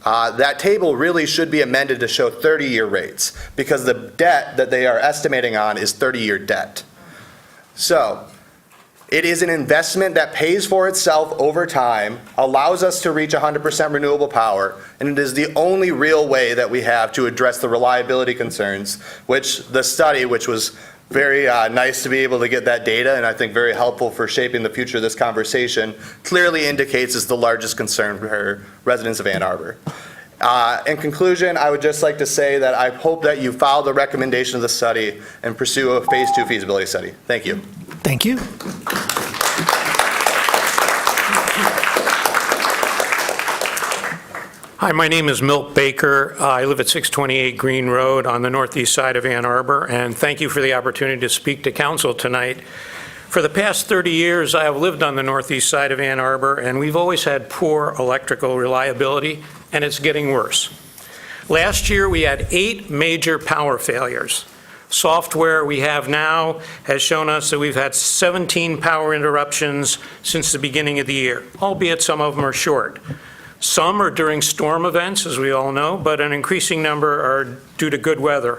that table really should be amended to show 30-year rates, because the debt that they are estimating on is 30-year debt. So it is an investment that pays for itself over time, allows us to reach 100% renewable power, and it is the only real way that we have to address the reliability concerns, which the study, which was very nice to be able to get that data, and I think very helpful for shaping the future of this conversation, clearly indicates is the largest concern for residents of Ann Arbor. In conclusion, I would just like to say that I hope that you follow the recommendation of the study and pursue a phase 2 feasibility study. Thank you. Thank you. Hi, my name is Milt Baker. I live at 628 Green Road on the northeast side of Ann Arbor, and thank you for the opportunity to speak to council tonight. For the past 30 years, I have lived on the northeast side of Ann Arbor, and we've always had poor electrical reliability, and it's getting worse. Last year, we had 8 major power failures. Software we have now has shown us that we've had 17 power interruptions since the beginning of the year, albeit some of them are short. Some are during storm events, as we all know, but an increasing number are due to good weather.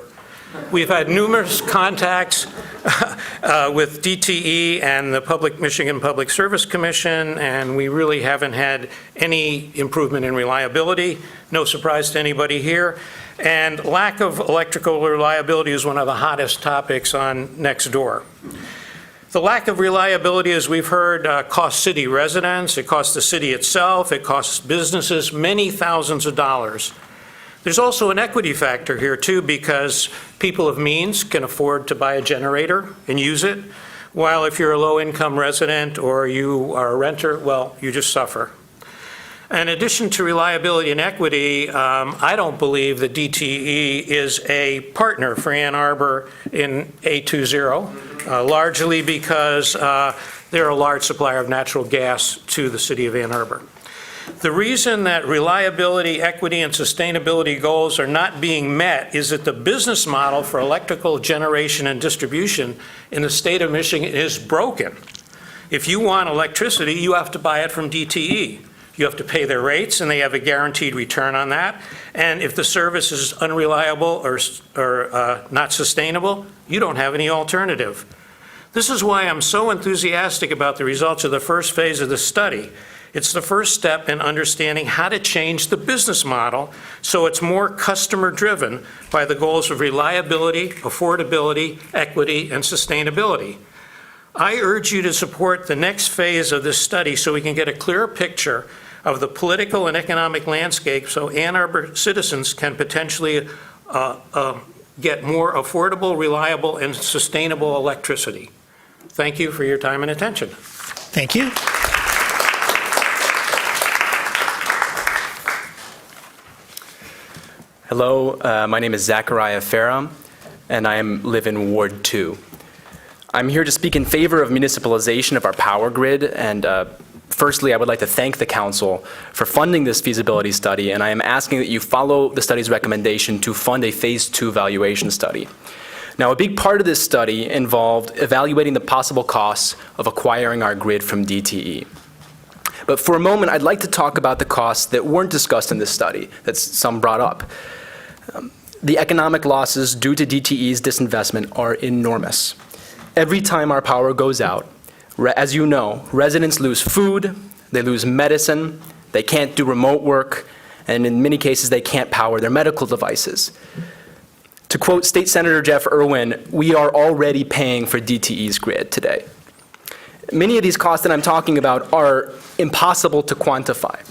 We've had numerous contacts with DTE and the Michigan Public Service Commission, and we really haven't had any improvement in reliability. No surprise to anybody here. And lack of electrical reliability is one of the hottest topics on Nextdoor. The lack of reliability, as we've heard, costs city residents, it costs the city itself, it costs businesses many thousands of dollars. There's also an equity factor here too, because people of means can afford to buy a generator and use it, while if you're a low-income resident or you are a renter, well, you just suffer. In addition to reliability and equity, I don't believe that DTE is a partner for Ann Arbor in A20, largely because they're a large supplier of natural gas to the city of Ann Arbor. The reason that reliability, equity, and sustainability goals are not being met is that the business model for electrical generation and distribution in the state of Michigan is broken. If you want electricity, you have to buy it from DTE. You have to pay their rates, and they have a guaranteed return on that. And if the service is unreliable or not sustainable, you don't have any alternative. This is why I'm so enthusiastic about the results of the first phase of the study. It's the first step in understanding how to change the business model so it's more customer-driven by the goals of reliability, affordability, equity, and sustainability. I urge you to support the next phase of this study so we can get a clearer picture of the political and economic landscape so Ann Arbor citizens can potentially get more affordable, reliable, and sustainable electricity. Thank you for your time and attention. Thank you. Hello, my name is Zachariah Farram, and I live in Ward 2. I'm here to speak in favor of municipalization of our power grid, and firstly, I would like to thank the council for funding this feasibility study, and I am asking that you follow the study's recommendation to fund a phase 2 valuation study. Now, a big part of this study involved evaluating the possible costs of acquiring our grid from DTE. But for a moment, I'd like to talk about the costs that weren't discussed in this study, that some brought up. The economic losses due to DTE's disinvestment are enormous. Every time our power goes out, as you know, residents lose food, they lose medicine, they can't do remote work, and in many cases, they can't power their medical devices. To quote State Senator Jeff Irwin, we are already paying for DTE's grid today. Many of these costs that I'm talking about are impossible to quantify.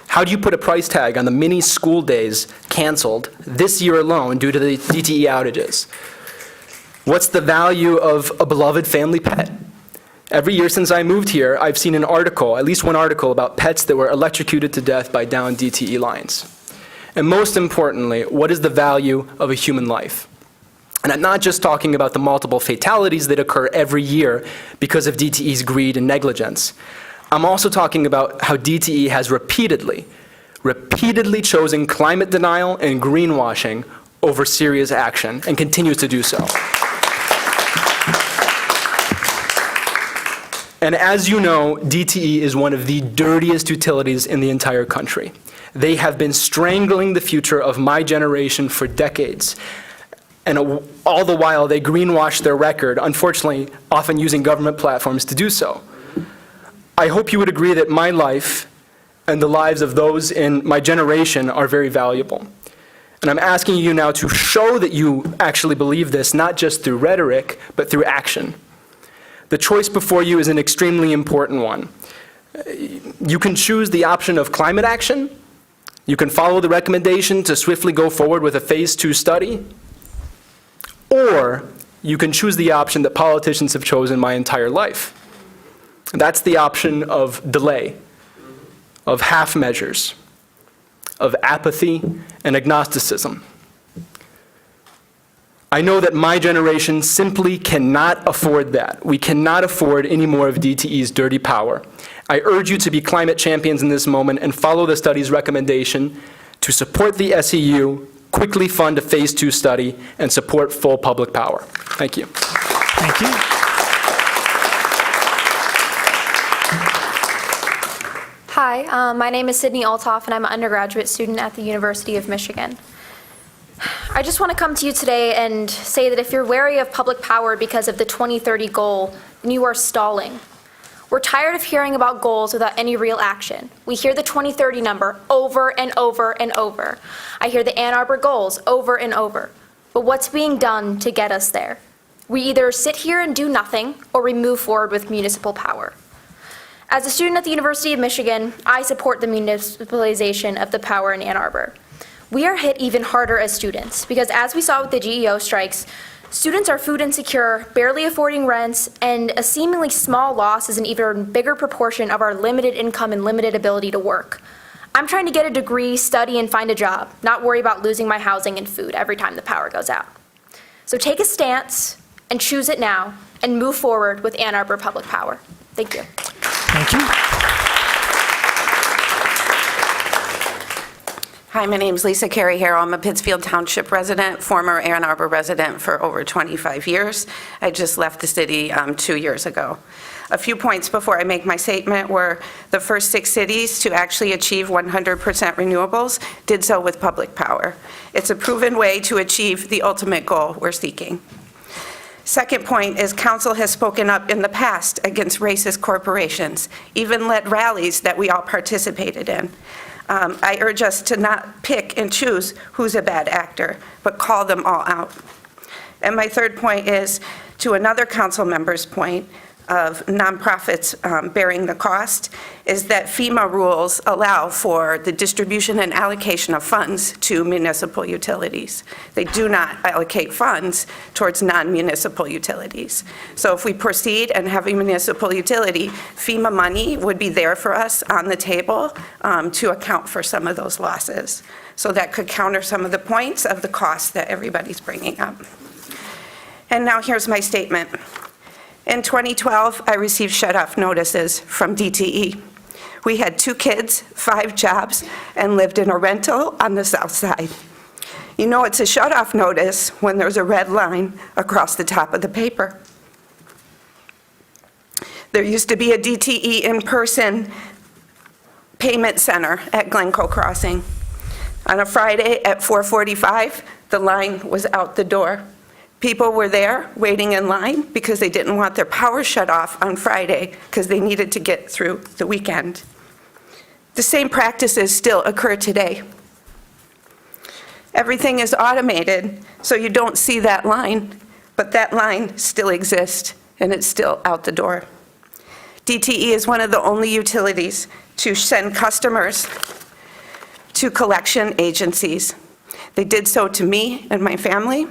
How do you put a price tag on the many school days canceled this year alone due to the DTE outages? What's the value of a beloved family pet? Every year since I moved here, I've seen an article, at least one article, about pets that were electrocuted to death by downed DTE lines. And most importantly, what is the value of a human life? And I'm not just talking about the multiple fatalities that occur every year because of DTE's greed and negligence. I'm also talking about how DTE has repeatedly chosen climate denial and greenwashing over serious action and continues to do so. And as you know, DTE is one of the dirtiest utilities in the entire country. They have been strangling the future of my generation for decades. And all the while, they greenwash their record, unfortunately, often using government platforms to do so. I hope you would agree that my life and the lives of those in my generation are very valuable. And I'm asking you now to show that you actually believe this, not just through rhetoric, but through action. The choice before you is an extremely important one. You can choose the option of climate action. You can follow the recommendation to swiftly go forward with a phase 2 study. Or you can choose the option that politicians have chosen my entire life. That's the option of delay, of half measures, of apathy and agnosticism. I know that my generation simply cannot afford that. We cannot afford any more of DTE's dirty power. I urge you to be climate champions in this moment and follow the study's recommendation to support the SEU, quickly fund a phase 2 study, and support full public power. Thank you. Thank you. Hi, my name is Sydney Altoff, and I'm an undergraduate student at the University of Michigan. I just want to come to you today and say that if you're wary of public power because of the 2030 goal, then you are stalling. We're tired of hearing about goals without any real action. We hear the 2030 number over and over and over. I hear the Ann Arbor goals over and over. But what's being done to get us there? We either sit here and do nothing, or we move forward with municipal power. As a student at the University of Michigan, I support the municipalization of the power in Ann Arbor. We are hit even harder as students because, as we saw with the GEO strikes, students are food insecure, barely affording rents, and a seemingly small loss is an even bigger proportion of our limited income and limited ability to work. I'm trying to get a degree, study, and find a job, not worry about losing my housing and food every time the power goes out. So take a stance and choose it now and move forward with Ann Arbor public power. Thank you. Thank you. Hi, my name's Lisa Carey Harrell. I'm a Pittsfield Township resident, former Ann Arbor resident for over 25 years. I just left the city 2 years ago. A few points before I make my statement were the first 6 cities to actually achieve 100% renewables did so with public power. It's a proven way to achieve the ultimate goal we're seeking. Second point is council has spoken up in the past against racist corporations, even led rallies that we all participated in. I urge us to not pick and choose who's a bad actor, but call them all out. And my third point is to another council member's point of nonprofits bearing the cost, is that FEMA rules allow for the distribution and allocation of funds to municipal utilities. They do not allocate funds towards non-municipal utilities. So if we proceed and have a municipal utility, FEMA money would be there for us on the table to account for some of those losses. So that could counter some of the points of the costs that everybody's bringing up. And now here's my statement. In 2012, I received shut-off notices from DTE. We had 2 kids, 5 jobs, and lived in a rental on the south side. You know it's a shut-off notice when there's a red line across the top of the paper. There used to be a DTE in-person payment center at Glencoe Crossing. On a Friday at 4:45, the line was out the door. People were there waiting in line because they didn't want their power shut off on Friday because they needed to get through the weekend. The same practices still occur today. Everything is automated, so you don't see that line, but that line still exists and it's still out the door. DTE is one of the only utilities to send customers to collection agencies. They did so to me and my family.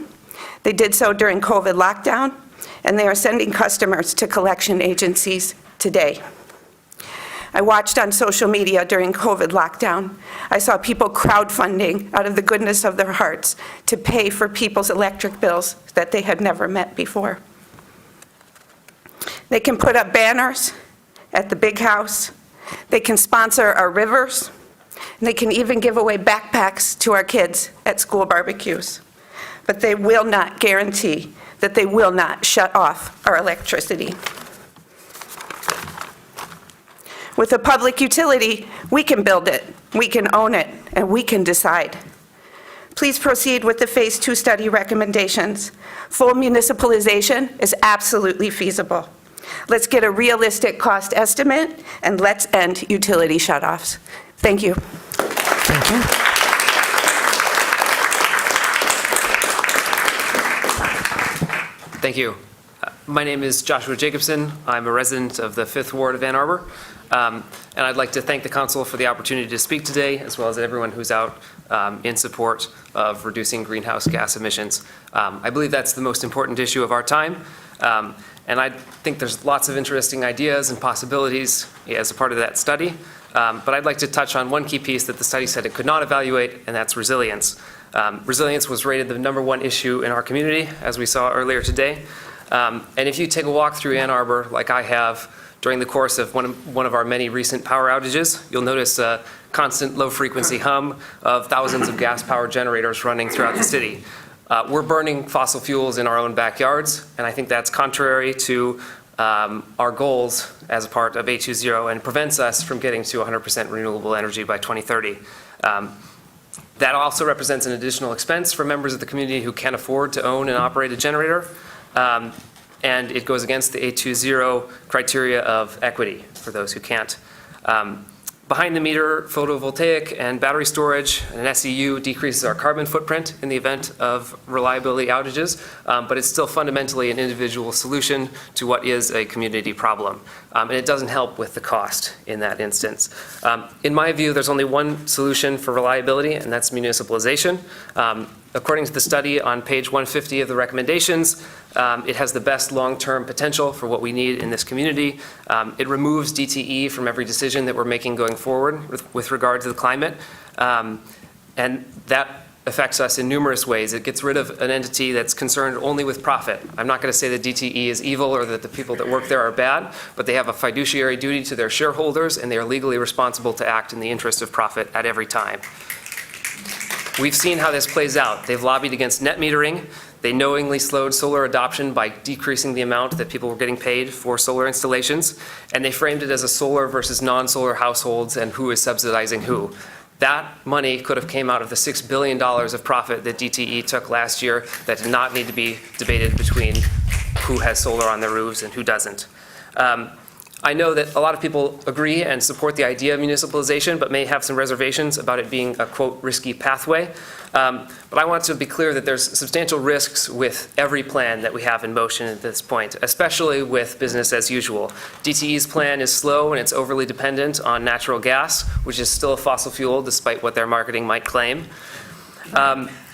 They did so during COVID lockdown, and they are sending customers to collection agencies today. I watched on social media during COVID lockdown. I saw people crowdfunding out of the goodness of their hearts to pay for people's electric bills that they had never met before. They can put up banners at the big house. They can sponsor our rivers. And they can even give away backpacks to our kids at school barbecues. But they will not guarantee that they will not shut off our electricity. With a public utility, we can build it, we can own it, and we can decide. Please proceed with the Phase 2 study recommendations. Full municipalization is absolutely feasible. Let's get a realistic cost estimate, and let's end utility shutoffs. Thank you. Thank you. Thank you. My name is Joshua Jacobson. I'm a resident of the 5th Ward of Ann Arbor. And I'd like to thank the council for the opportunity to speak today, as well as everyone who's out in support of reducing greenhouse gas emissions. I believe that's the most important issue of our time. And I think there's lots of interesting ideas and possibilities as a part of that study. But I'd like to touch on one key piece that the study said it could not evaluate, and that's resilience. Resilience was rated the #1 issue in our community, as we saw earlier today. And if you take a walk through Ann Arbor, like I have, during the course of one of our many recent power outages, you'll notice a constant low-frequency hum of thousands of gas-powered generators running throughout the city. We're burning fossil fuels in our own backyards, and I think that's contrary to our goals as a part of A20 and prevents us from getting to 100% renewable energy by 2030. That also represents an additional expense for members of the community who can't afford to own and operate a generator. And it goes against the A20 criteria of equity for those who can't. Behind-the-meter photovoltaic and battery storage and an SEU decreases our carbon footprint in the event of reliability outages, but it's still fundamentally an individual solution to what is a community problem. And it doesn't help with the cost in that instance. In my view, there's only one solution for reliability, and that's municipalization. According to the study on page 150 of the recommendations, it has the best long-term potential for what we need in this community. It removes DTE from every decision that we're making going forward with regard to the climate. And that affects us in numerous ways. It gets rid of an entity that's concerned only with profit. I'm not going to say that DTE is evil or that the people that work there are bad, but they have a fiduciary duty to their shareholders, and they are legally responsible to act in the interest of profit at every time. We've seen how this plays out. They've lobbied against net metering. They knowingly slowed solar adoption by decreasing the amount that people were getting paid for solar installations, and they framed it as a solar versus non-solar households and who is subsidizing who. That money could have came out of the $6 billion of profit that DTE took last year that did not need to be debated between who has solar on their roofs and who doesn't. I know that a lot of people agree and support the idea of municipalization, but may have some reservations about it being a, quote, risky pathway. But I want to be clear that there's substantial risks with every plan that we have in motion at this point, especially with business as usual. DTE's plan is slow and it's overly dependent on natural gas, which is still a fossil fuel despite what their marketing might claim.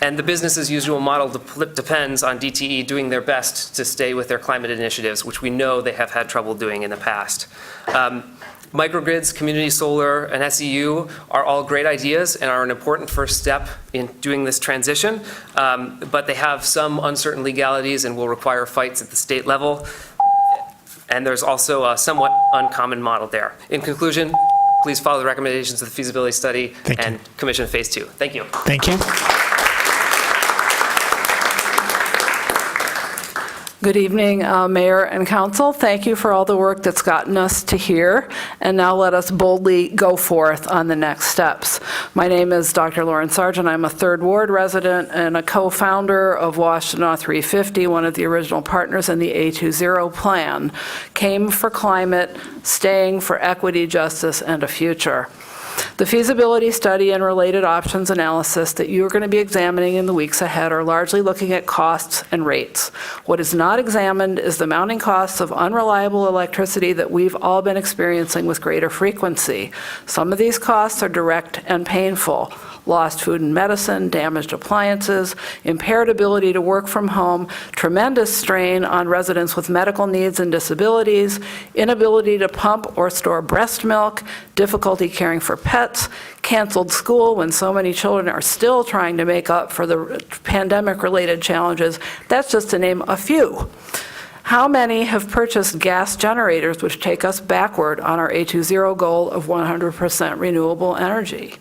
And the business as usual model depends on DTE doing their best to stay with their climate initiatives, which we know they have had trouble doing in the past. Microgrids, community solar, and SEU are all great ideas and are an important first step in doing this transition, but they have some uncertain legalities and will require fights at the state level. And there's also a somewhat uncommon model there. In conclusion, please follow the recommendations of the feasibility study and Commission Phase 2. Thank you. Thank you. Good evening, Mayor and Council. Thank you for all the work that's gotten us to here. And now let us boldly go forth on the next steps. My name is Dr. Lauren Sargent. I'm a 3rd Ward resident and a co-founder of Washtenaw 350, one of the original partners in the A20 plan. Came for climate, staying for equity, justice, and a future. The feasibility study and related options analysis that you are going to be examining in the weeks ahead are largely looking at costs and rates. What is not examined is the mounting costs of unreliable electricity that we've all been experiencing with greater frequency. Some of these costs are direct and painful. Lost food and medicine, damaged appliances, impaired ability to work from home, tremendous strain on residents with medical needs and disabilities, inability to pump or store breast milk, difficulty caring for pets, canceled school when so many children are still trying to make up for the pandemic-related challenges. That's just to name a few. How many have purchased gas generators, which take us backward on our A20 goal of 100% renewable energy?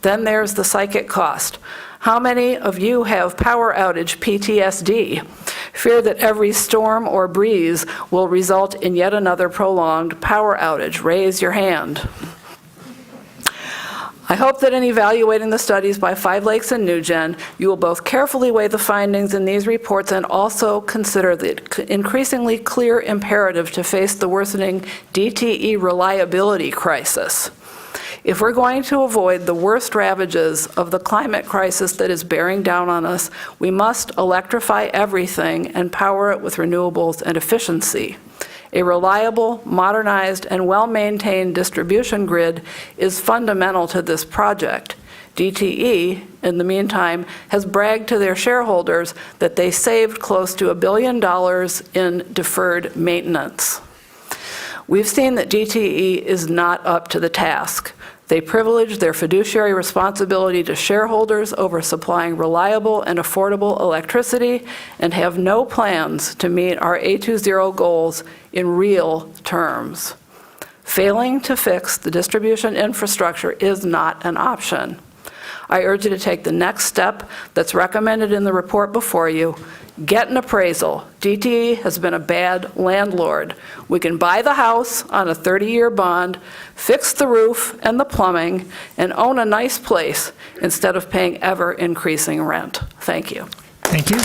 Then there's the psychic cost. How many of you have power outage PTSD? Fear that every storm or breeze will result in yet another prolonged power outage. Raise your hand. I hope that in evaluating the studies by Five Lakes and NewGen, you will both carefully weigh the findings in these reports and also consider the increasingly clear imperative to face the worsening DTE reliability crisis. If we're going to avoid the worst ravages of the climate crisis that is bearing down on us, we must electrify everything and power it with renewables and efficiency. A reliable, modernized, and well-maintained distribution grid is fundamental to this project. DTE, in the meantime, has bragged to their shareholders that they saved close to $1 billion in deferred maintenance. We've seen that DTE is not up to the task. They privilege their fiduciary responsibility to shareholders over supplying reliable and affordable electricity and have no plans to meet our A20 goals in real terms. Failing to fix the distribution infrastructure is not an option. I urge you to take the next step that's recommended in the report before you. Get an appraisal. DTE has been a bad landlord. We can buy the house on a 30-year bond, fix the roof and the plumbing, and own a nice place instead of paying ever-increasing rent. Thank you. Thank you.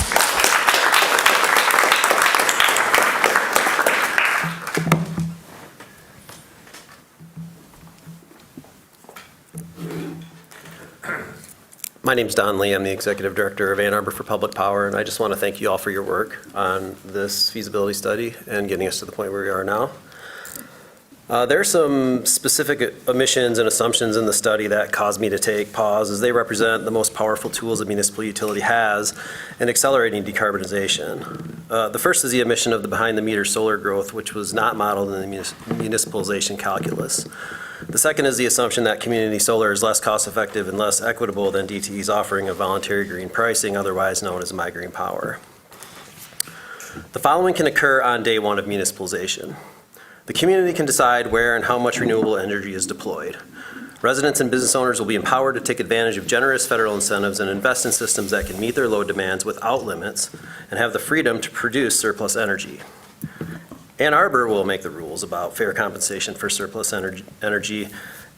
My name's Don Lee. I'm the Executive Director of Ann Arbor for Public Power, and I just want to thank you all for your work on this feasibility study and getting us to the point where we are now. There are some specific omissions and assumptions in the study that caused me to take pause, as they represent the most powerful tools a municipal utility has in accelerating decarbonization. The first is the omission of the behind-the-meter solar growth, which was not modeled in the municipalization calculus. The second is the assumption that community solar is less cost-effective and less equitable than DTE's offering of voluntary green pricing, otherwise known as My Green Power. The following can occur on day one of municipalization. The community can decide where and how much renewable energy is deployed. Residents and business owners will be empowered to take advantage of generous federal incentives and invest in systems that can meet their load demands without limits and have the freedom to produce surplus energy. Ann Arbor will make the rules about fair compensation for surplus energy,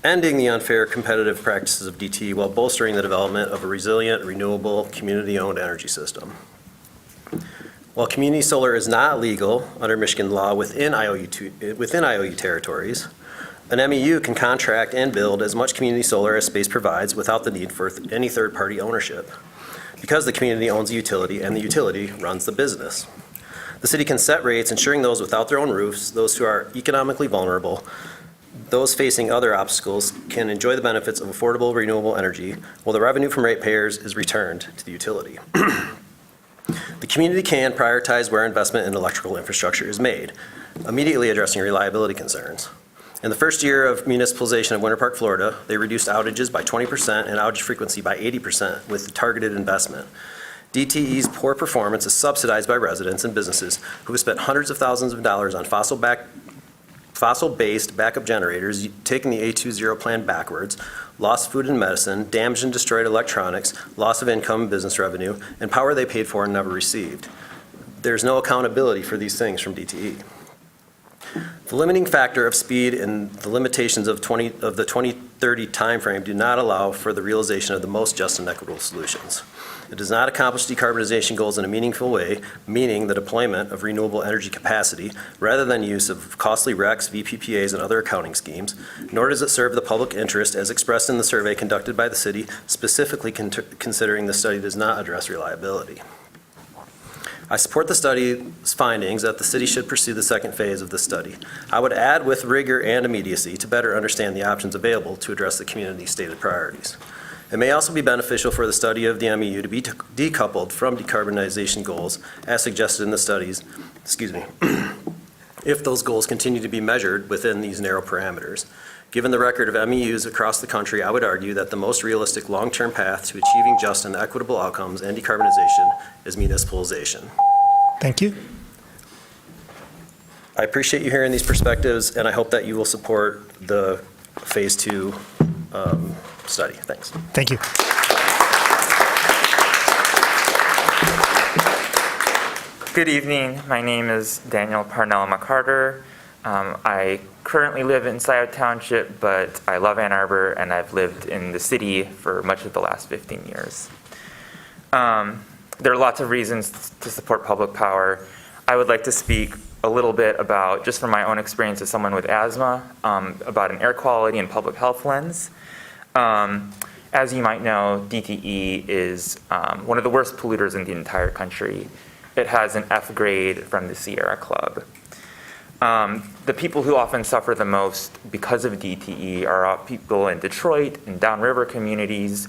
ending the unfair competitive practices of DTE while bolstering the development of a resilient, renewable, community-owned energy system. While community solar is not legal under Michigan law within IOU territories, an MEU can contract and build as much community solar as space provides without the need for any third-party ownership, because the community owns the utility and the utility runs the business. The city can set rates, ensuring those without their own roofs, those who are economically vulnerable, those facing other obstacles can enjoy the benefits of affordable renewable energy, while the revenue from ratepayers is returned to the utility. The community can prioritize where investment in electrical infrastructure is made, immediately addressing reliability concerns. In the first year of municipalization of Winter Park, Florida, they reduced outages by 20% and outage frequency by 80% with targeted investment. DTE's poor performance is subsidized by residents and businesses who have spent hundreds of thousands of dollars on fossil-based backup generators, taking the A20 plan backwards, lost food and medicine, damaged and destroyed electronics, loss of income and business revenue, and power they paid for and never received. There's no accountability for these things from DTE. The limiting factor of speed and the limitations of the 2030 timeframe do not allow for the realization of the most just and equitable solutions. It does not accomplish decarbonization goals in a meaningful way, meaning the deployment of renewable energy capacity, rather than use of costly RECs, VPPAs, and other accounting schemes, nor does it serve the public interest as expressed in the survey conducted by the city, specifically considering the study does not address reliability. I support the study's findings that the city should pursue the second phase of the study. I would add with rigor and immediacy to better understand the options available to address the community's stated priorities. It may also be beneficial for the study of the MEU to be decoupled from decarbonization goals as suggested in the studies, if those goals continue to be measured within these narrow parameters. Given the record of MEUs across the country, I would argue that the most realistic long-term path to achieving just and equitable outcomes and decarbonization is municipalization. Thank you. I appreciate you hearing these perspectives, and I hope that you will support the Phase 2 study. Thanks. Thank you. Good evening. My name is Daniel Parnell McCarter. I currently live in Scioto Township, but I love Ann Arbor, and I've lived in the city for much of the last 15 years. There are lots of reasons to support public power. I would like to speak a little bit about, just from my own experience as someone with asthma, about an air quality and public health lens. As you might know, DTE is one of the worst polluters in the entire country. It has an F grade from the Sierra Club. The people who often suffer the most because of DTE are people in Detroit and downriver communities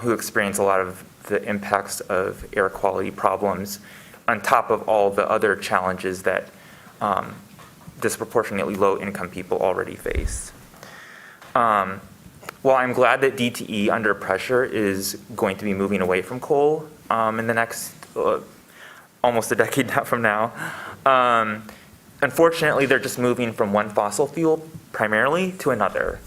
who experience a lot of the impacts of air quality problems on top of all the other challenges that disproportionately low-income people already face. While I'm glad that DTE, under pressure, is going to be moving away from coal in the next almost a decade from now, unfortunately, they're just moving from one fossil fuel primarily to another.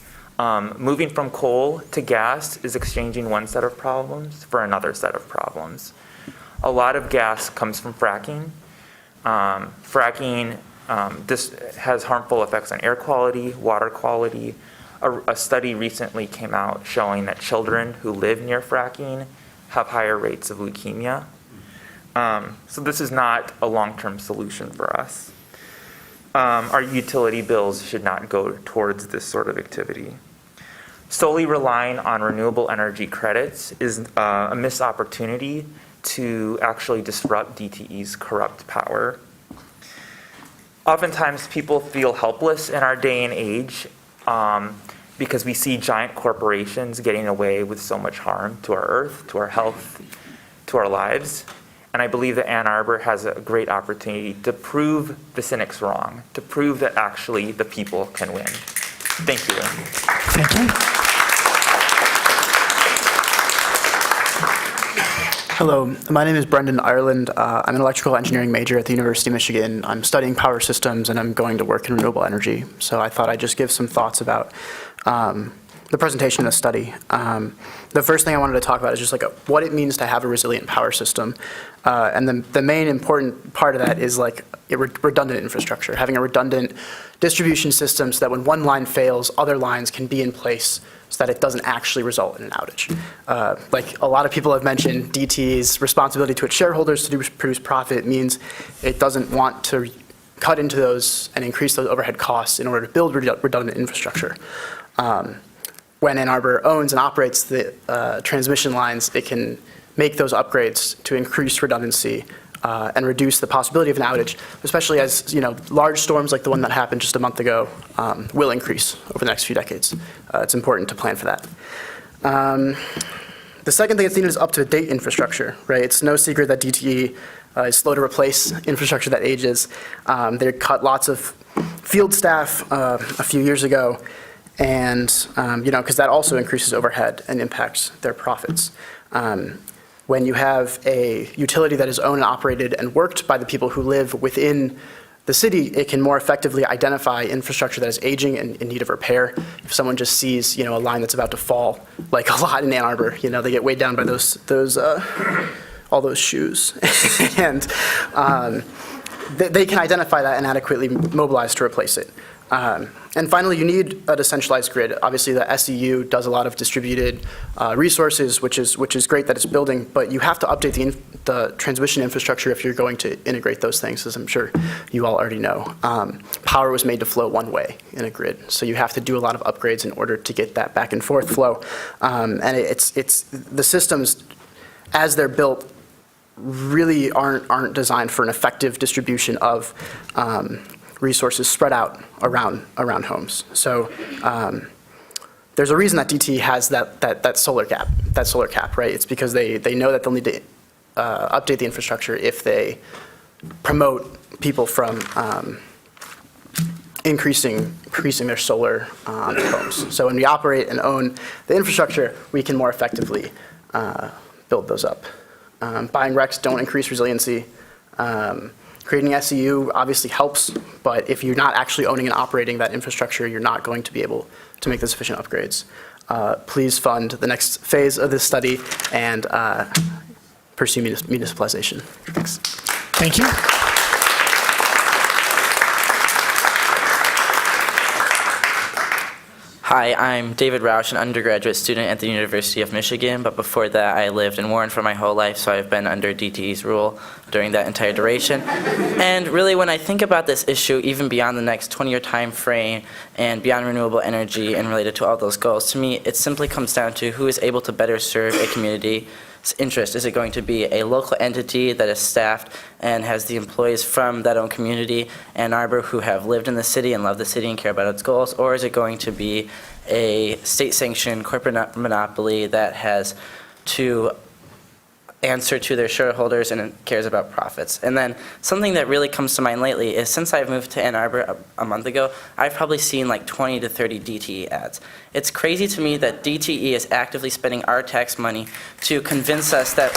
Moving from coal to gas is exchanging one set of problems for another set of problems. A lot of gas comes from fracking. This has harmful effects on air quality, water quality. A study recently came out showing that children who live near fracking have higher rates of leukemia. So this is not a long-term solution for us. Our utility bills should not go towards this sort of activity. Solely relying on renewable energy credits is a missed opportunity to actually disrupt DTE's corrupt power. Oftentimes people feel helpless in our day and age because we see giant corporations getting away with so much harm to our earth, to our health, to our lives. And I believe that Ann Arbor has a great opportunity to prove the cynics wrong, to prove that actually the people can win. Thank you. Thank you. Hello, my name is Brendan Ireland. I'm an electrical engineering major at the University of Michigan. I'm studying power systems and I'm going to work in renewable energy. So I thought I'd just give some thoughts about the presentation of the study. The first thing I wanted to talk about is just like what it means to have a resilient power system. And the main important part of that is like redundant infrastructure, having a redundant distribution system so that when one line fails, other lines can be in place so that it doesn't actually result in an outage. Like a lot of people have mentioned, DTE's responsibility to its shareholders to produce profit means it doesn't want to cut into those and increase those overhead costs in order to build redundant infrastructure. When Ann Arbor owns and operates the transmission lines, it can make those upgrades to increase redundancy and reduce the possibility of an outage, especially as large storms like the one that happened just a month ago will increase over the next few decades. It's important to plan for that. The second thing that's needed is up-to-date infrastructure, right? It's no secret that DTE is slow to replace infrastructure that ages. They cut lots of field staff a few years ago, and because that also increases overhead and impacts their profits. When you have a utility that is owned and operated and worked by the people who live within the city, it can more effectively identify infrastructure that is aging and in need of repair. If someone just sees, a line that's about to fall, like a lot in Ann Arbor, they get weighed down by all those shoes, and they can identify that and adequately mobilize to replace it. And finally, you need a decentralized grid. Obviously, the SEU does a lot of distributed resources, which is great that it's building, but you have to update the transmission infrastructure if you're going to integrate those things, as I'm sure you all already know. Power was made to flow one way in a grid, so you have to do a lot of upgrades in order to get that back and forth flow. And it's the systems, as they're built, really aren't designed for an effective distribution of resources spread out around homes. So there's a reason that DTE has that solar cap, right? It's because they know that they'll need to update the infrastructure if they promote people from increasing their solar on their homes. So when we operate and own the infrastructure, we can more effectively build those up. Buying RECs don't increase resiliency. Creating SEU obviously helps, but if you're not actually owning and operating that infrastructure, you're not going to be able to make the sufficient upgrades. Please fund the next phase of this study and pursue municipalization. Thanks. Thank you. Hi, I'm David Roush, an undergraduate student at the University of Michigan, but before that I lived in Warren for my whole life, so I've been under DTE's rule during that entire duration. And really, when I think about this issue, even beyond the next 20-year time frame and beyond renewable energy and related to all those goals, to me it simply comes down to who is able to better serve a community interest. Is it going to be a local entity that is staffed and has the employees from that own community, Ann Arbor, who have lived in the city and love the city and care about its goals, or is it going to be a state-sanctioned corporate monopoly that has to answer to their shareholders and cares about profits? And then something that really comes to mind lately is since I've moved to Ann Arbor a month ago, I've probably seen like 20 to 30 DTE ads. It's crazy to me that DTE is actively spending our tax money to convince us that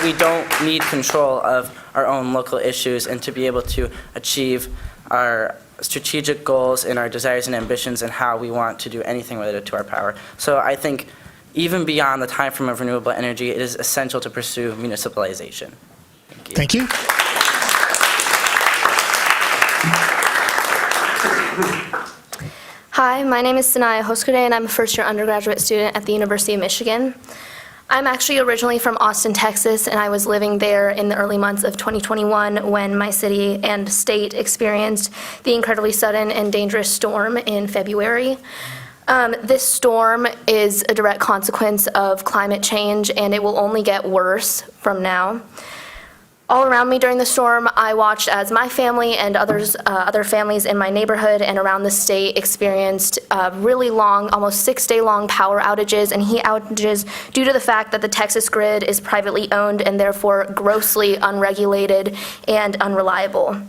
we don't need control of our own local issues and to be able to achieve our strategic goals and our desires and ambitions and how we want to do anything related to our power. So I think even beyond the time frame of renewable energy, it is essential to pursue municipalization. Thank you. Hi, my name is Sanaya Hoskade, and I'm a first-year undergraduate student at the University of Michigan. I'm actually originally from Austin, Texas, and I was living there in the early months of 2021 when my city and state experienced the incredibly sudden and dangerous storm in February. This storm is a direct consequence of climate change, and it will only get worse from now. All around me during the storm, I watched as my family and other families in my neighborhood and around the state experienced really long, almost 6-day-long power outages and heat outages due to the fact that the Texas grid is privately owned and therefore grossly unregulated and unreliable.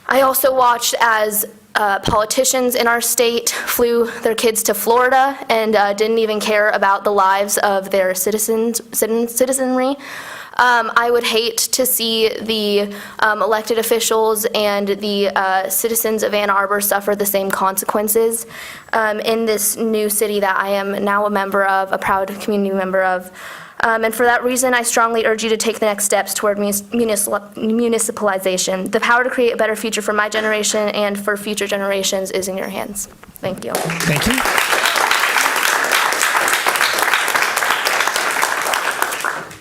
I also watched as politicians in our state flew their kids to Florida and didn't even care about the lives of their citizenry. I would hate to see the elected officials and the citizens of Ann Arbor suffer the same consequences in this new city that I am now a member of, a proud community member of. And for that reason, I strongly urge you to take the next steps toward municipalization. The power to create a better future for my generation and for future generations is in your hands. Thank you. Thank you.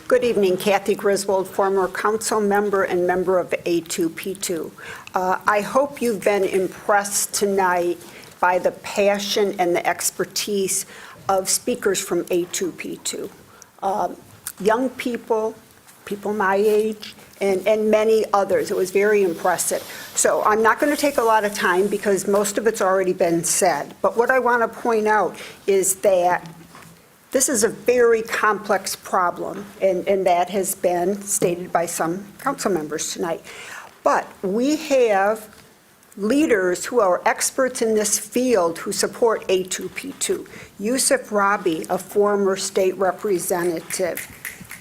Good evening, Kathy Griswold, former council member and member of A2P2. I hope you've been impressed tonight by the passion and the expertise of speakers from A2P2. Young people, people my age, and many others. It was very impressive. So I'm not going to take a lot of time because most of it's already been said. But what I want to point out is that this is a very complex problem, and that has been stated by some council members tonight. But we have leaders who are experts in this field who support A2P2. Yusuf Rabi, a former state representative.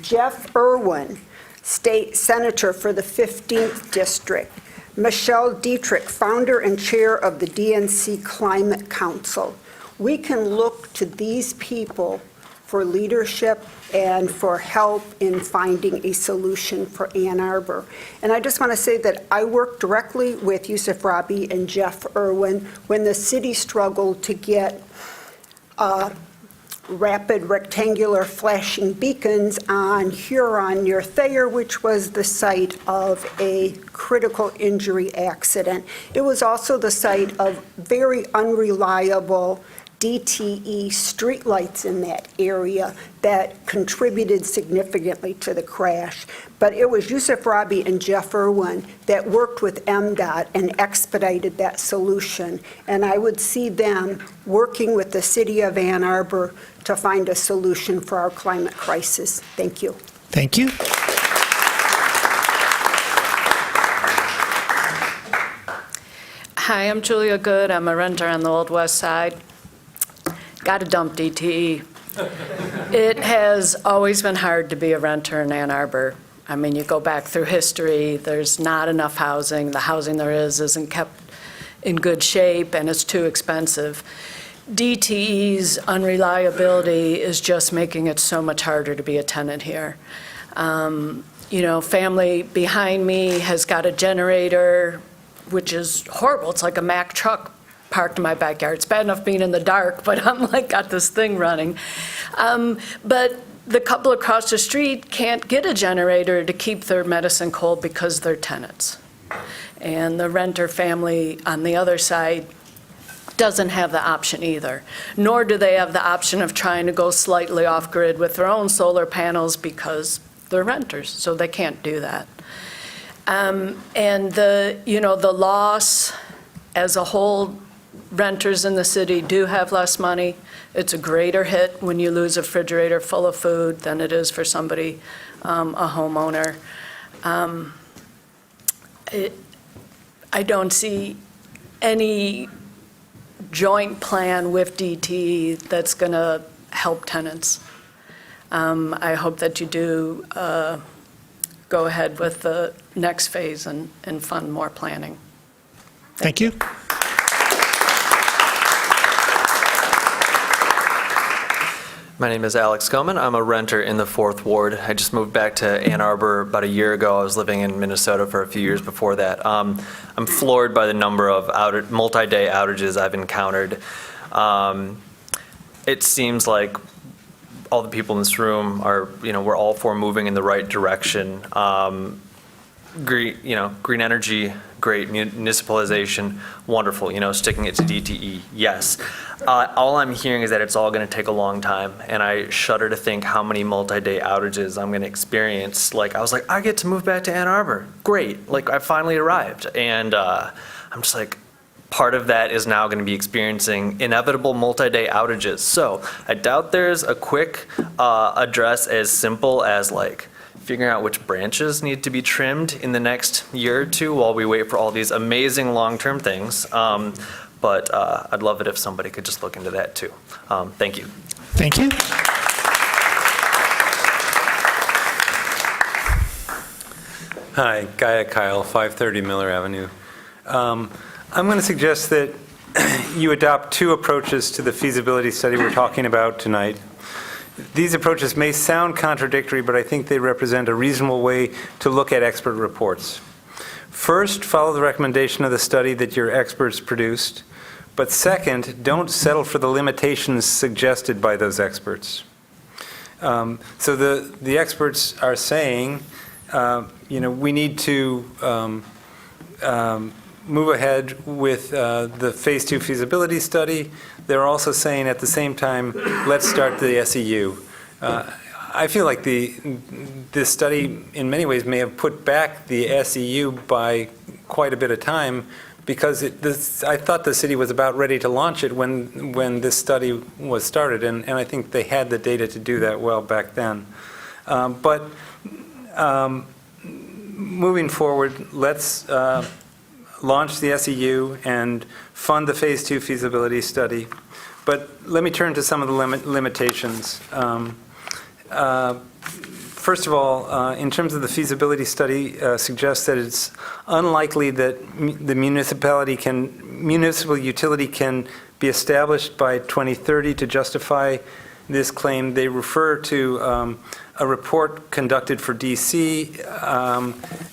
Jeff Irwin, state senator for the 15th district. Michelle Dietrich, founder and chair of the DNC Climate Council. We can look to these people for leadership and for help in finding a solution for Ann Arbor. And I just want to say that I worked directly with Yusuf Rabi and Jeff Irwin when the city struggled to get rapid rectangular flashing beacons on Huron near Thayer, which was the site of a critical injury accident. It was also the site of very unreliable DTE streetlights in that area that contributed significantly to the crash. But it was Yusuf Rabi and Jeff Irwin that worked with MDOT and expedited that solution. And I would see them working with the city of Ann Arbor to find a solution for our climate crisis. Thank you. Thank you. Hi, I'm Julia Good. I'm a renter on the Old West Side. Got to dump DTE. It has always been hard to be a renter in Ann Arbor. I mean, you go back through history, there's not enough housing. The housing there is isn't kept in good shape, and it's too expensive. DTE's unreliability is just making it so much harder to be a tenant here. You know, family behind me has got a generator, which is horrible. It's like a Mack truck parked in my backyard. It's bad enough being in the dark, but I'm like, got this thing running. But the couple across the street can't get a generator to keep their medicine cold because they're tenants. And the renter family on the other side doesn't have the option either, nor do they have the option of trying to go slightly off-grid with their own solar panels because they're renters, so they can't do that. And the loss as a whole, renters in the city do have less money. It's a greater hit when you lose a refrigerator full of food than it is for somebody, a homeowner. I don't see any joint plan with DT that's going to help tenants. I hope that you do go ahead with the next phase and fund more planning. Thank you. My name is Alex Goman. I'm a renter in the 4th Ward. I just moved back to Ann Arbor about a year ago. I was living in Minnesota for a few years before that. I'm floored by the number of multi-day outages I've encountered. It seems like all the people in this room are, we're all for moving in the right direction. Green energy, great. Municipalization, wonderful. Sticking it to DTE, yes. All I'm hearing is that it's all going to take a long time, and I shudder to think how many multi-day outages I'm going to experience. I was like, I get to move back to Ann Arbor. Great. I finally arrived, and I'm just like, part of that is now going to be experiencing inevitable multi-day outages. So I doubt there's a quick address as simple as figuring out which branches need to be trimmed in the next year or two while we wait for all these amazing long-term things. But I'd love it if somebody could just look into that too. Thank you. Thank you. Hi, Gaia Kyle, 530 Miller Avenue. I'm going to suggest that you adopt two approaches to the feasibility study we're talking about tonight. These approaches may sound contradictory, but I think they represent a reasonable way to look at expert reports. First, follow the recommendation of the study that your experts produced. But second, don't settle for the limitations suggested by those experts. So the experts are saying, we need to move ahead with the Phase 2 feasibility study. They're also saying at the same time, let's start the SEU. I feel like this study in many ways may have put back the SEU by quite a bit of time, because I thought the city was about ready to launch it when this study was started, and I think they had the data to do that well back then. But moving forward, let's launch the SEU and fund the Phase 2 feasibility study. But let me turn to some of the limitations. First of all, in terms of the feasibility study, suggests that it's unlikely that the municipal utility can be established by 2030 to justify this claim. They refer to a report conducted for DC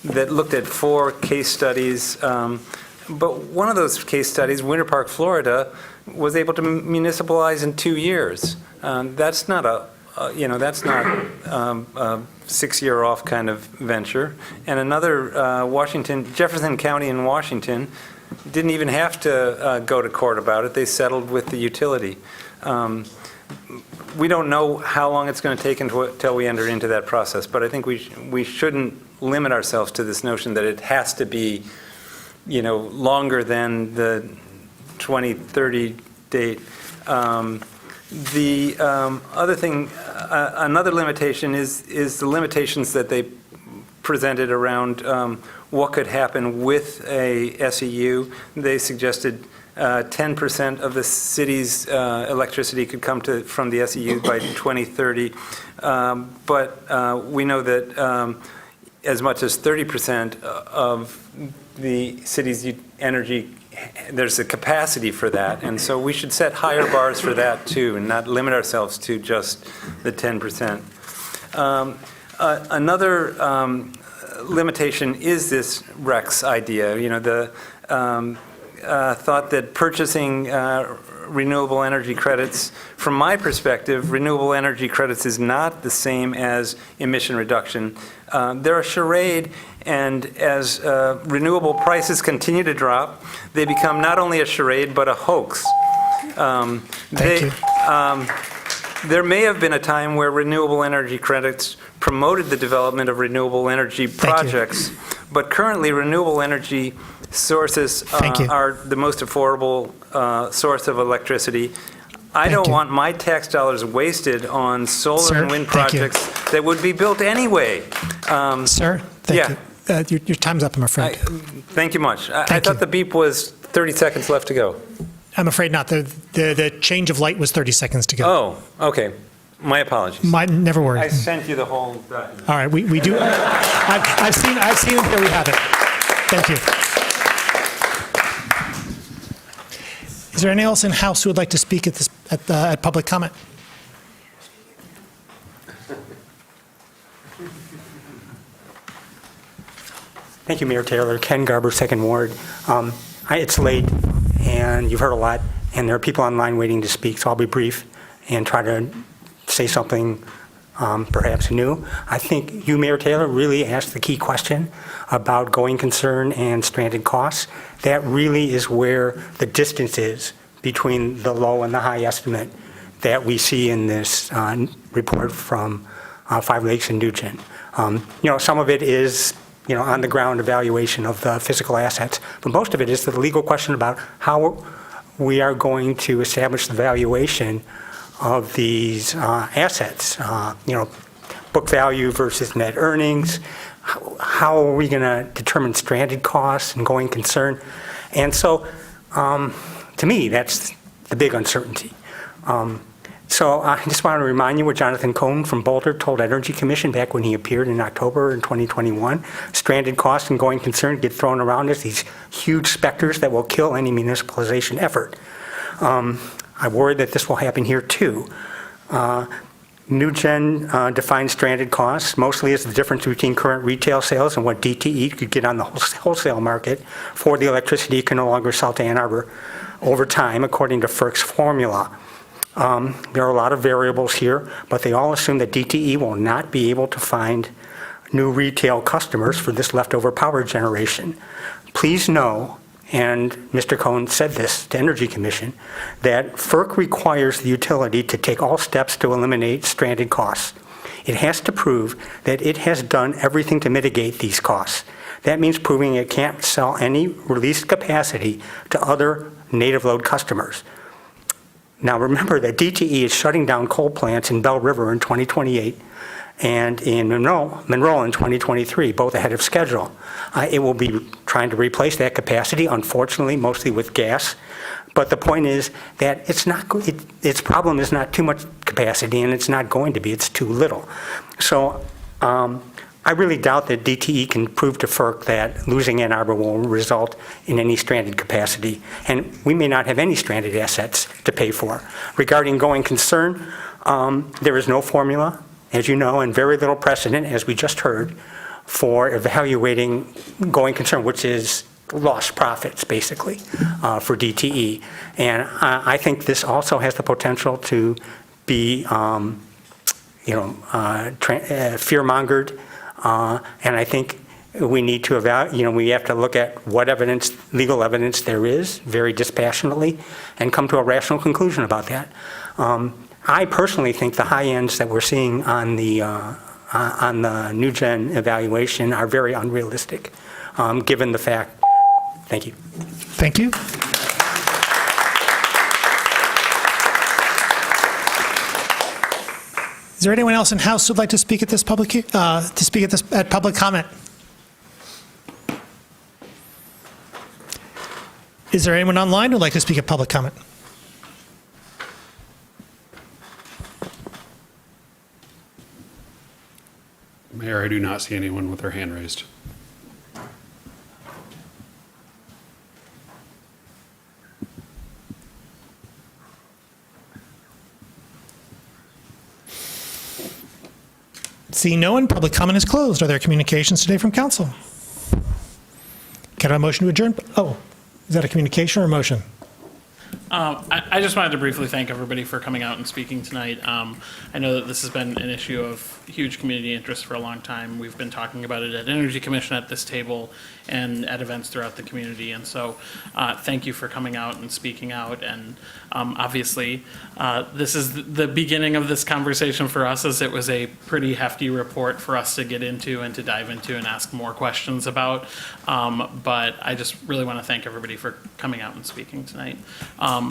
that looked at 4 case studies. But one of those case studies, Winter Park, Florida, was able to municipalize in 2 years. That's not a 6-year off kind of venture. And another, Jefferson County in Washington, didn't even have to go to court about it. They settled with the utility. We don't know how long it's going to take until we enter into that process, but I think we shouldn't limit ourselves to this notion that it has to be, longer than the 2030 date. The other thing, another limitation is the limitations that they presented around what could happen with a SEU. They suggested 10% of the city's electricity could come from the SEU by 2030. But we know that as much as 30% of the city's energy, there's a capacity for that. And so we should set higher bars for that too, and not limit ourselves to just the 10%. Another limitation is this REX idea. The thought that purchasing renewable energy credits, from my perspective, renewable energy credits is not the same as emission reduction. They're a charade, and as renewable prices continue to drop, they become not only a charade, but a hoax. Thank you. There may have been a time where renewable energy credits promoted the development of renewable energy projects, but currently renewable energy sources are the most affordable source of electricity. I don't want my tax dollars wasted on solar and wind projects that would be built anyway. Sir, thank you. Your time's up, I'm afraid. Thank you much. I thought the beep was 30 seconds left to go. I'm afraid not. The change of light was 30 seconds to go. Oh, okay. My apologies. Never worry. I sent you the whole document. All right, we do. I've seen it. Here we have it. Thank you. Is there anyone else in House who would like to speak at public comment? Thank you, Mayor Taylor. Ken Garber, 2nd Ward. It's late, and you've heard a lot, and there are people online waiting to speak, so I'll be brief and try to say something perhaps new. I think you, Mayor Taylor, really asked the key question about going concern and stranded costs. That really is where the distance is between the low and the high estimate that we see in this report from Five Lakes and Nugent. Some of it is on the ground evaluation of the physical assets, but most of it is the legal question about how we are going to establish the valuation of these assets, book value versus net earnings. How are we going to determine stranded costs and going concern? And so, to me, that's the big uncertainty. So I just want to remind you what Jonathan Cohn from Boulder told Energy Commission back when he appeared in October in 2021. Stranded costs and going concern get thrown around as these huge specters that will kill any municipalization effort. I worry that this will happen here too. NewGen defines stranded costs mostly as the difference between current retail sales and what DTE could get on the wholesale market for the electricity it can no longer sell to Ann Arbor over time, according to FERC's formula. There are a lot of variables here, but they all assume that DTE will not be able to find new retail customers for this leftover power generation. Please know, and Mr. Cohn said this to Energy Commission, that FERC requires the utility to take all steps to eliminate stranded costs. It has to prove that it has done everything to mitigate these costs. That means proving it can't sell any released capacity to other native load customers. Now remember that DTE is shutting down coal plants in Bell River in 2028 and in Monroe in 2023, both ahead of schedule. It will be trying to replace that capacity, unfortunately, mostly with gas. But the point is that its problem is not too much capacity, and it's not going to be. It's too little. So I really doubt that DTE can prove to FERC that losing Ann Arbor will result in any stranded capacity, and we may not have any stranded assets to pay for. Regarding going concern, there is no formula, as you know, and very little precedent, as we just heard, for evaluating going concern, which is lost profits, basically, for DTE. And I think this also has the potential to be, fear-mongered. And I think we need to we have to look at what evidence, legal evidence there is, very dispassionately, and come to a rational conclusion about that. I personally think the high ends that we're seeing on the NewGen evaluation are very unrealistic, given the fact. Thank you. Thank you. Is there anyone else in House who'd like to speak at this public at public comment? Is there anyone online who'd like to speak at public comment? Mayor, I do not see anyone with their hand raised. Seeing no one, public comment is closed. Are there communications today from council? Can I have a motion to adjourn? Oh, is that a communication or a motion? I just wanted to briefly thank everybody for coming out and speaking tonight. I know that this has been an issue of huge community interest for a long time. We've been talking about it at Energy Commission at this table and at events throughout the community. And so thank you for coming out and speaking out. And obviously, this is the beginning of this conversation for us, as it was a pretty hefty report for us to get into and to dive into and ask more questions about. But I just really want to thank everybody for coming out and speaking tonight. And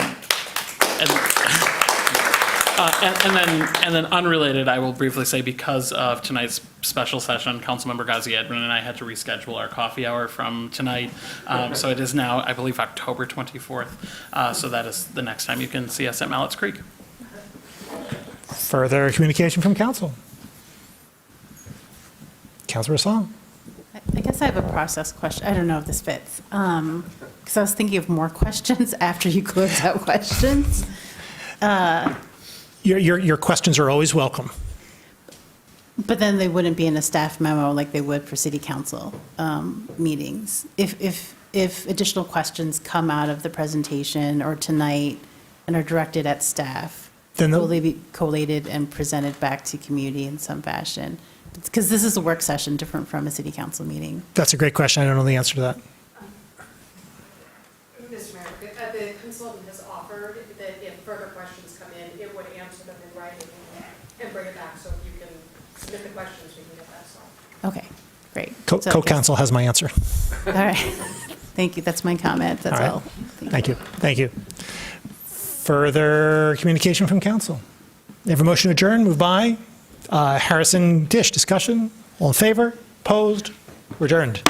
then unrelated, I will briefly say, because of tonight's special session, Councilmember Ghazi Edmond and I had to reschedule our coffee hour from tonight. So it is now, I believe, October 24th. So that is the next time you can see us at Mallett's Creek. Further communication from council. Councilor Song. I guess I have a process question. I don't know if this fits. Because I was thinking of more questions after you closed out questions. Your questions are always welcome. But then they wouldn't be in a staff memo like they would for city council meetings. If additional questions come out of the presentation or tonight and are directed at staff, then will they be collated and presented back to community in some fashion? Because this is a work session different from a city council meeting. That's a great question. I don't know the answer to that. Mr. Mayor, the consultant has offered that if further questions come in, it would answer them in writing and bring it back. So if you can submit the questions, we can get that solved. Okay, great. Co-counsel has my answer. All right. Thank you. That's my comment. That's all. Thank you. Thank you. Further communication from council. They have a motion to adjourn. Moved by Harrison Dish. Discussion. All in favor? Opposed? We're adjourned.